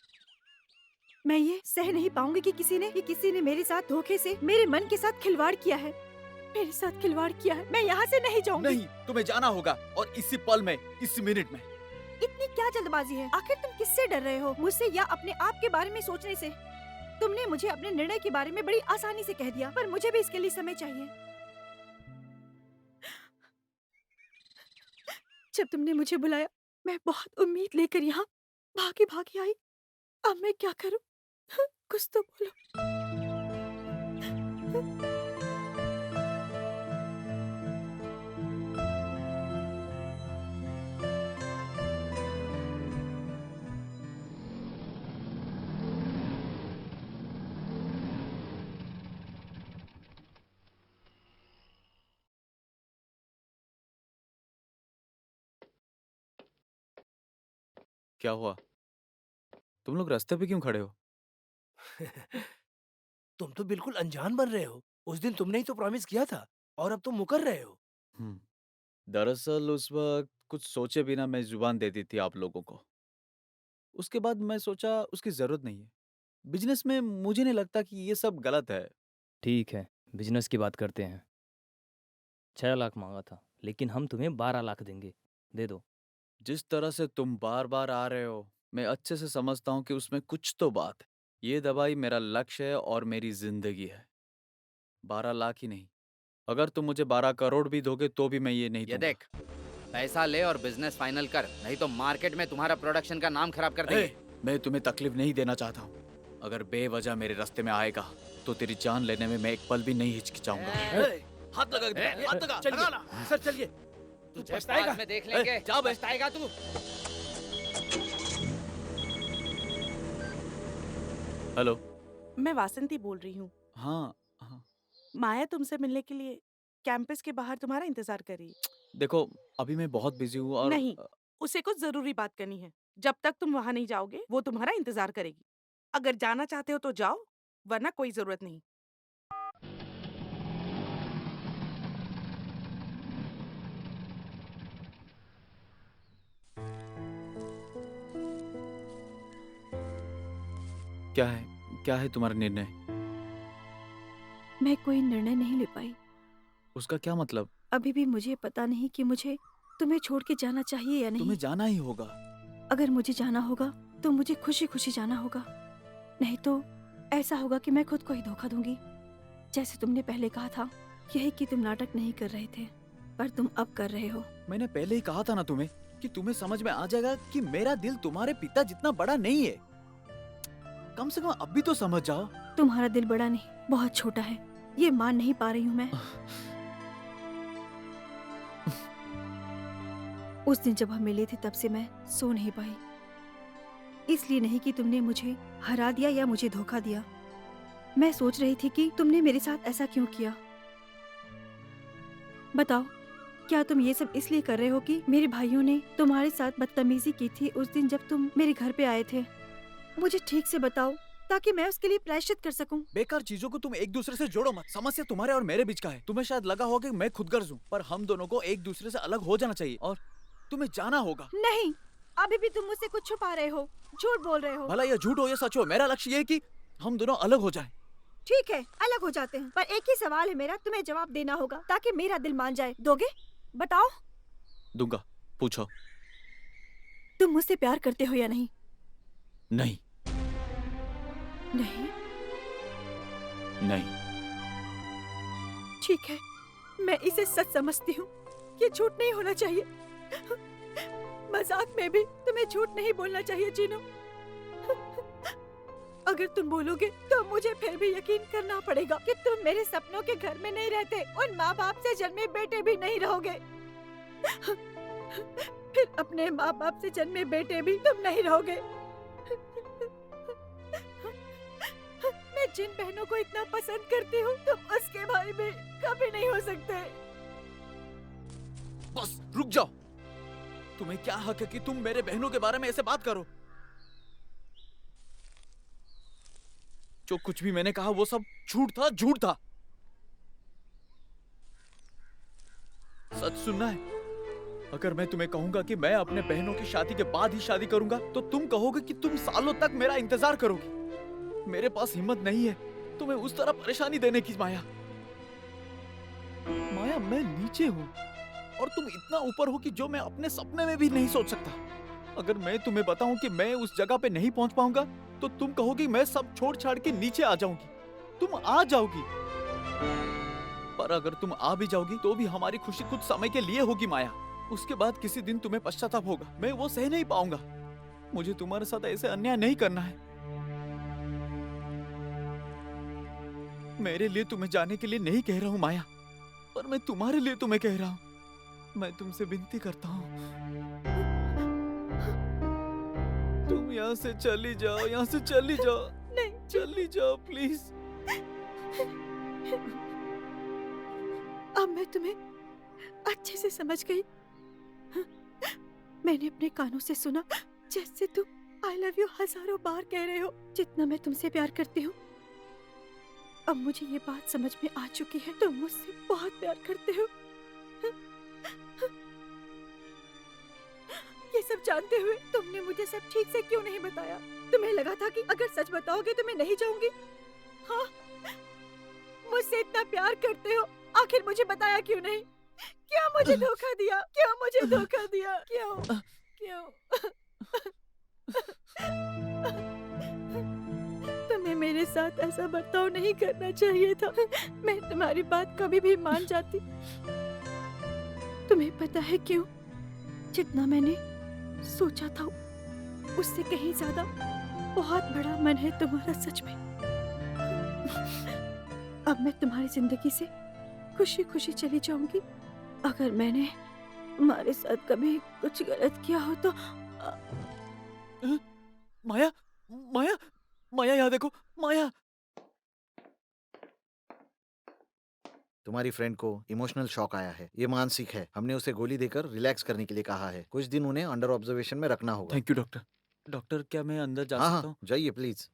मैं ये सह नहीं पाऊंगी कि किसी ने मेरे साथ धोखे से मेरे मन के साथ खिलवाड़ किया है। मेरे साथ खिलवाड़ किया है। मैं यहाँ से नहीं जाऊंगी। नहीं, तुम्हें जाना होगा, और इसी पल में, इसी मिनट में। इतनी क्या जल्दबाजी है? आखिर तुम किससे डर रहे हो? मुझसे या अपने आप के बारे में सोचने से? तुमने मुझे अपने निर्णय के बारे में बड़ी आसानी से कह दिया, पर मुझे भी इसके लिए समय चाहिए। जब तुमने मुझे बुलाया, मैं बहुत उम्मीद लेकर यहाँ भागी आई। अब मैं क्या करूं? कुछ तो बोलो। क्या हुआ? तुम लोग रास्ते पे क्यों खड़े हो? तुम तो बिल्कुल अनजान बन रहे हो। उस दिन तुमने ही तो प्रॉमिस किया था और अब तुम मुकर रहे हो। दरअसल उस वक्त कुछ सोचे बिना मैं जुबान दे दी थी आप लोगों को। उसके बाद मैं सोचा उसकी जरूरत नहीं है। बिजनेस में मुझे नहीं लगता कि ये सब गलत है। ठीक है, बिजनेस की बात करते हैं। 6 लाख मांगा था, लेकिन हम तुम्हें 12 लाख देंगे, दे दो। जिस तरह से तुम बार बार आ रहे हो, मैं अच्छे से समझता हूँ कि उसमें कुछ तो बात है। ये दवाई मेरा लक्ष्य है और मेरी जिंदगी है। 12 लाख ही नहीं, अगर तुम मुझे 12 करोड़ भी दोगे तो भी मैं ये नहीं ये दूंगा। देख, पैसा ले और बिजनेस फाइनल कर, नहीं तो मार्केट में तुम्हारा प्रोडक्शन का नाम खराब कर देंगे। मैं तुम्हें तकलीफ नहीं देना चाहता हूँ। अगर बेवजह मेरे रास्ते में आएगा तो तेरी जान लेने में मैं एक पल भी नहीं हिचकिचाऊंगा। हाथ लगा के दिखा, हाथ लगा, लगा ना। सर चलिए। तुझे बाद में देख लेंगे। जा बे। पछताएगा तू। हेलो। मैं वासंती बोल रही हूँ। हाँ हाँ। माया तुमसे मिलने के लिए कैंपस के बाहर तुम्हारा इंतजार कर रही है। देखो, अभी मैं बहुत बिजी हूँ और नहीं, उसे कुछ जरूरी बात करनी है। जब तक तुम वहाँ नहीं जाओगे वो तुम्हारा इंतजार करेगी। अगर जाना चाहते हो तो जाओ, वरना कोई जरूरत नहीं। क्या है तुम्हारा निर्णय? मैं कोई निर्णय नहीं ले पाई। उसका क्या मतलब? अभी भी मुझे पता नहीं कि मुझे तुम्हें छोड़ के जाना चाहिए या नहीं। तुम्हें जाना ही होगा। अगर मुझे जाना होगा तो मुझे खुशी खुशी जाना होगा, नहीं तो ऐसा होगा कि मैं खुद को ही धोखा दूंगी। जैसे तुमने पहले कहा था, यही कि तुम नाटक नहीं कर रहे थे, पर तुम अब कर रहे हो। मैंने पहले ही कहा था ना तुम्हें कि तुम्हें समझ में आ जाएगा कि मेरा दिल तुम्हारे पिता जितना बड़ा नहीं है। कम से कम अब भी तो समझ जाओ। तुम्हारा दिल बड़ा नहीं, बहुत छोटा है। ये मान नहीं पा रही हूँ मैं। उस दिन जब हम मिले थे तब से मैं सो नहीं पाई। इसलिए नहीं कि तुमने मुझे हरा दिया या मुझे धोखा दिया। मैं सोच रही थी कि तुमने मेरे साथ ऐसा क्यों किया। बताओ, क्या तुम ये सब इसलिए कर रहे हो कि मेरे भाइयों ने तुम्हारे साथ बदतमीजी की थी उस दिन जब तुम मेरे घर पे आए थे? मुझे ठीक से बताओ ताकि मैं उसके लिए प्रायश्चित कर सकूं। बेकार चीजों को तुम एक दूसरे से जोड़ो मत। समस्या तुम्हारे और मेरे बीच का है। तुम्हें शायद लगा होगा कि मैं खुदगर्ज हूँ, पर हम दोनों को एक दूसरे से अलग हो जाना चाहिए और तुम्हें जाना होगा। नहीं, अभी भी तुम मुझसे कुछ छुपा रहे हो, झूठ बोल रहे हो। भला ये झूठ हो या सच हो, मेरा लक्ष्य ये है कि हम दोनों अलग हो जाएं। ठीक है, अलग हो जाते हैं, पर एक ही सवाल है मेरा, तुम्हें जवाब देना होगा ताकि मेरा दिल मान जाए। दोगे? बताओ। दूंगा, पूछो। तुम मुझसे प्यार करते हो या नहीं? नहीं। नहीं? नहीं। ठीक है, मैं इसे सच समझती हूँ। ये झूठ नहीं होना चाहिए। मजाक में भी तुम्हें झूठ नहीं बोलना चाहिए, चीनू। अगर तुम बोलोगे तो मुझे फिर भी यकीन करना पड़ेगा कि तुम मेरे सपनों के घर में नहीं रहते, उन माँ बाप से जन्मे बेटे भी नहीं रहोगे। फिर अपने माँ बाप से जन्मे बेटे भी तुम नहीं रहोगे। मैं जिन बहनों को इतना पसंद करती हूँ, तुम उसके भाई भी कभी नहीं हो सकते। बस रुक जाओ। तुम्हें क्या हक है कि तुम मेरे बहनों के बारे में ऐसे बात करो? जो कुछ भी मैंने कहा वो सब झूठ था, झूठ था। सच सुनना है? अगर मैं तुम्हें कहूंगा कि मैं अपने बहनों की शादी के बाद ही शादी करूंगा, तो तुम कहोगे कि तुम सालों तक मेरा इंतजार करोगी। मेरे पास हिम्मत नहीं है तुम्हें उस तरह परेशानी देने की। माया, माया, मैं नीचे हूँ और तुम इतना ऊपर हो कि जो मैं अपने सपने में भी नहीं सोच सकता। अगर मैं तुम्हें बताऊं कि मैं उस जगह पे नहीं पहुंच पाऊंगा, तो तुम कहोगी मैं सब छोड़ छाड़ के नीचे आ जाऊंगी। तुम आ जाओगी, पर अगर तुम आ भी जाओगी तो भी हमारी खुशी कुछ समय के लिए होगी माया। उसके बाद किसी दिन तुम्हें पश्चाताप होगा। मैं वो सह नहीं पाऊंगा। मुझे तुम्हारे साथ ऐसे अन्याय नहीं करना है। मेरे लिए तुम्हें जाने के लिए नहीं कह रहा हूँ माया, पर मैं तुम्हारे लिए तुम्हें कह रहा हूँ। मैं तुमसे विनती करता हूँ, तुम यहाँ से चली जाओ, यहाँ से चली जाओ। नहीं, चली जाओ प्लीज। अब मैं तुम्हें अच्छे से समझ गई। मैंने अपने कानों से सुना जैसे तुम आई लव यू हजारों बार कह रहे हो, जितना मैं तुमसे प्यार करती हूँ। अब मुझे ये बात समझ में आ चुकी है, तुम मुझसे बहुत प्यार करते हो। ये सब जानते हुए तुमने मुझे सब ठीक से क्यों नहीं बताया? तुम्हें लगा था कि अगर सच बताओगे तो मैं नहीं जाऊंगी? हाँ, मुझसे इतना प्यार करते हो, आखिर मुझे बताया क्यों नहीं? क्यों मुझे धोखा दिया? क्यों मुझे धोखा दिया? क्यों? क्यों? तुम्हें मेरे साथ ऐसा बर्ताव नहीं करना चाहिए था। मैं तुम्हारी बात कभी भी मान जाती। तुम्हें पता है क्यों? जितना मैंने सोचा था उससे कहीं ज्यादा बहुत बड़ा मन है तुम्हारा सच में। अब मैं तुम्हारी जिंदगी से खुशी खुशी चली जाऊंगी। अगर मैंने तुम्हारे साथ कभी कुछ गलत किया हो तो माया, माया, माया, यहाँ देखो माया। तुम्हारी फ्रेंड को इमोशनल शॉक आया है, ये मानसिक है। हमने उसे गोली देकर रिलैक्स करने के लिए कहा है। कुछ दिन उन्हें अंडर ऑब्जर्वेशन में रखना होगा। Thank you doctor. डॉक्टर, क्या मैं अंदर जा हाँ सकता हूँ? हाँ, जाइए प्लीज।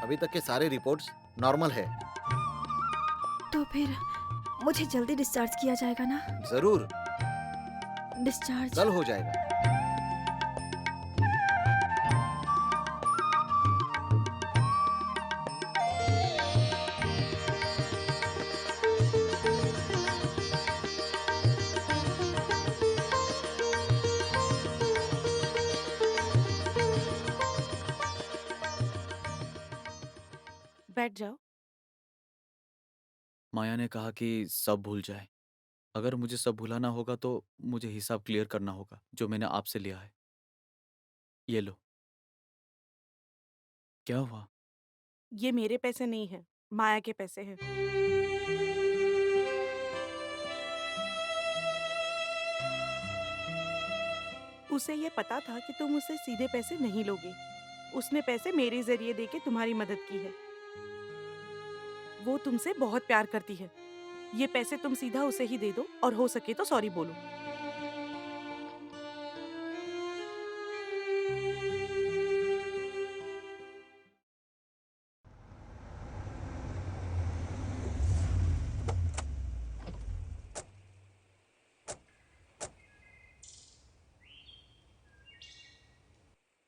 अभी तक के सारे रिपोर्ट्स नॉर्मल है। तो फिर मुझे जल्दी डिस्चार्ज किया जाएगा ना? जरूर, डिस्चार्ज कल हो जाएगा। बैठ जाओ। माया ने कहा कि सब भूल जाए। अगर मुझे सब भुलाना होगा तो मुझे हिसाब क्लियर करना होगा जो मैंने आपसे लिया है। ये लो। क्या हुआ? ये मेरे पैसे नहीं हैं, माया के पैसे हैं। उसे ये पता था कि तुम उससे सीधे पैसे नहीं लोगे। उसने पैसे मेरे जरिए देके तुम्हारी मदद की है। वो तुमसे बहुत प्यार करती है। ये पैसे तुम सीधा उसे ही दे दो और हो सके तो सॉरी बोलो।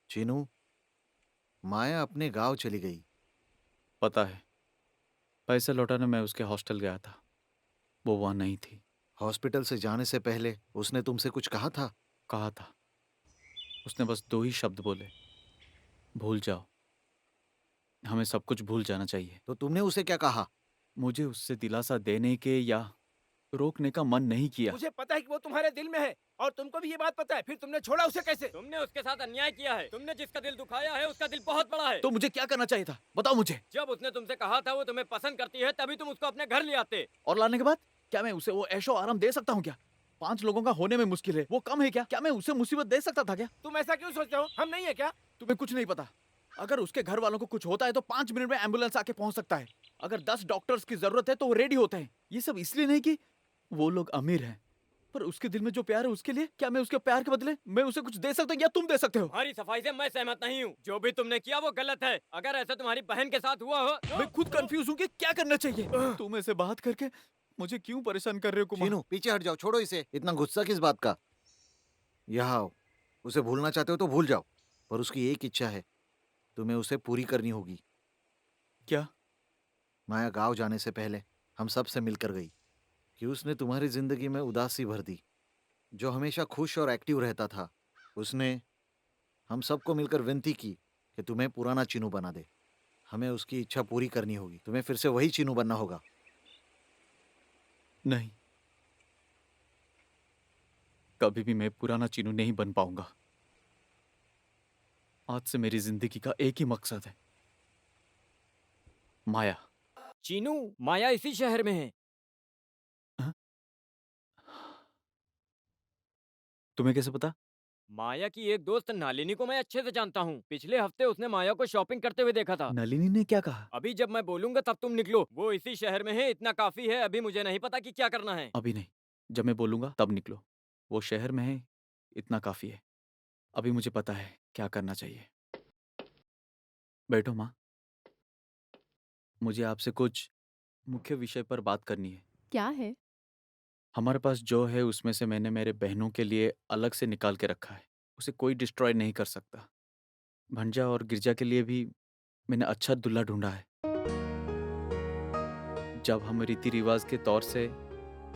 चीनू, माया अपने गांव चली गई। पता है। पैसे लौटाने मैं उसके हॉस्टल गया था। वो वहां नहीं थी। हॉस्पिटल से जाने से पहले उसने तुमसे कुछ कहा था? कहा था। उसने बस 2 ही शब्द बोले, भूल जाओ। हमें सब कुछ भूल जाना चाहिए। तो तुमने उसे क्या कहा? मुझे उससे दिलासा देने के या रोकने का मन नहीं किया। मुझे पता है कि वो तुम्हारे दिल में है और तुमको भी ये बात पता है, फिर तुमने छोड़ा उसे कैसे? तुमने उसके साथ अन्याय किया है। तुमने जिसका दिल दुखाया है उसका दिल बहुत बड़ा है। तो मुझे क्या करना चाहिए था? बताओ मुझे। जब उसने तुमसे कहा था वो तुम्हें पसंद करती है तभी तुम उसको अपने घर ले आते। और लाने के बाद क्या मैं उसे वो ऐशो आराम दे सकता हूँ क्या? 5 लोगों का होने में मुश्किल है, वो कम है क्या? क्या मैं उसे मुसीबत दे सकता था क्या? तुम ऐसा क्यों सोच रहे हो? हम नहीं है क्या? तुम्हें कुछ नहीं पता। अगर उसके घर वालों को कुछ होता है तो 5 मिनट में एम्बुलेंस आके पहुंच सकता है। अगर 10 डॉक्टर्स की जरूरत है तो वो रेडी होते हैं। ये सब इसलिए नहीं कि वो लोग अमीर हैं, पर उसके दिल में जो प्यार है उसके लिए क्या मैं उसके प्यार के बदले मैं उसे कुछ दे सकता हूँ या तुम दे सकते हो? तुम्हारी सफाई से मैं सहमत नहीं हूँ। जो भी तुमने किया वो गलत है। अगर ऐसा तुम्हारी बहन के साथ हुआ हो मैं खुद कंफ्यूज हूँ कि क्या करना चाहिए। तुम ऐसे बात करके मुझे क्यों परेशान कर रहे हो कुमार? चीनू, पीछे हट जाओ, छोड़ो इसे। इतना गुस्सा किस बात का? यहाँ आओ। उसे भूलना चाहते हो तो भूल जाओ, पर उसकी एक इच्छा है, तुम्हें उसे पूरी करनी होगी। क्या? माया गांव जाने से पहले हम सब से मिलकर गई कि उसने तुम्हारी जिंदगी में उदासी भर दी। जो हमेशा खुश और एक्टिव रहता था, उसने हम सबको मिलकर विनती की कि तुम्हें पुराना चीनू बना दे। हमें उसकी इच्छा पूरी करनी होगी। तुम्हें फिर से वही चीनू बनना होगा। नहीं, कभी भी मैं पुराना चीनू नहीं बन पाऊंगा। आज से मेरी जिंदगी का एक ही मकसद है, माया। चीनू, माया इसी शहर में है। हाँ? तुम्हें कैसे पता? माया की एक दोस्त नालिनी को मैं अच्छे से जानता हूँ। पिछले हफ्ते उसने माया को शॉपिंग करते हुए देखा था। नलिनी ने क्या कहा? अभी जब मैं बोलूंगा तब तुम निकलो। वो इसी शहर में है, इतना काफी है। अभी मुझे नहीं पता कि क्या करना है। अभी नहीं, जब मैं बोलूंगा तब निकलो। वो शहर में है, इतना काफी है। अभी मुझे पता है क्या करना चाहिए। बैठो माँ, मुझे आपसे कुछ मुख्य विषय पर बात करनी है। क्या है? हमारे पास जो है उसमें से मैंने मेरे बहनों के लिए अलग से निकाल के रखा है। उसे कोई डिस्ट्रॉय नहीं कर सकता। भंजा और गिरजा के लिए भी मैंने अच्छा दूल्हा ढूंढा है। जब हम रीति रिवाज के तौर से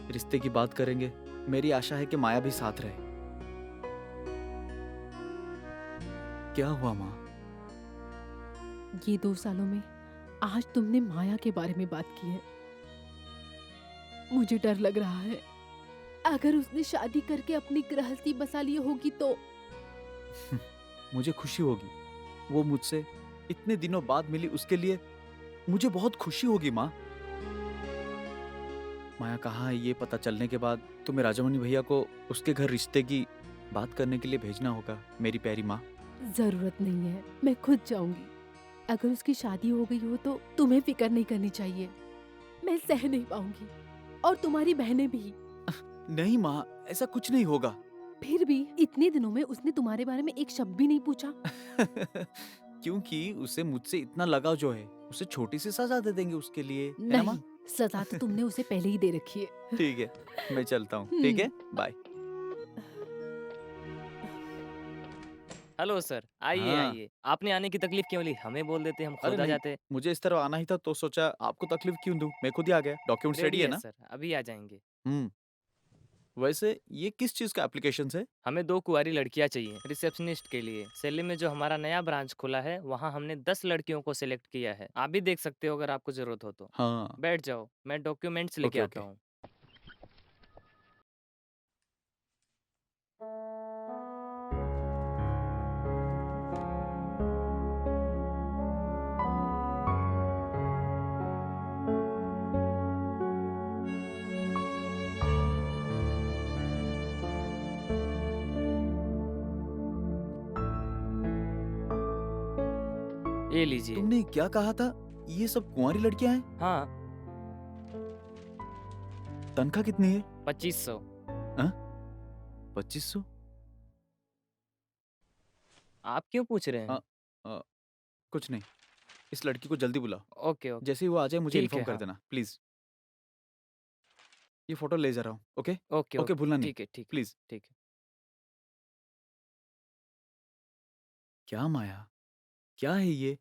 रिश्ते की बात करेंगे, मेरी आशा है कि माया भी साथ रहे। क्या हुआ माँ? ये 2 सालों में आज तुमने माया के बारे में बात की है। मुझे डर लग रहा है, अगर उसने शादी करके अपनी गृहस्थी बसा ली होगी तो। मुझे खुशी होगी। वो मुझसे इतने दिनों बाद मिली, उसके लिए मुझे बहुत खुशी होगी माँ। माया कहाँ है ये पता चलने के बाद तुम्हें राजामणि भैया को उसके घर रिश्ते की बात करने के लिए भेजना होगा मेरी प्यारी माँ। जरूरत नहीं है, मैं खुद जाऊंगी। अगर उसकी शादी हो गई हो तो तुम्हें फिक्र नहीं करनी चाहिए। मैं सह नहीं पाऊंगी, और तुम्हारी बहनें भी। नहीं माँ, ऐसा कुछ नहीं होगा। फिर भी इतने दिनों में उसने तुम्हारे बारे में एक शब्द भी नहीं पूछा। क्योंकि उसे मुझसे इतना लगाव जो है, उसे छोटी सी सजा दे देंगे उसके लिए, है ना माँ? नहीं, सजा तो तुमने उसे पहले ही दे रखी है। ठीक है, मैं चलता हूँ। ठीक है, बाय। हेलो सर, आइए हाँ। आइए। आपने आने की तकलीफ क्यों ली? हमें बोल देते, हम अरे खुद आ नहीं, जाते। मुझे इस तरह आना ही था तो सोचा आपको तकलीफ क्यों दूं। मैं खुद ही आ गया। डॉक्यूमेंट्स रेडी है ना? सर, अभी आ जाएंगे। हम्म। वैसे ये किस चीज का एप्लीकेशन है? हमें 2 कुंवारी लड़कियां चाहिए रिसेप्शनिस्ट के लिए। सैलरी में जो हमारा नया ब्रांच खुला है वहाँ हमने 10 लड़कियों को सिलेक्ट किया है। आप भी देख सकते हो अगर आपको जरूरत हो तो। हाँ। बैठ जाओ, मैं डॉक्यूमेंट्स लेके ओके, आता ओके। हूँ। ये लीजिए। तुमने क्या कहा था? ये सब कुंवारी लड़कियां हैं? हाँ, तनख्वाह कितनी है? 2500। 2500? आप क्यों पूछ रहे हैं? अ, कुछ नहीं। इस लड़की को जल्दी बुलाओ। Okay, okay. जैसे ही वो आ जाए मुझे ठीक इन्फॉर्म है, कर हाँ। देना प्लीज। ये फोटो ले जा रहा हूँ। ओके ओके, ओके, भूलना नहीं ठीक है, ठीक है, प्लीज। ठीक है। क्या माया, क्या है ये?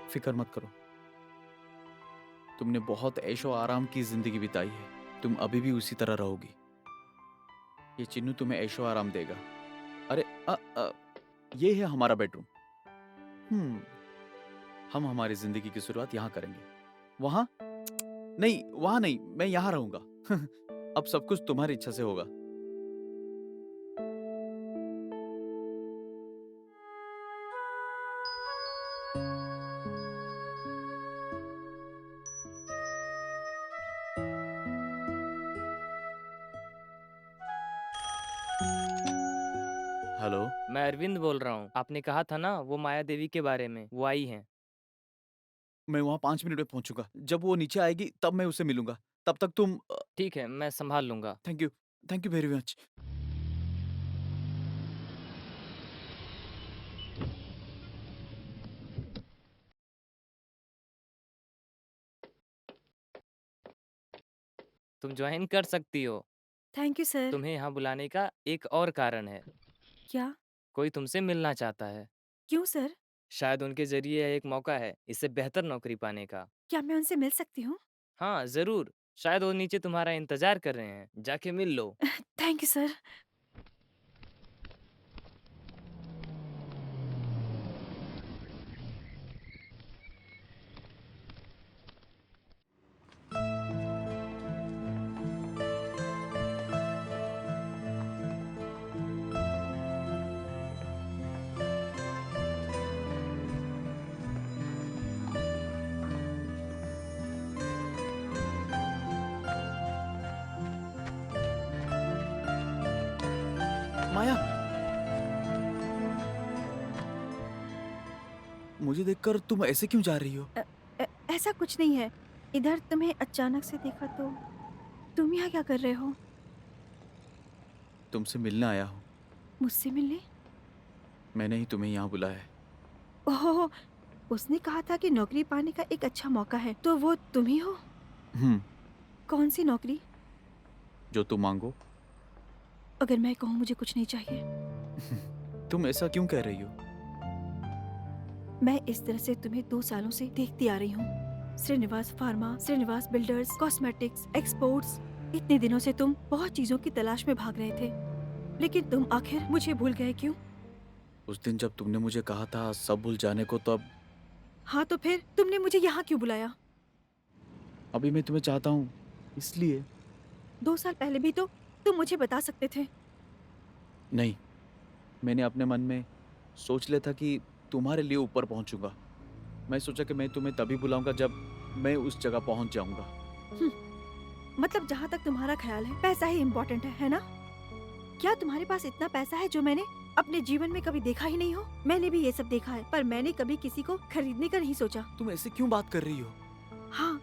फिक्र मत करो, तुमने बहुत ऐशो आराम की जिंदगी बिताई है, तुम अभी भी उसी तरह रहोगी। ये चिन्नू तुम्हें ऐशो आराम देगा। अरे ये है हमारा बेडरूम। हम हमारी जिंदगी की शुरुआत यहाँ करेंगे। वहां नहीं, वहां नहीं, मैं यहाँ रहूंगा। अब सब कुछ तुम्हारी इच्छा से होगा। हेलो। मैं अरविंद बोल रहा हूँ। आपने कहा था ना वो माया देवी के बारे में, वो आई हैं। मैं वहां 5 मिनट में पहुंचूंगा। जब वो नीचे आएगी तब मैं उसे मिलूंगा। तब तक तुम ठीक है, मैं संभाल लूंगा। Thank you very much. तुम ज्वाइन कर सकती हो। Thank you sir. तुम्हें यहाँ बुलाने का एक और कारण है। क्या? कोई तुमसे मिलना चाहता है। क्यों सर? शायद उनके जरिए यह एक मौका है इससे बेहतर नौकरी पाने का। क्या मैं उनसे मिल सकती हूँ? हाँ, जरूर। शायद वो नीचे तुम्हारा इंतजार कर रहे हैं। जाके मिल लो। Thank you sir. माया, मुझे देखकर तुम ऐसे क्यों जा रही हो? ऐसा कुछ नहीं है। इधर तुम्हें अचानक से देखा तो तुम यहाँ क्या कर रहे हो? तुमसे मिलने आया हूँ। मुझसे मिलने? मैंने ही तुम्हें यहाँ बुलाया है। ओह, उसने कहा था कि नौकरी पाने का एक अच्छा मौका है, तो वो तुम ही हो? कौन सी नौकरी? जो तुम मांगो। अगर मैं कहूँ मुझे कुछ नहीं चाहिए। तुम ऐसा क्यों कह रही हो? मैं इस तरह से तुम्हें 2 सालों से देखती आ रही हूँ। Srinivas pharma, Srinivas builders, cosmetics, exports. इतने दिनों से तुम बहुत चीजों की तलाश में भाग रहे थे, लेकिन तुम आखिर मुझे भूल गए क्यों? उस दिन जब तुमने मुझे कहा था सब भूल जाने को, तब हाँ, तो फिर तुमने मुझे यहाँ क्यों बुलाया? अभी मैं तुम्हें चाहता हूँ, इसलिए। 2 साल पहले भी तो तुम मुझे बता सकते थे। नहीं, मैंने अपने मन में सोच लिया था कि तुम्हारे लिए ऊपर पहुंचूंगा। मैं सोचा कि मैं तुम्हें तभी बुलाऊंगा जब मैं उस जगह पहुंच जाऊंगा। मतलब जहाँ तक तुम्हारा ख्याल है पैसा ही इम्पोर्टेंट है ना? क्या तुम्हारे पास इतना पैसा है जो मैंने अपने जीवन में कभी देखा ही नहीं हो? मैंने भी ये सब देखा है, पर मैंने कभी किसी को खरीदने का नहीं सोचा। तुम ऐसे क्यों बात कर रही हो? हाँ,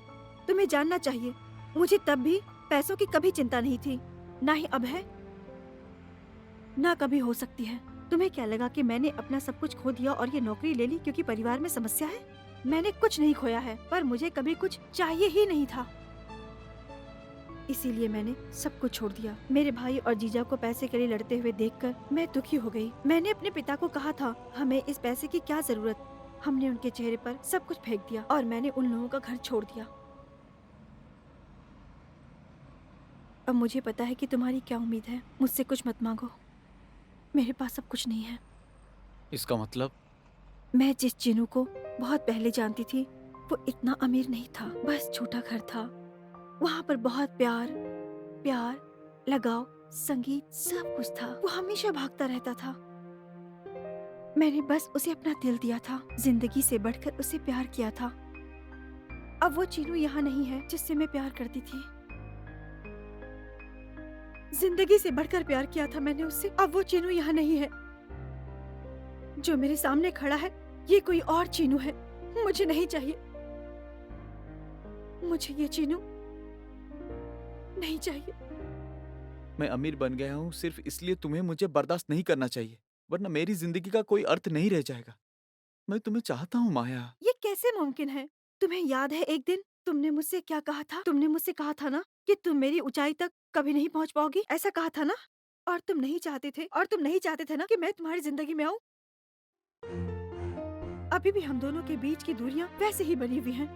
तुम्हें जानना चाहिए, मुझे तब भी पैसों की कभी चिंता नहीं थी, ना ही अब है, ना कभी हो सकती है। तुम्हें क्या लगा कि मैंने अपना सब कुछ खो दिया और ये नौकरी ले ली क्योंकि परिवार में समस्या है? मैंने कुछ नहीं खोया है, पर मुझे कभी कुछ चाहिए ही नहीं था, इसीलिए मैंने सब कुछ छोड़ दिया। मेरे भाई और जीजा को पैसे के लिए लड़ते हुए देखकर मैं दुखी हो गई। मैंने अपने पिता को कहा था हमें इस पैसे की क्या जरूरत। हमने उनके चेहरे पर सब कुछ फेंक दिया और मैंने उन लोगों का घर छोड़ दिया। अब मुझे पता है कि तुम्हारी क्या उम्मीद है। मुझसे कुछ मत मांगो, मेरे पास अब कुछ नहीं है। इसका मतलब? मैं जिस चिनू को बहुत पहले जानती थी वो इतना अमीर नहीं था। बस छोटा घर था, वहाँ पर बहुत प्यार प्यार लगाव, संगीत, सब कुछ था। वो हमेशा भागता रहता था। मैंने बस उसे अपना दिल दिया था, जिंदगी से बढ़कर उसे प्यार किया था। अब वो चीनू यहाँ नहीं है जिससे मैं प्यार करती थी। जिंदगी से बढ़कर प्यार किया था मैंने उससे। अब वो चीनू यहाँ नहीं है। जो मेरे सामने खड़ा है ये कोई और चीनू है। मुझे नहीं चाहिए, मुझे ये चीनू नहीं चाहिए। मैं अमीर बन गया हूँ सिर्फ इसलिए तुम्हें मुझे बर्दाश्त नहीं करना चाहिए, वरना मेरी जिंदगी का कोई अर्थ नहीं रह जाएगा। मैं तुम्हें चाहता हूँ माया। ये कैसे मुमकिन है? तुम्हें याद है एक दिन तुमने मुझसे क्या कहा था? तुमने मुझसे कहा था ना कि तुम मेरी ऊंचाई तक कभी नहीं पहुंच पाओगी, ऐसा कहा था ना? और तुम नहीं चाहते थे ना कि मैं तुम्हारी जिंदगी में आऊं। अभी भी हम दोनों के बीच की दूरियां वैसे ही बनी हुई हैं।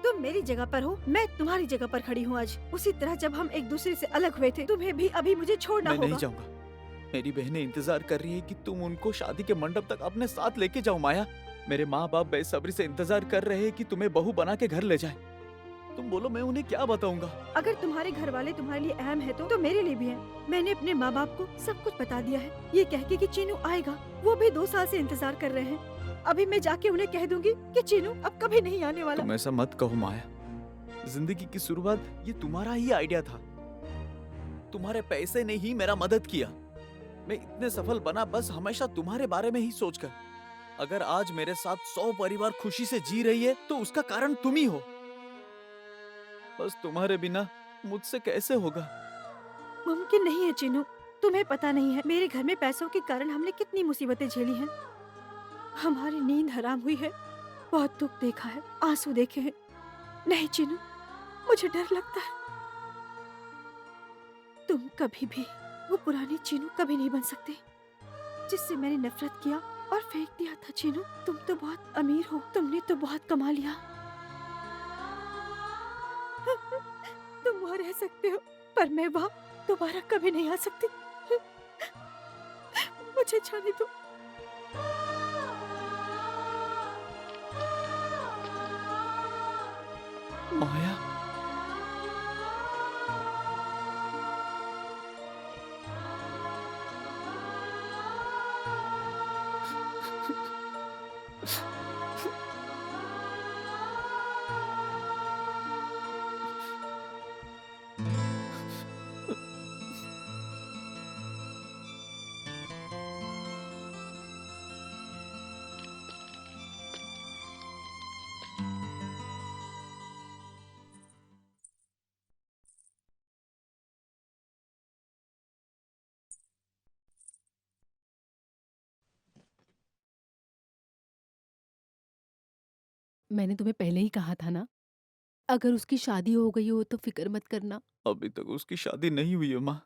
तुम मेरी जगह पर हो, मैं तुम्हारी जगह पर खड़ी हूँ आज। उसी तरह जब हम एक दूसरे से अलग हुए थे, तुम्हें भी अभी मुझे छोड़ना मैं होगा। नहीं जाऊंगा। मेरी बहनें इंतजार कर रही है कि तुम उनको शादी के मंडप तक अपने साथ लेके जाओ माया। मेरे माँ बाप बेसब्री से इंतजार कर रहे हैं कि तुम्हें बहू बना के घर ले जाए। तुम बोलो मैं उन्हें क्या बताऊंगा? अगर तुम्हारे घर वाले तुम्हारे लिए अहम है तो मेरे लिए भी है। मैंने अपने माँ बाप को सब कुछ बता दिया है, ये कह के कि चीनू आएगा। वो भी 2 साल से इंतजार कर रहे हैं। अभी मैं जाके उन्हें कह दूंगी कि चीनू अब कभी नहीं आने वाला। तुम ऐसा मत कहो माया। जिंदगी की शुरुआत ये तुम्हारा ही आइडिया था। तुम्हारे पैसे ने ही मेरा मदद किया। मैं इतने सफल बना बस हमेशा तुम्हारे बारे में ही सोचकर। अगर आज मेरे साथ 100 परिवार खुशी से जी रही है तो उसका कारण तुम ही हो। बस तुम्हारे बिना मुझसे कैसे होगा? मुमकिन नहीं है चीनू। तुम्हें पता नहीं है मेरे घर में पैसों के कारण हमने कितनी मुसीबतें झेली हैं। हमारी नींद हराम हुई है, बहुत दुख देखा है, आंसू देखे हैं। नहीं चीनू, मुझे डर लगता है। तुम कभी भी वो पुरानी चीनू कभी नहीं बन सकते जिससे मैंने नफरत किया और फेंक दिया था। चीनू, तुम तो बहुत अमीर हो, तुमने तो बहुत कमा लिया। तुम वहाँ रह सकते हो पर मैं वहाँ दोबारा कभी नहीं आ सकती। मुझे जाने दो। माया, मैंने तुम्हें पहले ही कहा था ना, अगर उसकी शादी हो गई हो तो फिक्र मत करना। अभी तक उसकी शादी नहीं हुई है माँ।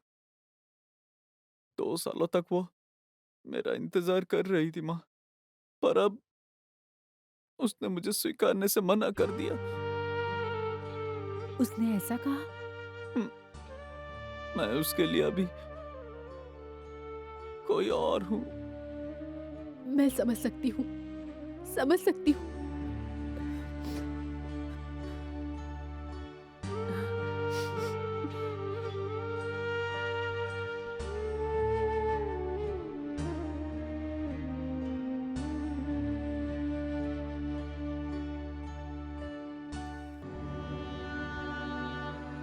2 सालों तक वो मेरा इंतजार कर रही थी माँ, पर अब उसने मुझे स्वीकारने से मना कर दिया। उसने ऐसा कहा? मैं उसके लिए अभी कोई और हूँ। मैं समझ सकती हूँ, समझ सकती हूँ।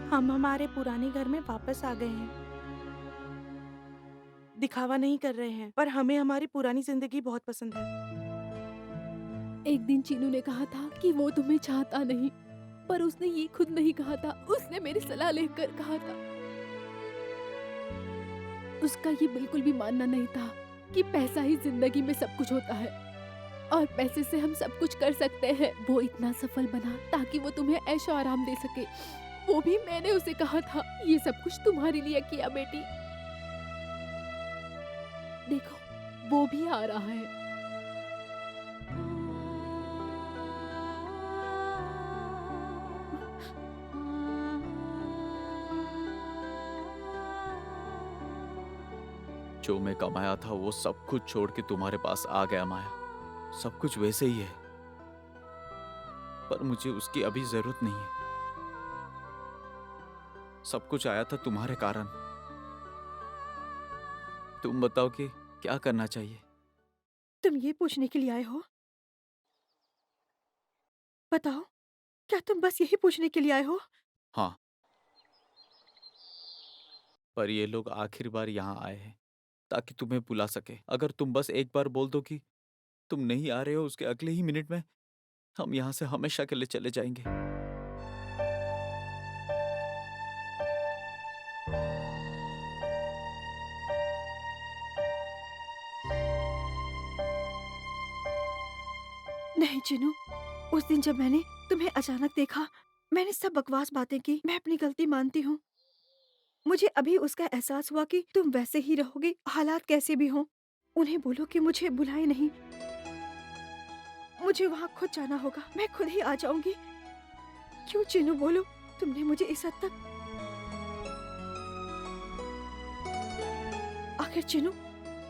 हम हमारे पुराने घर में वापस आ गए हैं। दिखावा नहीं कर रहे हैं, पर हमें हमारी पुरानी जिंदगी बहुत पसंद है। एक दिन चीनू ने कहा था कि वो तुम्हें चाहता नहीं, पर उसने ये खुद नहीं कहा था, उसने मेरी सलाह लेकर कहा था। उसका ये बिल्कुल भी मानना नहीं था कि पैसा ही जिंदगी में सब कुछ होता है और पैसे से हम सब कुछ कर सकते हैं। वो इतना सफल बना ताकि वो तुम्हें ऐशो आराम दे सके। वो भी मैंने उसे कहा था, ये सब कुछ तुम्हारे लिए किया बेटी। देखो वो भी आ रहा है। जो मैं कमाया था वो सब कुछ छोड़ के तुम्हारे पास आ गया माया। सब कुछ वैसे ही है, पर मुझे उसकी अभी जरूरत नहीं है। सब कुछ आया था तुम्हारे कारण। तुम बताओ कि क्या करना चाहिए? तुम ये पूछने के लिए आए हो? बताओ, क्या तुम बस यही पूछने के लिए आए हो? हाँ, पर ये लोग आखिरी बार यहाँ आए हैं ताकि तुम्हें बुला सके। अगर तुम बस एक बार बोल दो कि तुम नहीं आ रहे हो, उसके अगले ही मिनट में हम यहाँ से हमेशा के लिए चले जाएंगे। नहीं चिनू, उस दिन जब मैंने तुम्हें अचानक देखा, मैंने सब बकवास बातें की। मैं अपनी गलती मानती हूँ। मुझे अभी उसका एहसास हुआ कि तुम वैसे ही रहोगे, हालात कैसे भी हों। उन्हें बोलो कि मुझे बुलाए नहीं। मुझे वहाँ खुद जाना होगा। मैं खुद ही आ जाऊंगी। क्यों चिनू, बोलो, तुमने मुझे इस हद तक। आखिर चिनू,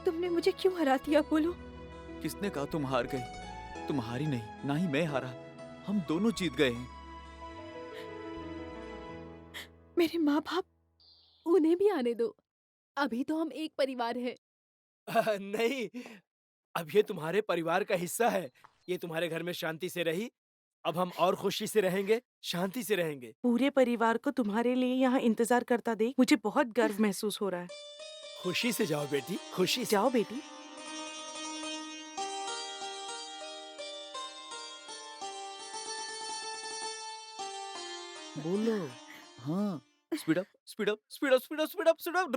तुमने मुझे क्यों हरा दिया, बोलो? किसने कहा तुम हार गई? तुम हारी नहीं, ना ही मैं हारा। हम दोनों जीत गए हैं। मेरे माँ बाप। उन्हें भी आने दो। अभी तो हम एक परिवार है। नहीं, अब ये तुम्हारे परिवार का हिस्सा है। ये तुम्हारे घर में शांति से रही, अब हम और खुशी से रहेंगे, शांति से रहेंगे। पूरे परिवार को तुम्हारे लिए यहाँ इंतजार करता देख मुझे बहुत गर्व महसूस हो रहा है। खुशी से जाओ बेटी, खुशी से। जाओ बेटी। बोलो। हाँ, speed up, speed up, speed up, speed up, speed up, speed up.